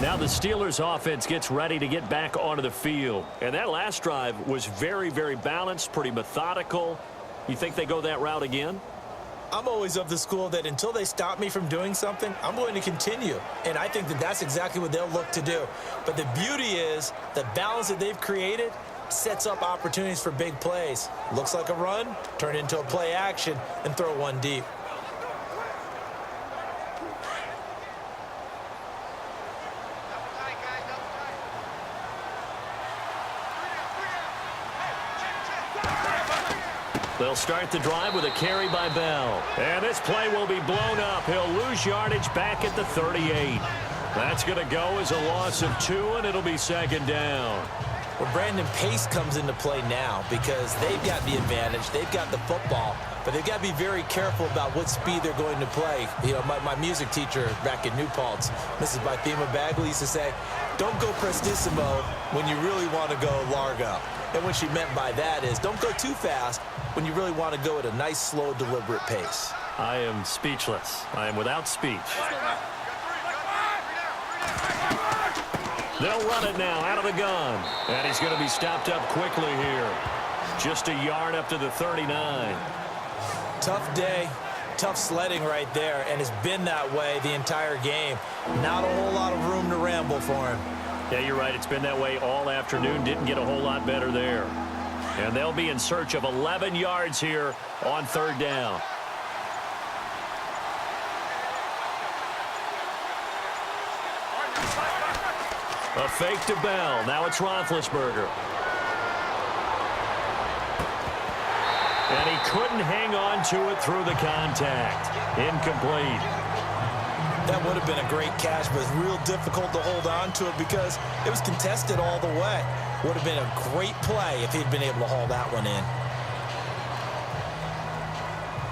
Now the Steelers offense gets ready to get back onto the field. And that last drive was very, very balanced, pretty methodical. You think they go that route again? I'm always of the school that until they stop me from doing something, I'm going to continue. And I think that that's exactly what they'll look to do. But the beauty is the balance that they've created sets up opportunities for big plays. Looks like a run, turn into a play action, and throw one deep. They'll start the drive with a carry by Bell. And this play will be blown up. He'll lose yardage back at the 38. That's going to go as a loss of 2, and it'll be 2nd down. Well, Brandon, pace comes into play now because they've got the advantage. They've got the football, but they've got to be very careful about what speed they're going to play. You know, my music teacher back in New Paltz, Mrs. Bythema Bagley, used to say, don't go prestissimo when you really want to go largo. And what she meant by that is don't go too fast when you really want to go at a nice, slow, deliberate pace. I am speechless. I am without speech. They'll run it now out of the gun. And he's going to be stopped up quickly here. Just a yard up to the 39. Tough day, tough sledding right there, and it's been that way the entire game. Not a whole lot of room to ramble for him. Yeah, you're right. It's been that way all afternoon. Didn't get a whole lot better there. And they'll be in search of 11 yards here on 3rd down. A fake to Bell. Now it's Roethlisberger. And he couldn't hang on to it through the contact. Incomplete. That would have been a great catch, but it's real difficult to hold on to it because it was contested all the way. Would have been a great play if he'd been able to haul that one in.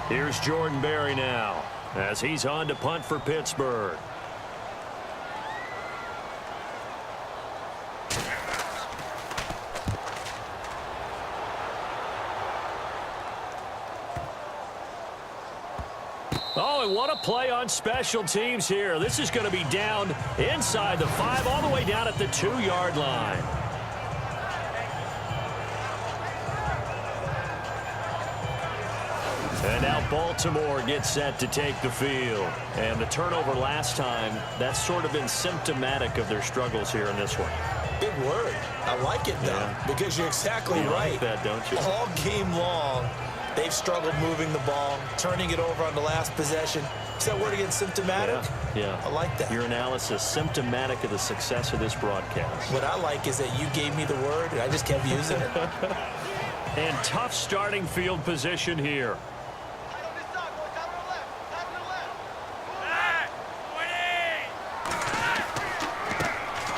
Here's Jordan Berry now as he's on to punt for Pittsburgh. Oh, and what a play on special teams here. This is going to be down inside the 5, all the way down at the 2-yard line. And now Baltimore gets set to take the field. And the turnover last time, that's sort of been symptomatic of their struggles here in this one. Big word. I like it, though, because you're exactly right. Like that, don't you? All game long, they've struggled moving the ball, turning it over on the last possession. Is that word again, symptomatic? Yeah. I like that. Your analysis, symptomatic of the success of this broadcast. What I like is that you gave me the word, and I just kept using it. And tough starting field position here.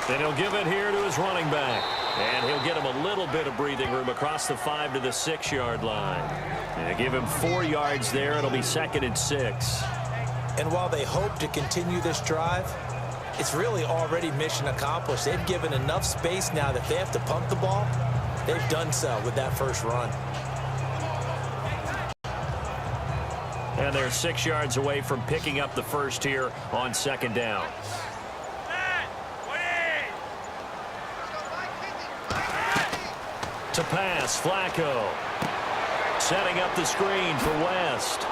Then he'll give it here to his running back. And he'll get him a little bit of breathing room across the 5 to the 6-yard line. And give him 4 yards there. It'll be 2nd and 6. And while they hope to continue this drive, it's really already mission accomplished. They've given enough space now that if they have to punt the ball, they've done so with that first run. And they're 6 yards away from picking up the first here on 2nd down. To pass, Flazko. Setting up the screen for West.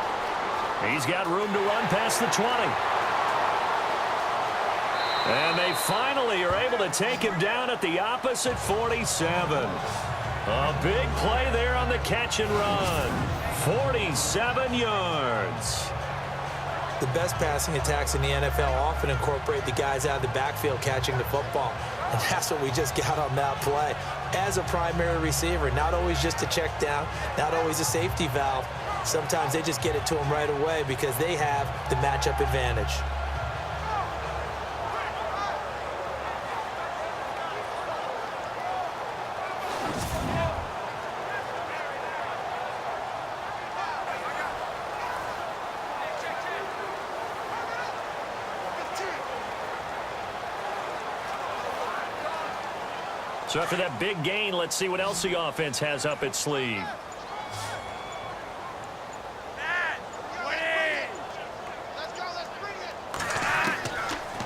He's got room to run past the 20. And they finally are able to take him down at the opposite 47. A big play there on the catch and run. 47 yards. The best passing attacks in the NFL often incorporate the guys out of the backfield catching the football. And that's what we just got on that play. As a primary receiver, not always just a check down, not always a safety valve. Sometimes they just get it to them right away because they have the matchup advantage. So after that big gain, let's see what else the offense has up its sleeve.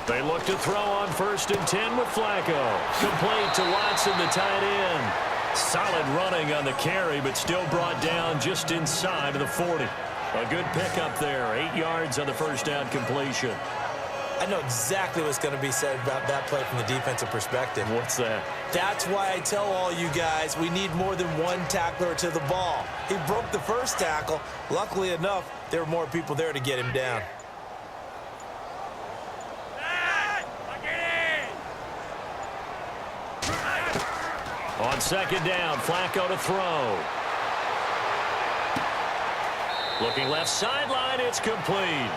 They look to throw on 1st and 10 with Flazko. Complete to Watson, the tight end. Solid running on the carry, but still brought down just inside of the 40. A good pickup there. 8 yards on the first down completion. I know exactly what's going to be said about that play from the defensive perspective. What's that? That's why I tell all you guys we need more than one tackler to the ball. He broke the first tackle. Luckily enough, there were more people there to get him down. On 2nd down, Flazko to throw. Looking left sideline, it's complete.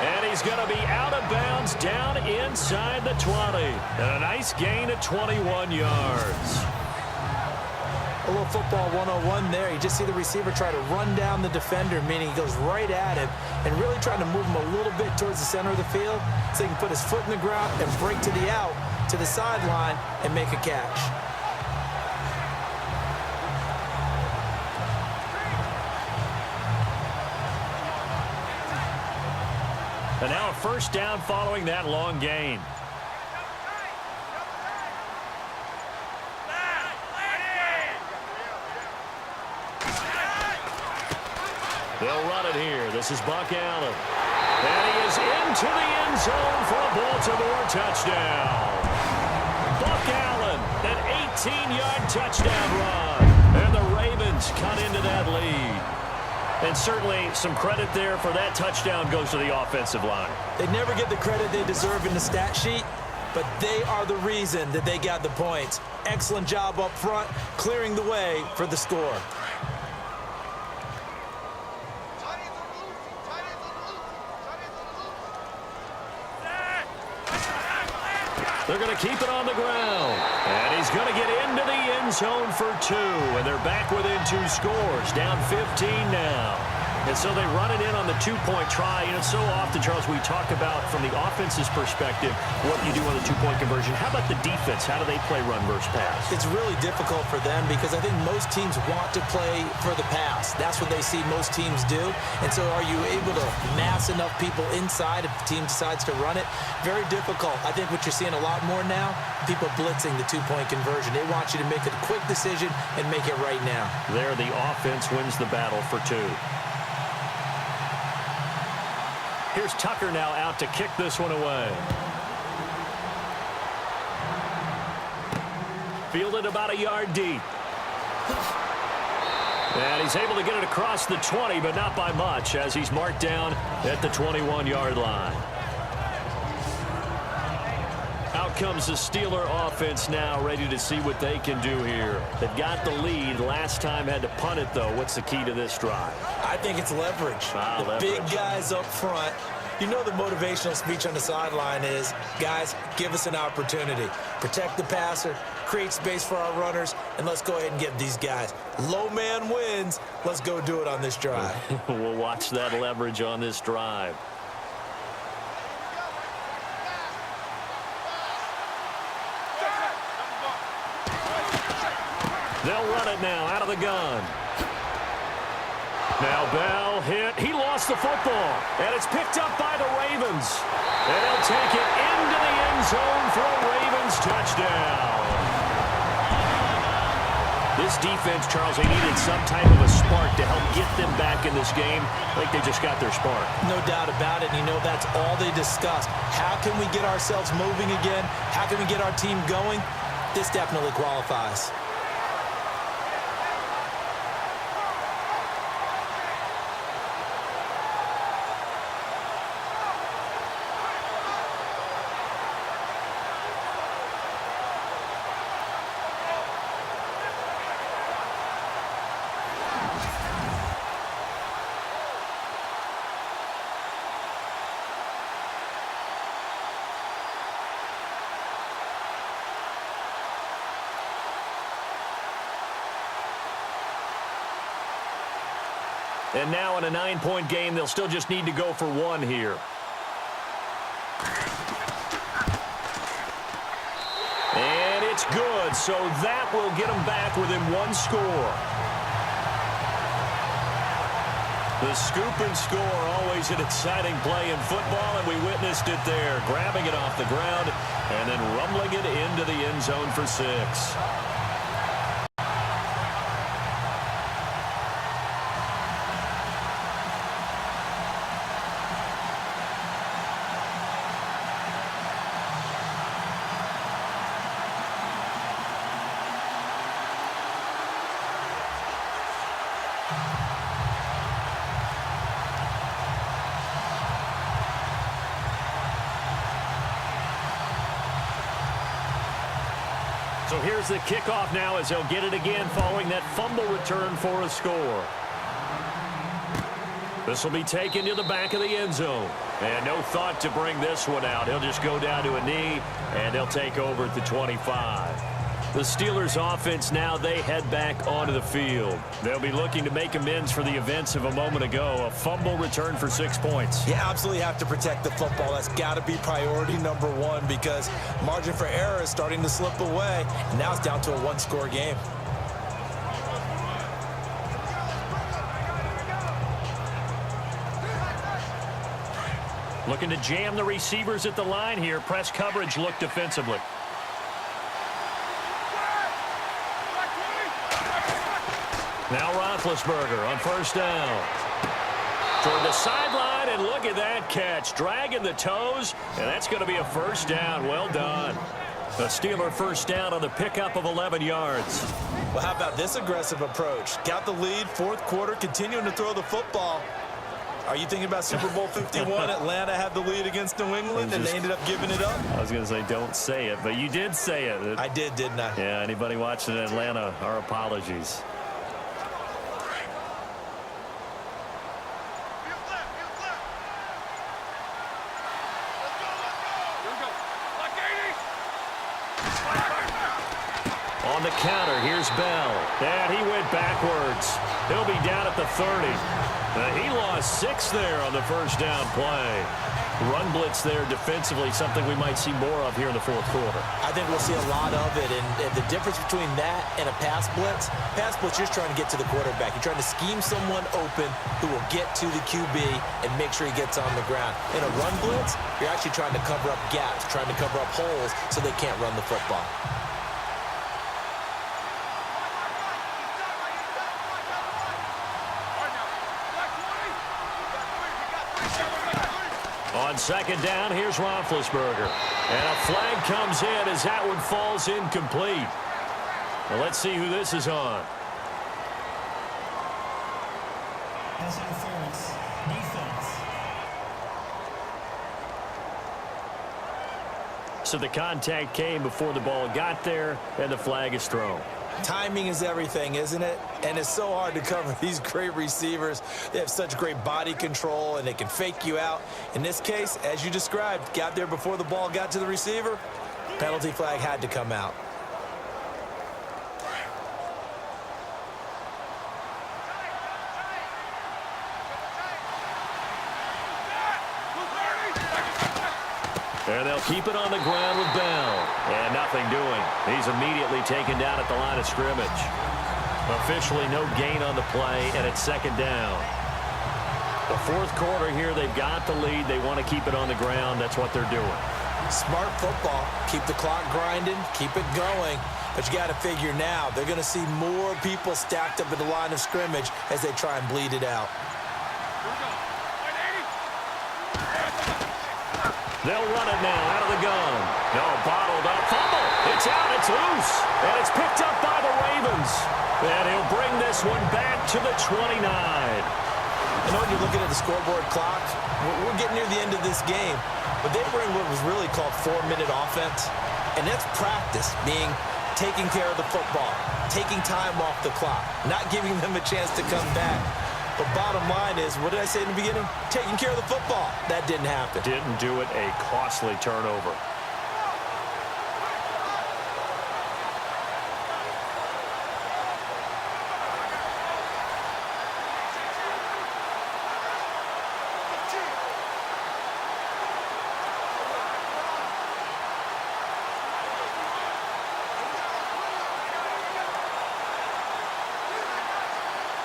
And he's going to be out of bounds down inside the 20. And a nice gain of 21 yards. A little football 101 there. You just see the receiver try to run down the defender, meaning he goes right at him and really trying to move him a little bit towards the center of the field so he can put his foot in the ground and break to the out, to the sideline, and make a catch. And now a first down following that long gain. They'll run it here. This is Buck Allen. And he is into the end zone for a Baltimore touchdown. Buck Allen, an 18-yard touchdown run. And the Ravens cut into that lead. And certainly some credit there for that touchdown goes to the offensive line. They never get the credit they deserve in the stat sheet, but they are the reason that they got the points. Excellent job up front, clearing the way for the score. They're going to keep it on the ground. And he's going to get into the end zone for 2. And they're back within 2 scores. Down 15 now. And so they run it in on the 2-point try. You know, so often, Charles, we talk about from the offense's perspective what you do on the 2-point conversion. How about the defense? How do they play run versus pass? It's really difficult for them because I think most teams want to play for the pass. That's what they see most teams do. And so are you able to mass enough people inside if the team decides to run it? Very difficult. I think what you're seeing a lot more now, people blitzing the 2-point conversion. They want you to make a quick decision and make it right now. There, the offense wins the battle for 2. Here's Tucker now out to kick this one away. Fielded about a yard deep. And he's able to get it across the 20, but not by much as he's marked down at the 21-yard line. Out comes the Steeler offense now, ready to see what they can do here. They've got the lead. Last time had to punt it, though. What's the key to this drive? I think it's leverage. Leverage. Big guys up front You know the motivational speech on the sideline is, guys, give us an opportunity. Protect the passer, create space for our runners, and let's go ahead and give these guys. Low man wins. Let's go do it on this drive. We'll watch that leverage on this drive. They'll run it now out of the gun. Now Bell hit. He lost the football. And it's picked up by the Ravens. And they'll take it into the end zone for a Ravens touchdown. This defense, Charles, they needed some type of a spark to help get them back in this game. I think they just got their spark. No doubt about it. And you know that's all they discussed. How can we get ourselves moving again? How can we get our team going? This definitely qualifies. And now in a 9-point game, they'll still just need to go for one here. And it's good, so that will get them back within one score. The scoop and score, always an exciting play in football, and we witnessed it there, grabbing it off the ground and then rumbling it into the end zone for 6. So here's the kickoff now as they'll get it again following that fumble return for a score. This will be taken to the back of the end zone. And no thought to bring this one out. He'll just go down to a knee, and they'll take over at the 25. The Steelers offense now, they head back onto the field. They'll be looking to make amends for the events of a moment ago. A fumble return for 6 points. You absolutely have to protect the football. That's got to be priority number one because margin for error is starting to slip away. And now it's down to a one-score game. Looking to jam the receivers at the line here. Press coverage look defensively. Now Roethlisberger on first down. Toward the sideline, and look at that catch. Dragging the toes, and that's going to be a first down. Well done. A Steeler first down on the pickup of 11 yards. Well, how about this aggressive approach? Got the lead, fourth quarter, continuing to throw the football. Are you thinking about Super Bowl 51? Atlanta had the lead against New England, and they ended up giving it up? I was going to say don't say it, but you did say it. I did, didn't I? Yeah, anybody watching in Atlanta, our apologies. On the counter, here's Bell. And he went backwards. He'll be down at the 30. He lost 6 there on the first down play. Run blitz there defensively, something we might see more of here in the fourth quarter. I think we'll see a lot of it, and the difference between that and a pass blitz, you're just trying to get to the quarterback. You're trying to scheme someone open who will get to the QB and make sure he gets on the ground. In a run blitz, you're actually trying to cover up gaps, trying to cover up holes so they can't run the football. On second down, here's Roethlisberger. And a flag comes in as that one falls incomplete. Well, let's see who this is on. Pass interference. Defense. So the contact came before the ball got there, and the flag is thrown. Timing is everything, isn't it? And it's so hard to cover these great receivers. They have such great body control, and they can fake you out. In this case, as you described, got there before the ball got to the receiver. Penalty flag had to come out. And they'll keep it on the ground with Bell. And nothing doing. He's immediately taken down at the line of scrimmage. Officially no gain on the play, and it's second down. The fourth quarter here, they've got the lead. They want to keep it on the ground. That's what they're doing. Smart football. Keep the clock grinding. Keep it going. But you got to figure now, they're going to see more people stacked up at the line of scrimmage as they try and bleed it out. They'll run it now out of the gun. No, bottled up. Fumble. It's out. It's loose. And it's picked up by the Ravens. And he'll bring this one back to the 29. I know when you're looking at the scoreboard clock, we're getting near the end of this game. But they bring what was really called 4-minute offense. And that's practice, being taking care of the football, taking time off the clock, not giving them a chance to come back. But bottom line is, what did I say in the beginning? Taking care of the football. That didn't happen. Didn't do it. A costly turnover.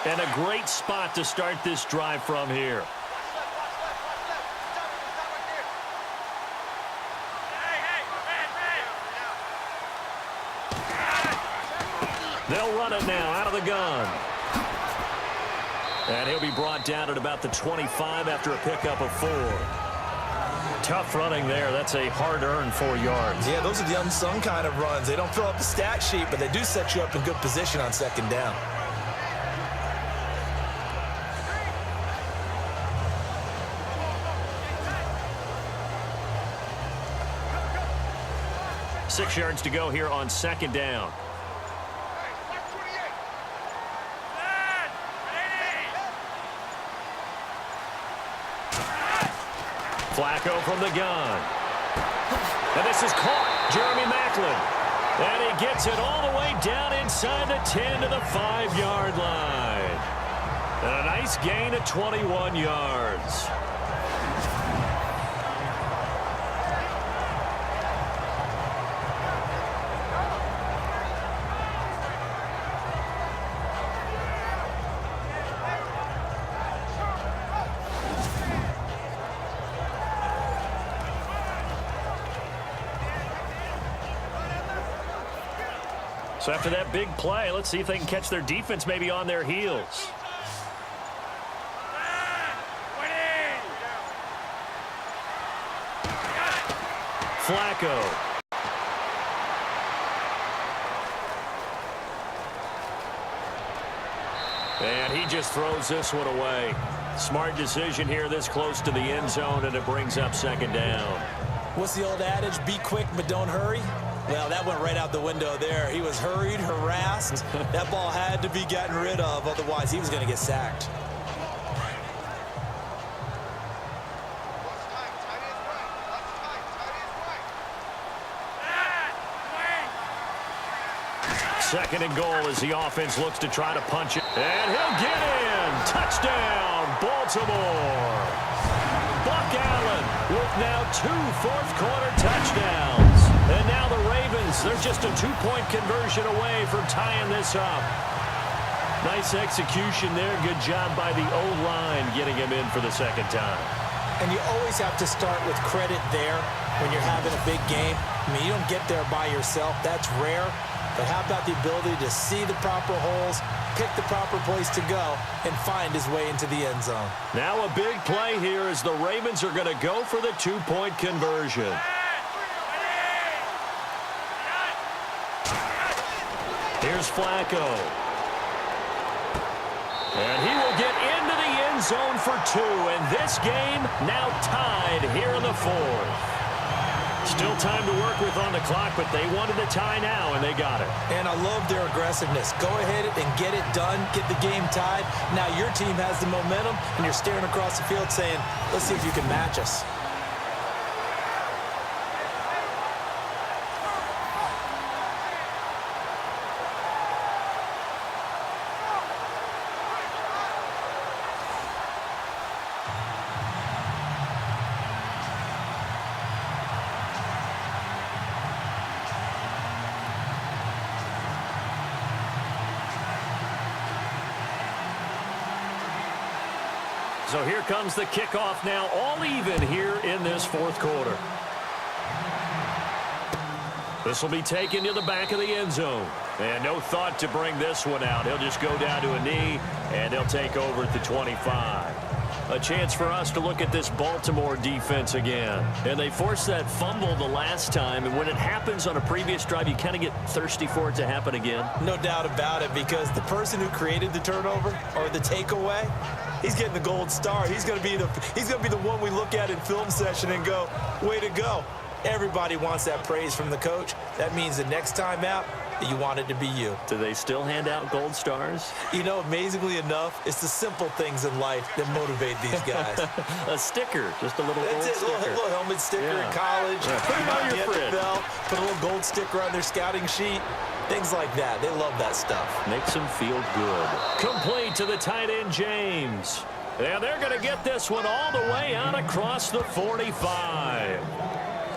And a great spot to start this drive from here. They'll run it now out of the gun. And he'll be brought down at about the 25 after a pickup of 4. Tough running there. That's a hard-earned 4 yards. Yeah, those are the unsung kind of runs. They don't fill up the stat sheet, but they do set you up in good position on second down. Six yards to go here on second down. Flazko from the gun. And this is caught. Jeremy Maclin. And he gets it all the way down inside the 10 to the 5-yard line. And a nice gain of 21 yards. So after that big play, let's see if they can catch their defense maybe on their heels. Flazko. And he just throws this one away. Smart decision here this close to the end zone, and it brings up second down. What's the old adage? Be quick, but don't hurry. Well, that went right out the window there. He was hurried, harassed. That ball had to be gotten rid of, otherwise he was going to get sacked. Second and goal as the offense looks to try to punch it. And he'll get in. Touchdown, Baltimore. Buck Allen with now 2 fourth-quarter touchdowns. And now the Ravens, they're just a 2-point conversion away from tying this up. Nice execution there. Good job by the O-line getting him in for the second time. And you always have to start with credit there when you're having a big game. I mean, you don't get there by yourself. That's rare. But how about the ability to see the proper holes, pick the proper place to go, and find his way into the end zone? Now a big play here as the Ravens are going to go for the 2-point conversion. Here's Flazko. And he will get into the end zone for 2. And this game now tied here in the 4th. Still time to work with on the clock, but they wanted a tie now, and they got it. And I love their aggressiveness. Go ahead and get it done, get the game tied. Now your team has the momentum, and you're staring across the field saying, let's see if you can match us. So here comes the kickoff now, all even here in this fourth quarter. This will be taken to the back of the end zone. And no thought to bring this one out. He'll just go down to a knee, and he'll take over at the 25. A chance for us to look at this Baltimore defense again. And they forced that fumble the last time, and when it happens on a previous drive, you kind of get thirsty for it to happen again. No doubt about it, because the person who created the turnover or the takeaway, he's getting the gold star. He's going to be the one we look at in film session and go, way to go. Everybody wants that praise from the coach. That means the next time out, you want it to be you. Do they still hand out gold stars? You know, amazingly enough, it's the simple things in life that motivate these guys. A sticker, just a little gold sticker. A little helmet sticker in college. Yeah. Put it on your fridge. Put a little gold sticker on their scouting sheet. Things like that. They love that stuff. Makes them feel good. Complete to the tight end, James. And they're going to get this one all the way out across the 45.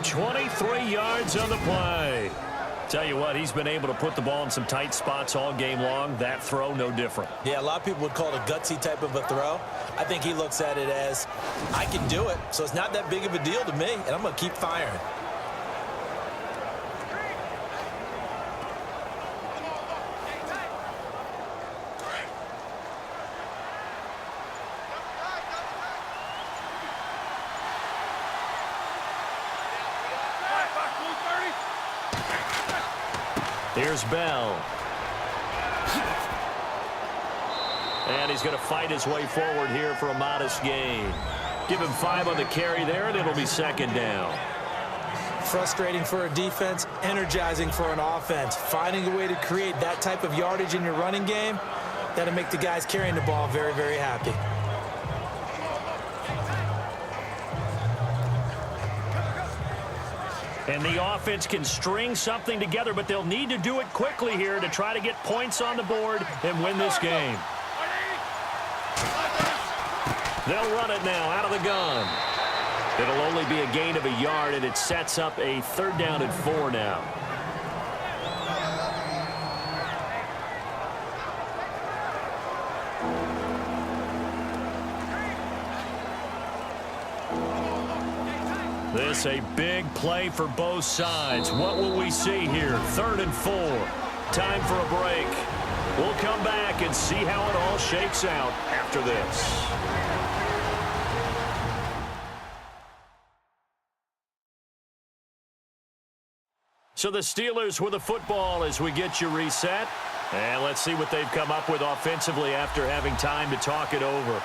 23 yards on the play. Tell you what, he's been able to put the ball in some tight spots all game long. That throw, no different. Yeah, a lot of people would call it a gutsy type of a throw. I think he looks at it as, I can do it, so it's not that big of a deal to me, and I'm going to keep firing. Here's Bell. And he's going to fight his way forward here for a modest gain. Give him 5 on the carry there, and it'll be second down. Frustrating for a defense, energizing for an offense. Finding a way to create that type of yardage in your running game, that'll make the guys carrying the ball very, very happy. And the offense can string something together, but they'll need to do it quickly here to try to get points on the board and win this game. They'll run it now out of the gun. It'll only be a gain of a yard, and it sets up a 3rd down and 4 now. This a big play for both sides. What will we see here? 3rd and 4. Time for a break. We'll come back and see how it all shakes out after this. So the Steelers with the football as we get you reset. And let's see what they've come up with offensively after having time to talk it over.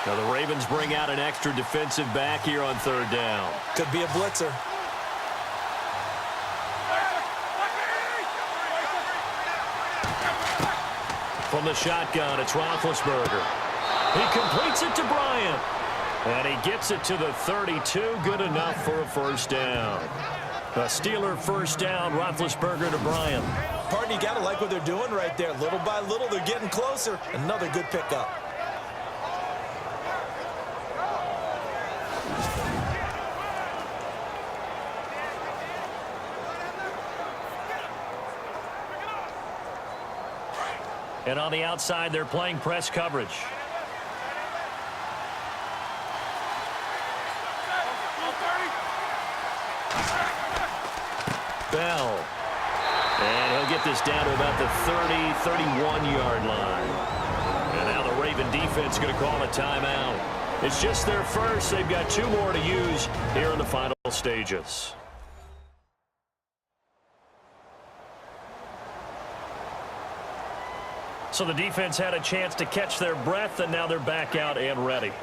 Now the Ravens bring out an extra defensive back here on 3rd down. Could be a blitzer. From the shotgun, it's Roethlisberger. He completes it to Bryant. And he gets it to the 32. Good enough for a 1st down. A Steeler 1st down, Roethlisberger to Bryant. Pardon, you got to like what they're doing right there. Little by little, they're getting closer. Another good pickup. And on the outside, they're playing press coverage. Bell. And he'll get this down to about the 30, 31-yard line. And now the Raven defense is going to call a timeout. It's just their first. They've got 2 more to use here in the final stages. So the defense had a chance to catch their breath, and now they're back out and ready.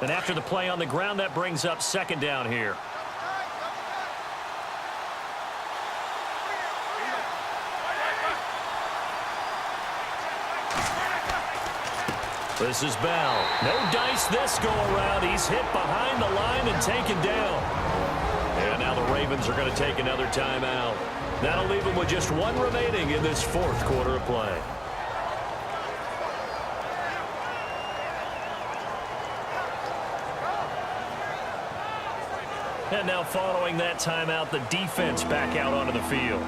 And after the play on the ground, that brings up second down here. This is Bell. No dice this go around. He's hit behind the line and taken down. And now the Ravens are going to take another timeout. That'll leave them with just one remaining in this fourth quarter of play. And now following that timeout, the defense back out onto the field.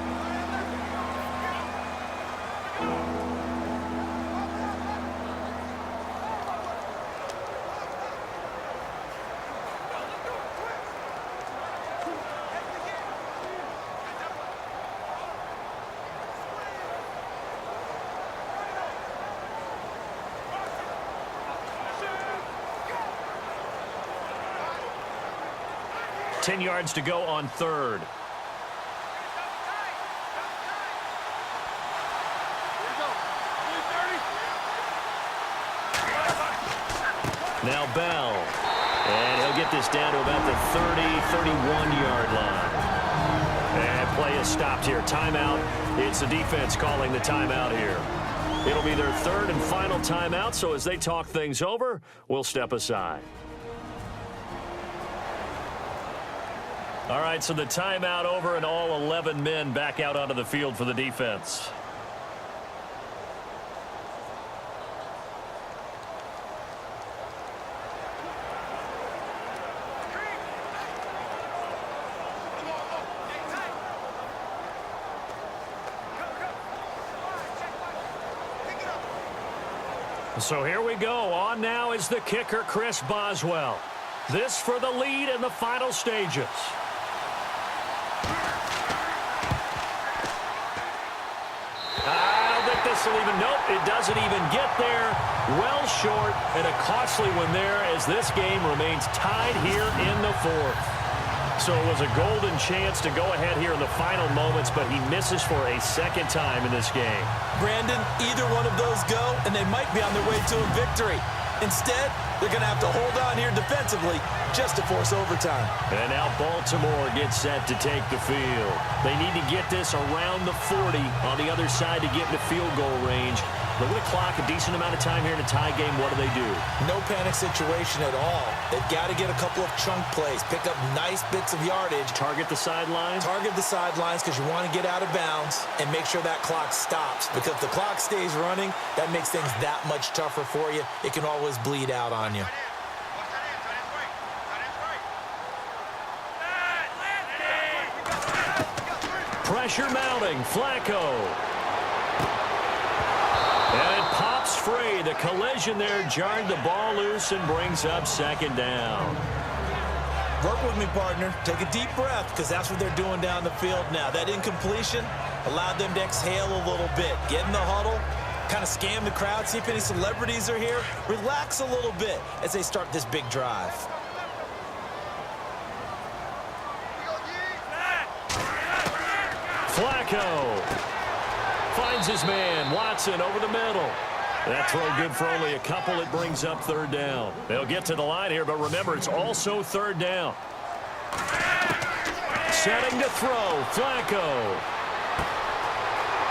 Ten yards to go on third. Now Bell. And he'll get this down to about the 31-yard line. And play is stopped here. Timeout. It's the defense calling the timeout here. It'll be their third and final timeout, so as they talk things over, we'll step aside. All right, so the timeout over and all 11 men back out onto the field for the defense. So here we go. On now is the kicker, Chris Boswell. This for the lead in the final stages. Nope, it doesn't even get there. Well short, and a costly one there as this game remains tied here in the fourth. So it was a golden chance to go ahead here in the final moments, but he misses for a second time in this game. Brandon, either one of those go, and they might be on their way to a victory. Instead, they're going to have to hold on here defensively just to force overtime. And now Baltimore gets set to take the field. They need to get this around the 40 on the other side to get into field goal range. Look at the clock, a decent amount of time here in a tie game. What do? No panic situation at all. They've got to get a couple of chunk plays, pick up nice bits of yardage. Target the sidelines? Target the sidelines because you want to get out of bounds and make sure that clock stops. Because if the clock stays running, that makes things that much tougher for you. It can always bleed out on you. Pressure mounting. Flazko. And it pops free. The collision there jarred the ball loose and brings up second down. Work with me, partner. Take a deep breath because that's what they're doing down the field now. That incompletion allowed them to exhale a little bit. Get in the huddle, kind of scan the crowd, see if any celebrities are here. Relax a little bit as they start this big drive. Flazko finds his man, Watson, over the middle. That throw good for only a couple. It brings up third down. They'll get to the line here, but remember, it's also third down. Setting to throw, Flazko.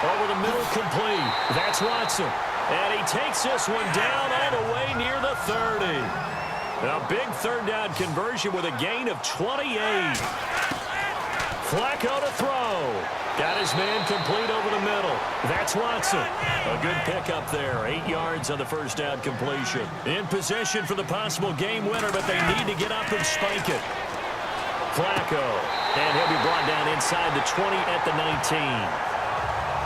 Over the middle, complete. That's Watson. And he takes this one down all the way near the 30. A big third down conversion with a gain of 28. Flazko to throw. Got his man complete over the middle. That's Watson. A good pickup there. 8 yards on the first down completion. In possession for the possible game winner, but they need to get up and spike it. Flazko. And he'll be brought down inside the 20 at the 19.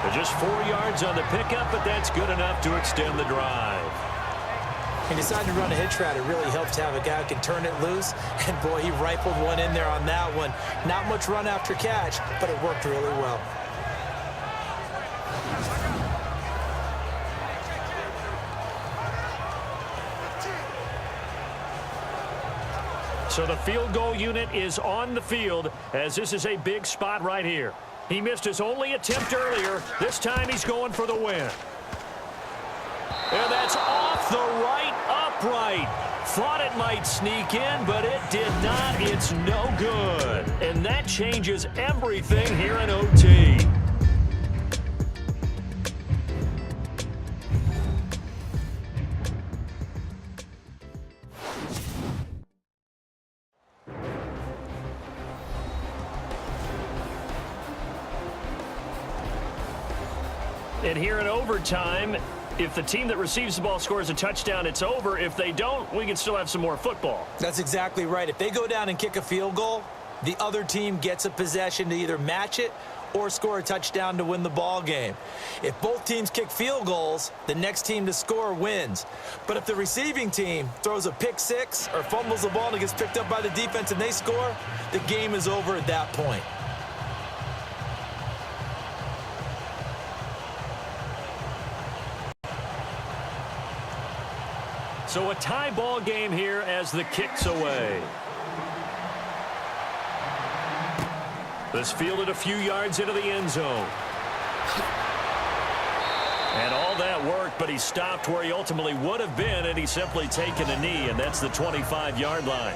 They're just 4 yards on the pickup, but that's good enough to extend the drive. He decided to run a hitch route. It really helps to have a guy who can turn it loose. And, boy, he rifled one in there on that one. Not much run after catch, but it worked really well. So the field goal unit is on the field as this is a big spot right here. He missed his only attempt earlier. This time he's going for the win. And that's off the right upright. Thought it might sneak in, but it did not. It's no good. And that changes everything here in OT. And here in overtime, if the team that receives the ball scores a touchdown, it's over. If they don't, we can still have some more football. That's exactly right. If they go down and kick a field goal, the other team gets a possession to either match it or score a touchdown to win the ball game. If both teams kick field goals, the next team to score wins. But if the receiving team throws a pick six or fumbles the ball and it gets picked up by the defense and they score, the game is over at that point. So a tie ball game here as the kick's away. This fielded a few yards into the end zone. And all that worked, but he stopped where he ultimately would have been, and he's simply taken a knee, and that's the 25-yard line.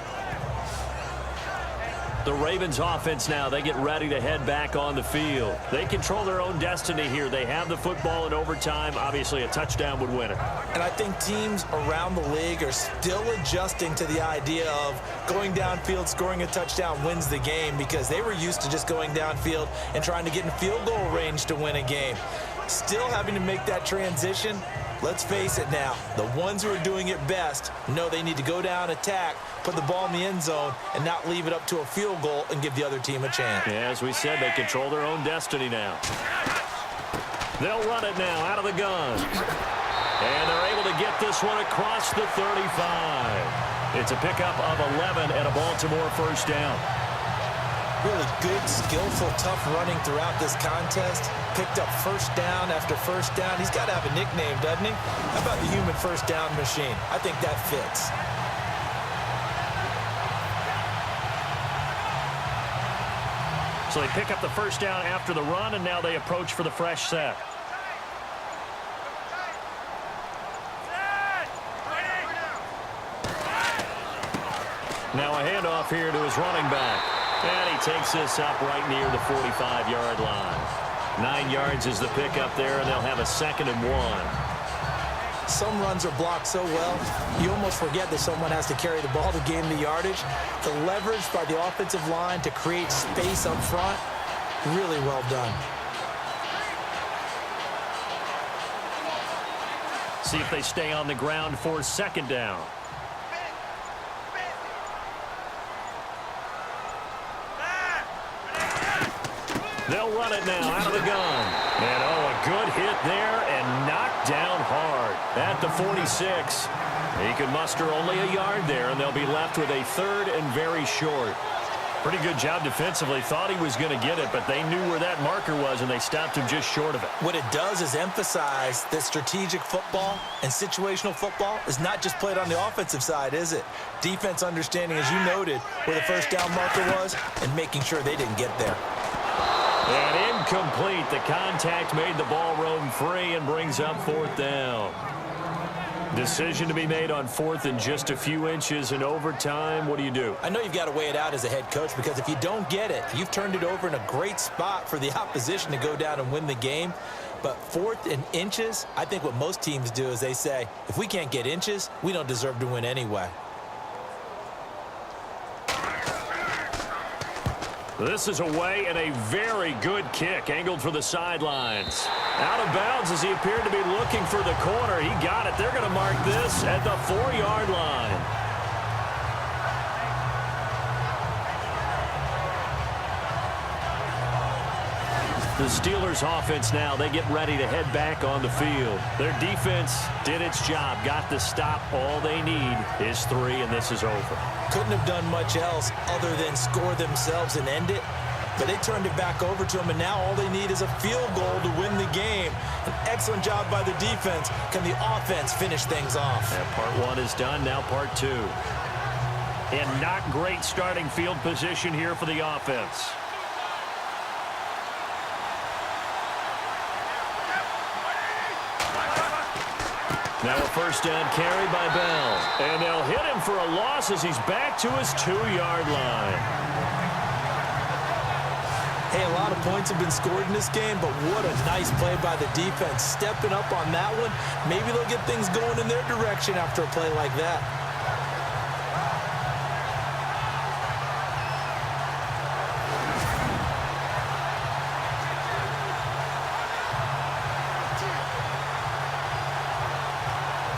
The Ravens offense now, they get ready to head back on the field. They control their own destiny here. They have the football in overtime. Obviously, a touchdown would win it. And I think teams around the league are still adjusting to the idea of going downfield, scoring a touchdown wins the game, because they were used to just going downfield and trying to get in field goal range to win a game. Still having to make that transition. Let's face it now, the ones who are doing it best know they need to go down, attack, put the ball in the end zone, and not leave it up to a field goal and give the other team a chance. Yeah, as we said, they control their own destiny now. They'll run it now out of the gun. And they're able to get this one across the 35. It's a pickup of 11 and a Baltimore first down. Really good, skillful, tough running throughout this contest. Picked up first down after first down. He's got to have a nickname, doesn't he? How about the human first down machine? I think that fits. So they pick up the first down after the run, and now they approach for the fresh set. Now a handoff here to his running back. And he takes this up right near the 45-yard line. 9 yards is the pickup there, and they'll have a 2nd and 1. Some runs are blocked so well, you almost forget that someone has to carry the ball to gain the yardage. The leverage by the offensive line to create space up front, really well done. See if they stay on the ground for 2nd down. They'll run it now out of the gun. And, a good hit there and knocked down hard at the 46. He could muster only a yard there, and they'll be left with a 3rd and very short. Pretty good job defensively. Thought he was going to get it, but they knew where that marker was, and they stopped him just short of it. What it does is emphasize that strategic football and situational football is not just played on the offensive side, is it? Defense understanding, as you noted, where the first down marker was and making sure they didn't get there. And incomplete. The contact made the ball roam free and brings up 4th down. Decision to be made on 4th and just a few inches in overtime. What do you do? I know you've got to weigh it out as a head coach, because if you don't get it, you've turned it over in a great spot for the opposition to go down and win the game. But 4th and inches, I think what most teams do is they say, if we can't get inches, we don't deserve to win anyway. This is away and a very good kick, angled for the sidelines. Out of bounds as he appeared to be looking for the corner. He got it. They're going to mark this at the 4-yard line. The Steelers offense now, they get ready to head back on the field. Their defense did its job, got the stop. All they need is 3, and this is over. Couldn't have done much else other than score themselves and end it. But they turned it back over to them, and now all they need is a field goal to win the game. An excellent job by the defense. Can the offense finish things off? Yeah, part 1 is done, now part 2. And not great starting field position here for the offense. Now a first down carry by Bell. And they'll hit him for a loss as he's back to his 2-yard line. Hey, a lot of points have been scored in this game, but what a nice play by the defense. Stepping up on that one, maybe they'll get things going in their direction after a play like that.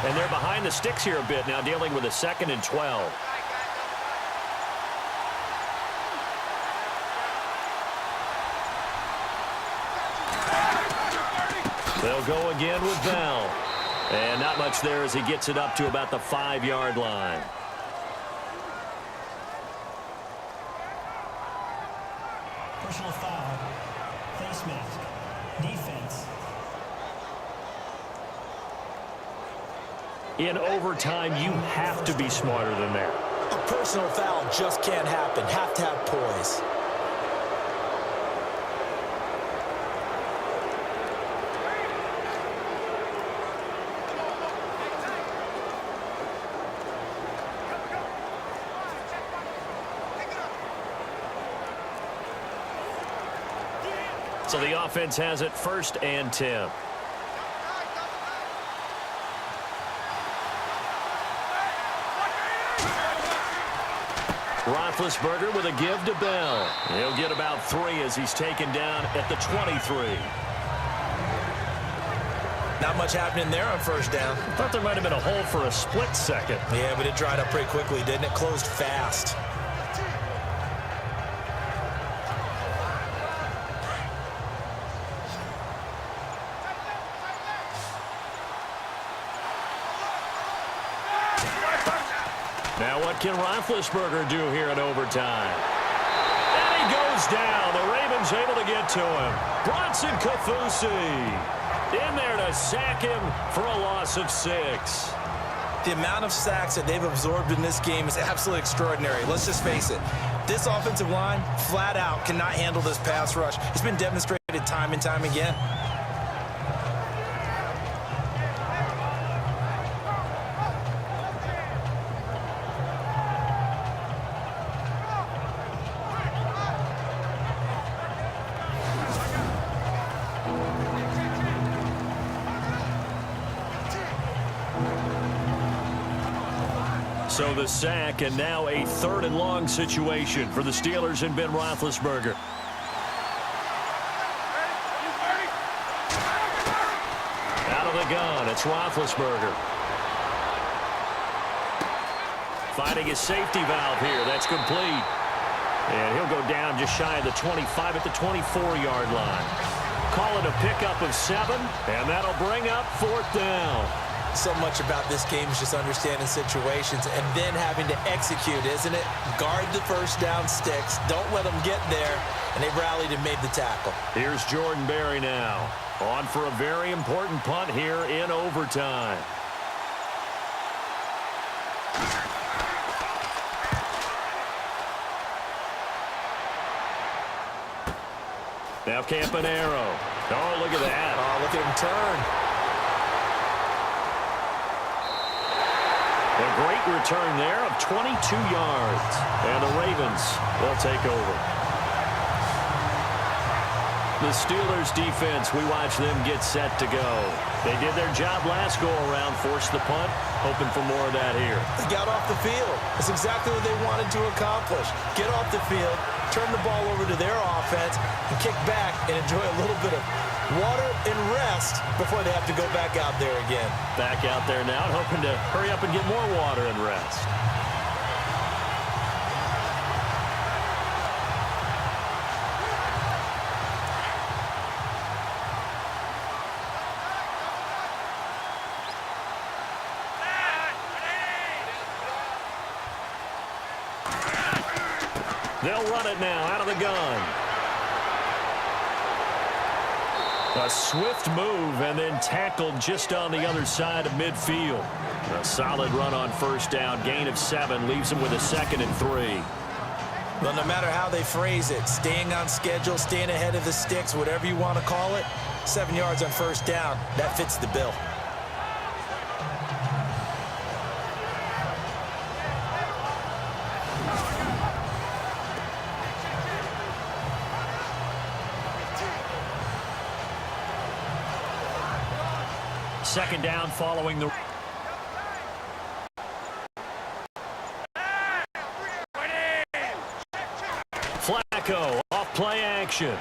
And they're behind the sticks here a bit now, dealing with a 2nd and 12. They'll go again with Bell. And not much there as he gets it up to about the 5-yard line. Personal foul. Face mask. Defense. In overtime, you have to be smarter than that. A personal foul just can't happen. Have to have poise. So the offense has it 1st and 10. Roethlisberger with a give to Bell. He'll get about 3 as he's taken down at the 23. Not much happening there on first down. I thought there might have been a hole for a split second. Yeah, but it dried up pretty quickly, didn't it? Closed fast. Now what can Roethlisberger do here in overtime? And he goes down. The Ravens able to get to him. Bronson Kaufusi in there to sack him for a loss of 6. The amount of sacks that they've absorbed in this game is absolutely extraordinary. Let's just face it. This offensive line, flat out, cannot handle this pass rush. It's been demonstrated time and time again. So the sack, and now a 3rd and long situation for the Steelers and Ben Roethlisberger. Out of the gun, it's Roethlisberger. Finding his safety valve here. That's complete. And he'll go down just shy of the 25 at the 24-yard line. Call it a pickup of 7, and that'll bring up 4th down. So much about this game is just understanding situations and then having to execute, isn't it? Guard the first down sticks. Don't let them get there. And they rallied and made the tackle. Here's Jordan Berry now. On for a very important punt here in overtime. Now Campanaro. Oh, look at that. Oh, look at him turn. A great return there of 22 yards. And the Ravens will take over. The Steelers defense, we watch them get set to go. They did their job last go-around, forced the punt, hoping for more of that here. They got off the field. That's exactly what they wanted to accomplish. Get off the field, turn the ball over to their offense, and kick back and enjoy a little bit of water and rest before they have to go back out there again. Back out there now, hoping to hurry up and get more water and rest. They'll run it now out of the gun. A swift move and then tackled just on the other side of midfield. A solid run on first down. Gain of 7 leaves him with a 2nd and 3. Well, no matter how they phrase it, staying on schedule, staying ahead of the sticks, whatever you want to call it, 7 yards on first down, that fits the bill. Second down following the... Flazko off play action.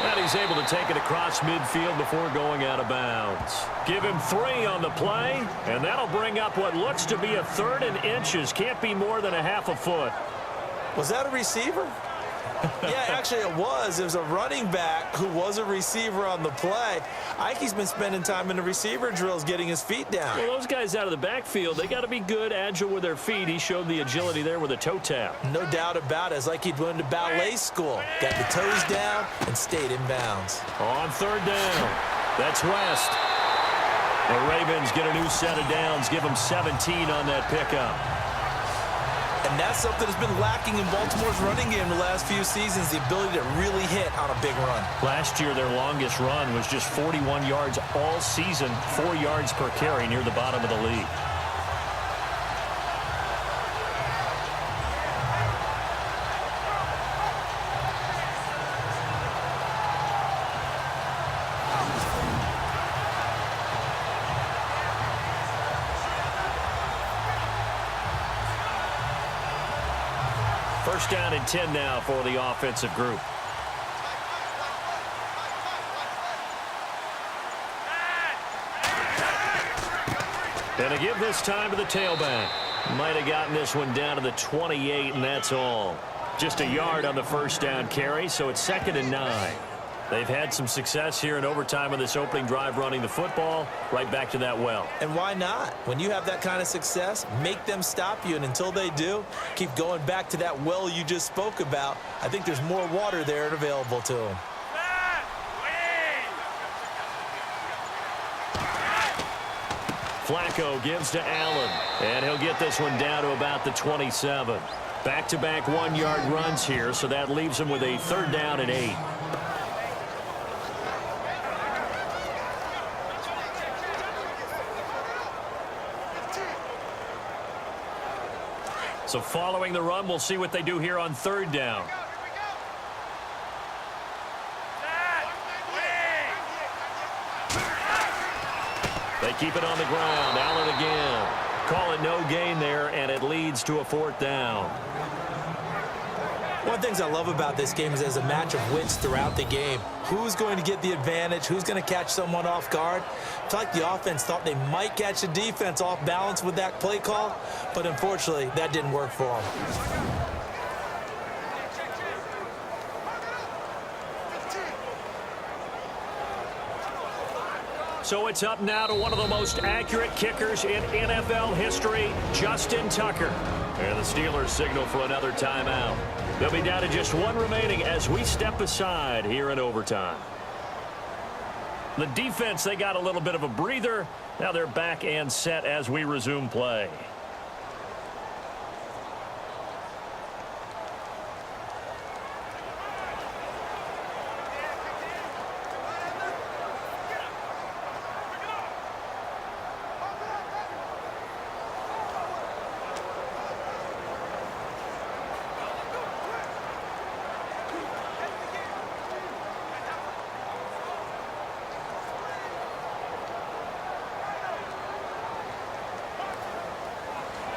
And he's able to take it across midfield before going out of bounds. Give him 3 on the play, and that'll bring up what looks to be a 3rd and inches. Can't be more than a half a foot. Was that a receiver? Yeah, actually it was. It was a running back who was a receiver on the play. Ike's been spending time in the receiver drills getting his feet down. Well, those guys out of the backfield, they got to be good, agile with their feet. He showed the agility there with a toe tap. No doubt about it. It's like he'd went to ballet school. Got the toes down and stayed in bounds. On 3rd down, that's West. The Ravens get a new set of downs, give them 17 on that pickup. And that's something that's been lacking in Baltimore's running game the last few seasons, the ability to really hit on a big run. Last year, their longest run was just 41 yards all season, 4 yards per carry near the bottom of the league. First down and 10 now for the offensive group. And a give this time to the tailback. Might have gotten this one down to the 28, and that's all. Just a yard on the first down carry, so it's 2nd and 9. They've had some success here in overtime on this opening drive running the football. Right back to that well. And why not? When you have that kind of success, make them stop you. And until they do, keep going back to that well you just spoke about. I think there's more water there available to them. Flazko gives to Allen. And he'll get this one down to about the 27. Back-to-back 1-yard runs here, so that leaves him with a 3rd down and 8. So following the run, we'll see what they do here on 3rd down. They keep it on the ground. Allen again. Call it no gain there, and it leads to a 4th down. One of the things I love about this game is there's a match of wits throughout the game. Who's going to get the advantage? Who's going to catch someone off guard? I feel like the offense thought they might catch the defense off balance with that play call, but unfortunately, that didn't work for them. So it's up now to one of the most accurate kickers in NFL history, Justin Tucker. And the Steelers signal for another timeout. They'll be down to just 1 remaining as we step aside here in overtime. The defense, they got a little bit of a breather. Now they're back and set as we resume play.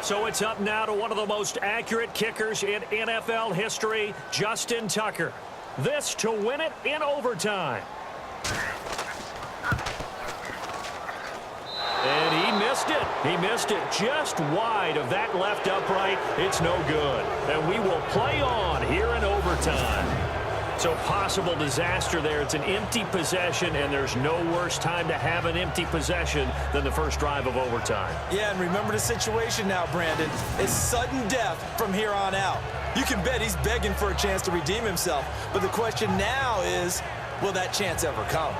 So it's up now to one of the most accurate kickers in NFL history, Justin Tucker. This to win it in overtime. And he missed it. He missed it just wide of that left upright. It's no good. And we will play on here in overtime. So possible disaster there. It's an empty possession, and there's no worse time to have an empty possession than the first drive of overtime. Yeah, and remember the situation now, Brandon. It's sudden death from here on out. You can bet he's begging for a chance to redeem himself. But the question now is, will that chance ever come?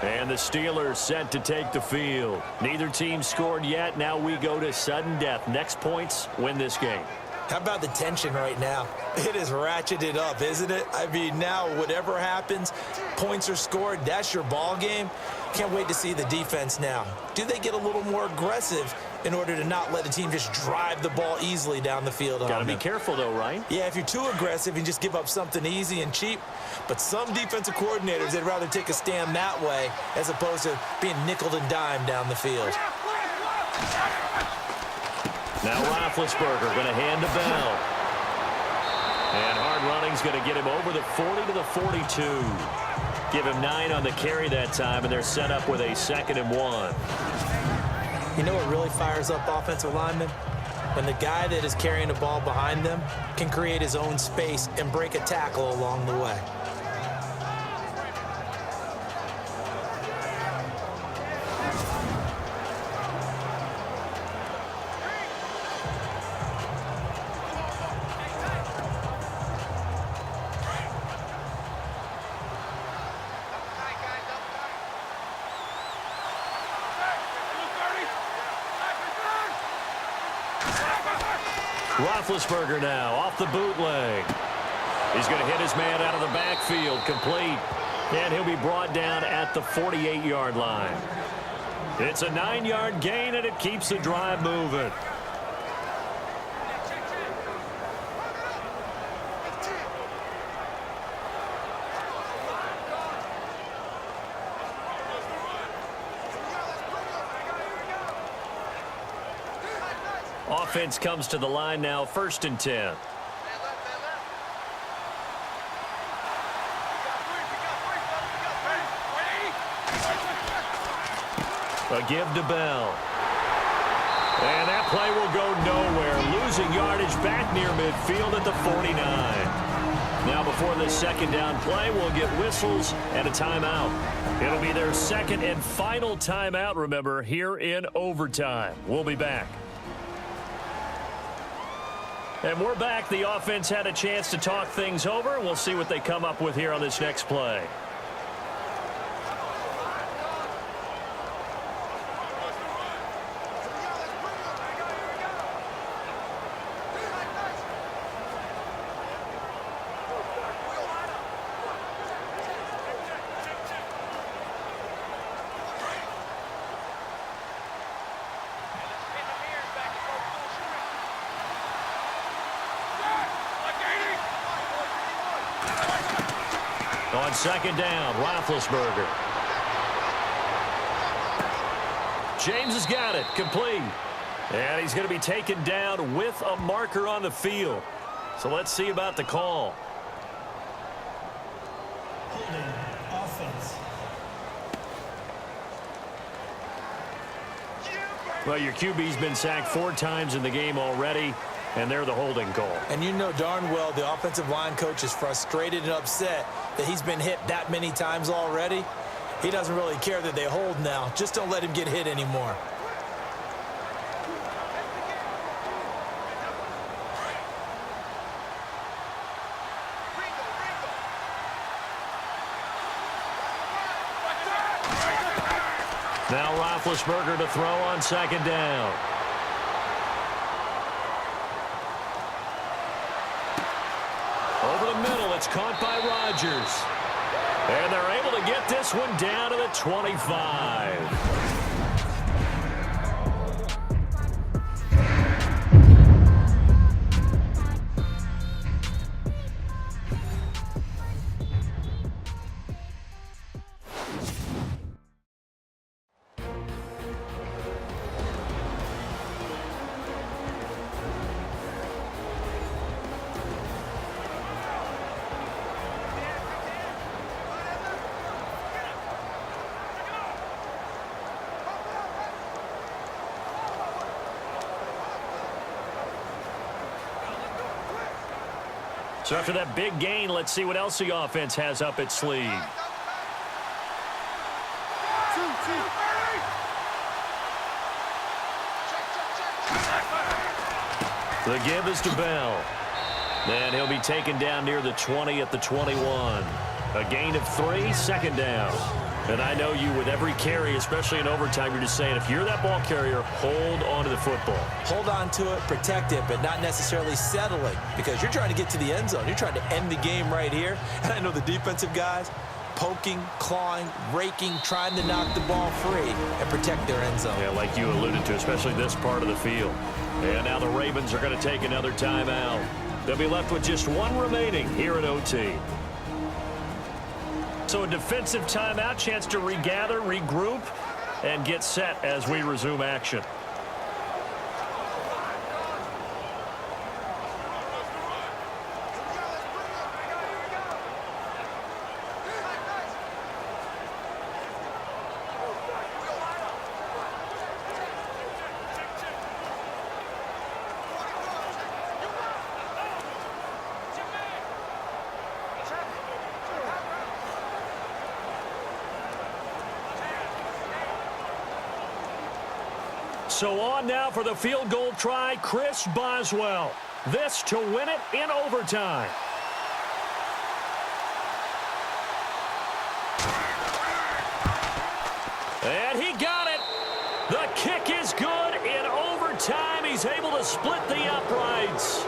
And the Steelers set to take the field. Neither team scored yet. Now we go to sudden death. Next points win this game. How about the tension right now? It is ratcheted up, isn't it? I mean, now whatever happens, points are scored, that's your ball game. Can't wait to see the defense now. Do they get a little more aggressive in order to not let the team just drive the ball easily down the field? Got to be careful, though, right? Yeah, if you're too aggressive and just give up something easy and cheap. But some defensive coordinators, they'd rather take a stand that way as opposed to being nickeled and dimed down the field. Now Roethlisberger going to hand to Bell. And hard running's going to get him over the 40 to the 42. Give him 9 on the carry that time, and they're set up with a 2nd and 1. You know what really fires up offensive linemen? When the guy that is carrying the ball behind them can create his own space and break a tackle along the way. Roethlisberger now off the bootleg. He's going to hit his man out of the backfield, complete. And he'll be brought down at the 48-yard line. It's a 9-yard gain, and it keeps the drive moving. Offense comes to the line now, 1st and 10. A give to Bell. And that play will go nowhere. Losing yardage back near midfield at the 49. Now before this 2nd down play, we'll get whistles and a timeout. It'll be their 2nd and final timeout, remember, here in overtime. We'll be back. And we're back. The offense had a chance to talk things over. We'll see what they come up with here on this next play. On 2nd down, Roethlisberger. James has got it, complete. And he's going to be taken down with a marker on the field. So let's see about the call. Holding offense. Well, your QB's been sacked 4 times in the game already, and they're the holding call. And you know darn well the offensive line coach is frustrated and upset that he's been hit that many times already. He doesn't really care that they hold now. Just don't let him get hit anymore. Now Roethlisberger to throw on 2nd down. Over the middle, it's caught by Rodgers. And they're able to get this one down to the 25. So after that big gain, let's see what else the offense has up its sleeve. The give is to Bell. And he'll be taken down near the 20 at the 21. A gain of 3, second down. And I know you, with every carry, especially in overtime, you're just saying, if you're that ball carrier, hold on to the football. Hold on to it, protect it, but not necessarily settling, because you're trying to get to the end zone. You're trying to end the game right here. And I know the defensive guys poking, clawing, raking, trying to knock the ball free and protect their end zone. Yeah, like you alluded to, especially this part of the field. And now the Ravens are going to take another timeout. They'll be left with just one remaining here at OT. So a defensive timeout, chance to regather, regroup, and get set as we resume action. So on now for the field goal try, Chris Boswell. This to win it in overtime. And he got it. The kick is good in overtime. He's able to split the uprights.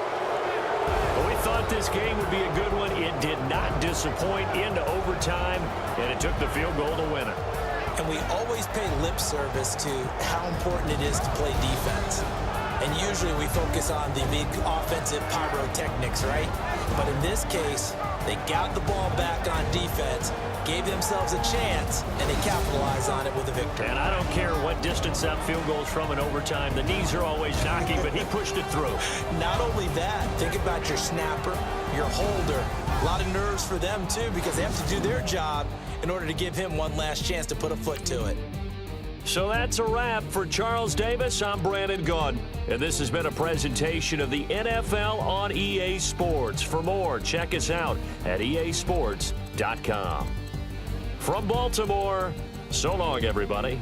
We thought this game would be a good one. It did not disappoint into overtime, and it took the field goal to win it. And we always pay lip service to how important it is to play defense. And usually we focus on the big offensive pyrotechnics, right? But in this case, they got the ball back on defense, gave themselves a chance, and they capitalized on it with a victory. And I don't care what distance that field goal is from in overtime. The knees are always knocking, but he pushed it through. Not only that, think about your snapper, your holder. A lot of nerves for them, too, because they have to do their job in order to give him one last chance to put a foot to it. So that's a wrap for Charles Davis. I'm Brandon Gaudin, and this has been a presentation of the NFL on EA Sports. For more, check us out at easports.com. From Baltimore, so long, everybody.